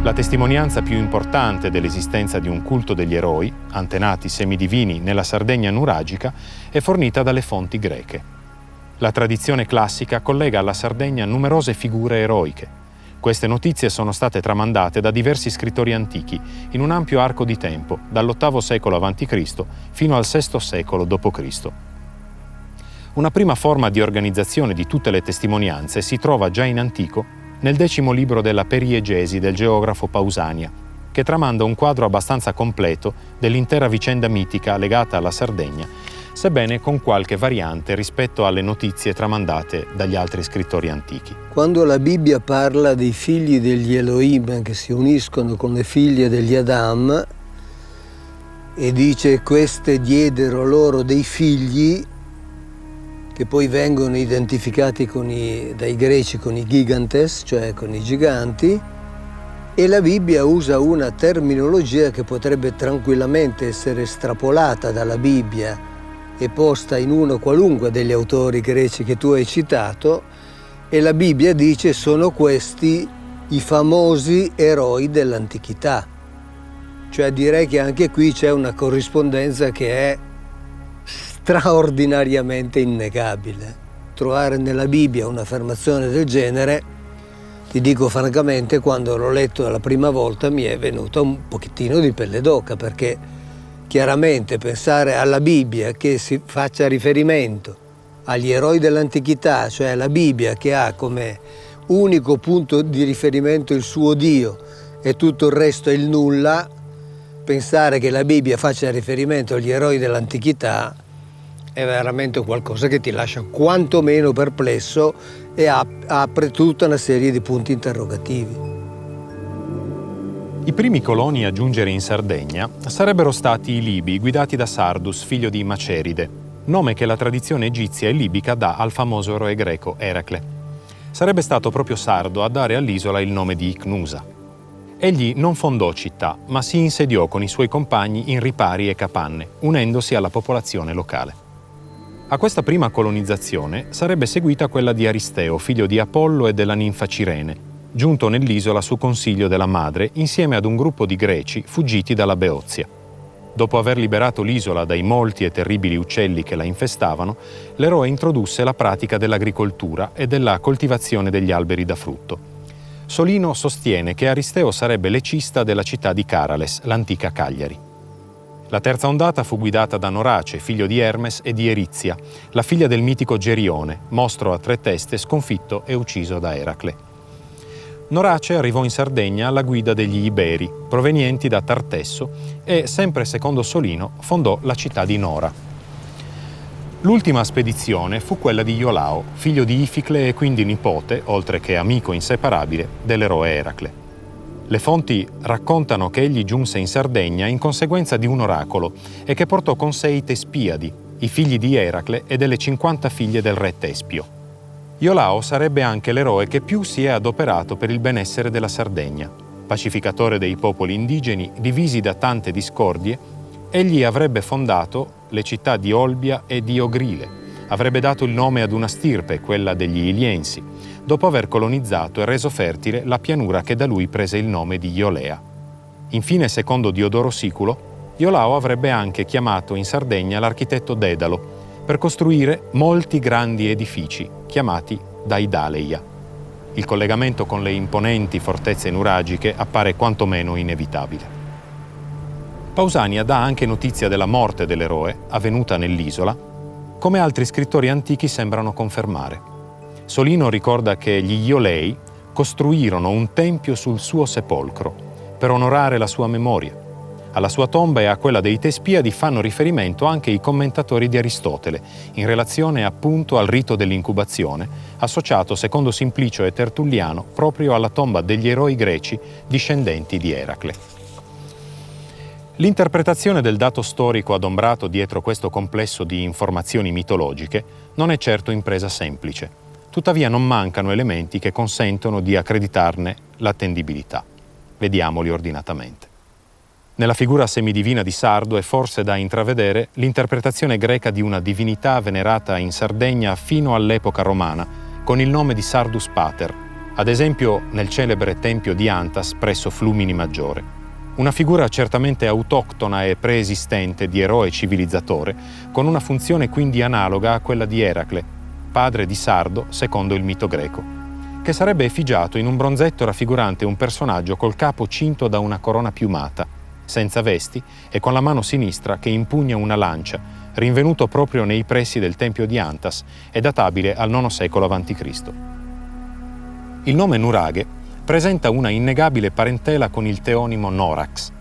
La testimonianza più importante dell'esistenza di un culto degli eroi, antenati semidivini nella Sardegna nuragica, è fornita dalle fonti greche. La tradizione classica collega alla Sardegna numerose figure eroiche. Queste notizie sono state tramandate da diversi scrittori antichi in un ampio arco di tempo, dall'VIII secolo a.C. fino al VI secolo d.C. Una prima forma di organizzazione di tutte le testimonianze si trova già in antico nel 10° libro della Periegesi del geografo Pausania, che tramanda un quadro abbastanza completo dell'intera vicenda mitica legata alla Sardegna, sebbene con qualche variante rispetto alle notizie tramandate dagli altri scrittori antichi. Quando la Bibbia parla dei figli degli Elohim che si uniscono con le figlie degli Adam e dice queste diedero loro dei figli, che poi vengono identificati dai greci con i gigantes, cioè con i giganti, e la Bibbia usa una terminologia che potrebbe tranquillamente essere estrapolata dalla Bibbia e posta in uno qualunque degli autori greci che tu hai citato, e la Bibbia dice sono questi i famosi eroi dell'antichità. Cioè direi che anche qui c'è una corrispondenza che è straordinariamente innegabile. Trovare nella Bibbia un'affermazione del genere, ti dico francamente, quando l'ho letto la prima volta mi è venuta un pochettino di pelle d'oca, perché chiaramente pensare alla Bibbia che si faccia riferimento agli eroi dell'antichità, cioè la Bibbia che ha come unico punto di riferimento il suo Dio e tutto il resto è il nulla, pensare che la Bibbia faccia riferimento agli eroi dell'antichità è veramente qualcosa che ti lascia quantomeno perplesso e apre tutta una serie di punti interrogativi. I primi coloni a giungere in Sardegna sarebbero stati i Libi, guidati da Sardus, figlio di Maceride, nome che la tradizione egizia e libica dà al famoso eroe greco Eracle. Sarebbe stato proprio Sardo a dare all'isola il nome di Icnusa. Egli non fondò città, ma si insediò con i suoi compagni in ripari e capanne, unendosi alla popolazione locale. A questa prima colonizzazione sarebbe seguita quella di Aristeo, figlio di Apollo e della ninfa Cirene, giunto nell'isola su consiglio della madre insieme ad un gruppo di greci fuggiti dalla Beozia. Dopo aver liberato l'isola dai molti e terribili uccelli che la infestavano, l'eroe introdusse la pratica dell'agricoltura e della coltivazione degli alberi da frutto. Solino sostiene che Aristeo sarebbe lecista della città di Carales, l'antica Cagliari. La terza ondata fu guidata da Norace, figlio di Hermes e di Erizia, la figlia del mitico Gerione, mostro a 3 teste sconfitto e ucciso da Eracle. Norace arrivò in Sardegna alla guida degli Iberi, provenienti da Tartesso, e, sempre secondo Solino, fondò la città di Nora. L'ultima spedizione fu quella di Iolao, figlio di Ificle e quindi nipote, oltre che amico inseparabile, dell'eroe Eracle. Le fonti raccontano che egli giunse in Sardegna in conseguenza di un oracolo e che portò con sé i Tespiadi, i figli di Eracle e delle 50 figlie del re Tespio. Iolao sarebbe anche l'eroe che più si è adoperato per il benessere della Sardegna. Pacificatore dei popoli indigeni divisi da tante discordie, egli avrebbe fondato le città di Olbia e di Ogrile, avrebbe dato il nome ad una stirpe, quella degli Iliensi, dopo aver colonizzato e reso fertile la pianura che da lui prese il nome di Iolea. Infine, secondo Diodoro Siculo, Iolao avrebbe anche chiamato in Sardegna l'architetto Dedalo per costruire molti grandi edifici, chiamati Daidaleia. Il collegamento con le imponenti fortezze nuragiche appare quantomeno inevitabile. Pausania dà anche notizia della morte dell'eroe, avvenuta nell'isola, come altri scrittori antichi sembrano confermare. Solino ricorda che gli Iolei costruirono un tempio sul suo sepolcro per onorare la sua memoria. Alla sua tomba e a quella dei Tespiadi fanno riferimento anche i commentatori di Aristotele, in relazione appunto al rito dell'incubazione, associato secondo Simplicio e Tertulliano proprio alla tomba degli eroi greci discendenti di Eracle. L'interpretazione del dato storico adombrato dietro questo complesso di informazioni mitologiche non è certo impresa semplice. Tuttavia non mancano elementi che consentono di accreditarne l'attendibilità. Vediamoli ordinatamente. Nella figura semidivina di Sardo è forse da intravedere l'interpretazione greca di una divinità venerata in Sardegna fino all'epoca romana con il nome di Sardus Pater, ad esempio nel celebre tempio di Antas presso Flumini Maggiore. Una figura certamente autoctona e preesistente di eroe civilizzatore, con una funzione quindi analoga a quella di Eracle, padre di Sardo secondo il mito greco, che sarebbe effigiato in un bronzetto raffigurante un personaggio col capo cinto da una corona piumata, senza vesti e con la mano sinistra che impugna una lancia, rinvenuto proprio nei pressi del tempio di Antas e databile al IX secolo a.C. Il nome Nuraghe presenta una innegabile parentela con il teonimo Norax.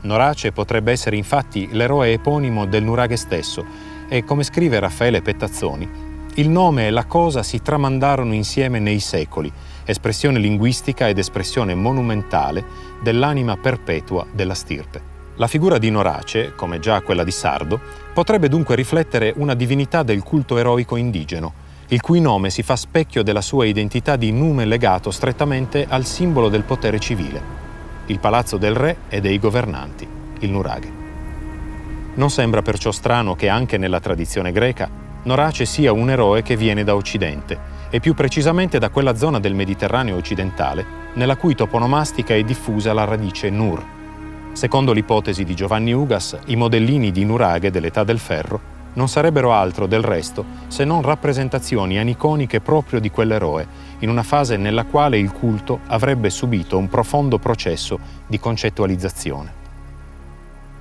Norace potrebbe essere infatti l'eroe eponimo del Nuraghe stesso e, come scrive Raffaele Pettazzoni, il nome e la cosa si tramandarono insieme nei secoli, espressione linguistica ed espressione monumentale dell'anima perpetua della stirpe. La figura di Norace, come già quella di Sardo, potrebbe dunque riflettere una divinità del culto eroico indigeno, il cui nome si fa specchio della sua identità di nume legato strettamente al simbolo del potere civile, il palazzo del re e dei governanti, il Nuraghe. Non sembra perciò strano che anche nella tradizione greca Norace sia un eroe che viene da Occidente, e più precisamente da quella zona del Mediterraneo occidentale, nella cui toponomastica è diffusa la radice Nur. Secondo l'ipotesi di Giovanni Ugas, i modellini di Nuraghe dell'età del ferro non sarebbero altro del resto se non rappresentazioni aniconiche proprio di quell'eroe, in una fase nella quale il culto avrebbe subito un profondo processo di concettualizzazione.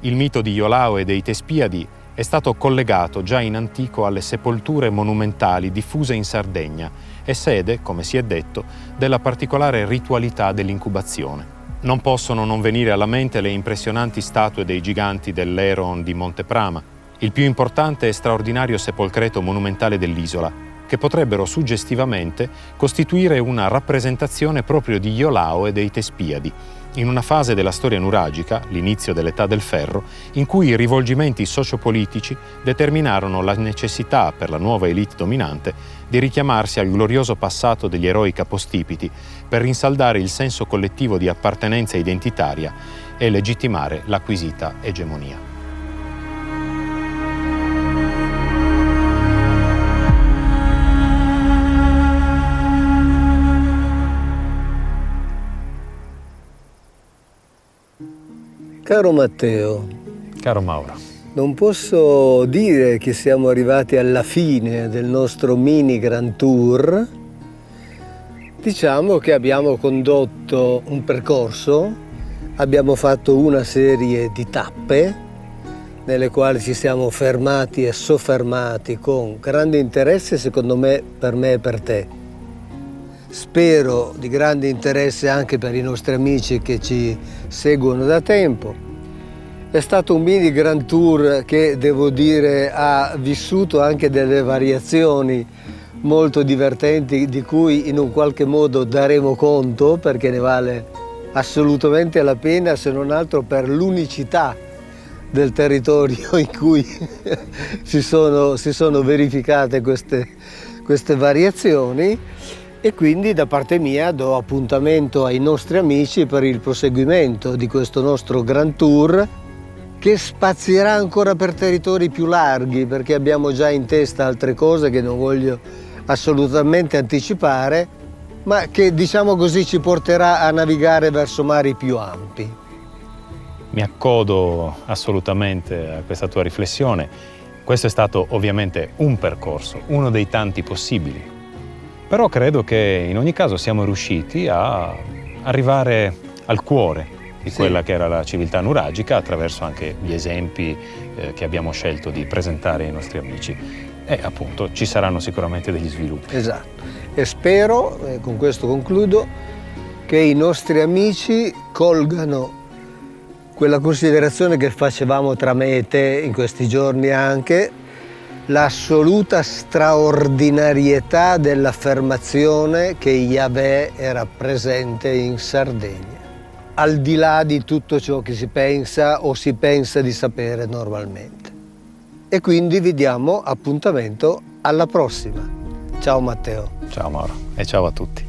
Il mito di Iolao e dei Tespiadi è stato collegato già in antico alle sepolture monumentali diffuse in Sardegna e sede, come si è detto, della particolare ritualità dell'incubazione. Non possono non venire alla mente le impressionanti statue dei giganti dell'Eron di Monteprama, il più importante e straordinario sepolcreto monumentale dell'isola, che potrebbero suggestivamente costituire una rappresentazione proprio di Iolao e dei Tespiadi, in una fase della storia nuragica, l'inizio dell'età del ferro, in cui i rivolgimenti sociopolitici determinarono la necessità per la nuova elite dominante di richiamarsi al glorioso passato degli eroi capostipiti per rinsaldare il senso collettivo di appartenenza identitaria e legittimare l'acquisita egemonia. Caro Matteo, Caro Mauro, non posso dire che siamo arrivati alla fine del nostro mini Grand Tour. Ti Diciamo che abbiamo condotto un percorso, abbiamo fatto una serie di tappe nelle quali ci siamo fermati e soffermati con grande interesse, secondo me, per me e per te. Spero di grande interesse anche per i nostri amici che ci seguono da tempo. È stato un mini Grand Tour che, devo dire, ha vissuto anche delle variazioni molto divertenti di cui in un qualche modo daremo conto, perché ne vale assolutamente la pena, se non altro per l'unicità del territorio in cui si sono verificate queste variazioni. E quindi da parte mia do appuntamento ai nostri amici per il proseguimento di questo nostro Grand Tour, che spazierà ancora per territori più larghi, perché abbiamo già in testa altre cose che non voglio assolutamente anticipare, ma che, diciamo così, ci porterà a navigare verso mari più ampi. Mi accodo assolutamente a questa tua riflessione. Questo è stato ovviamente un percorso, uno dei tanti possibili. Però credo che in ogni caso siamo riusciti a arrivare al cuore di quella che era la civiltà nuragica attraverso anche gli esempi che abbiamo scelto di presentare ai nostri amici. E appunto ci saranno sicuramente degli sviluppi. Esatto. E spero, con questo concludo, che i nostri amici colgano quella considerazione che facevamo tra me e te in questi giorni anche, l'assoluta straordinarietà dell'affermazione che Yahweh era presente in Sardegna, al di là di tutto ciò che si pensa o si pensa di sapere normalmente. E quindi vi diamo appuntamento alla prossima. Ciao Matteo. Ciao Mauro e ciao a tutti.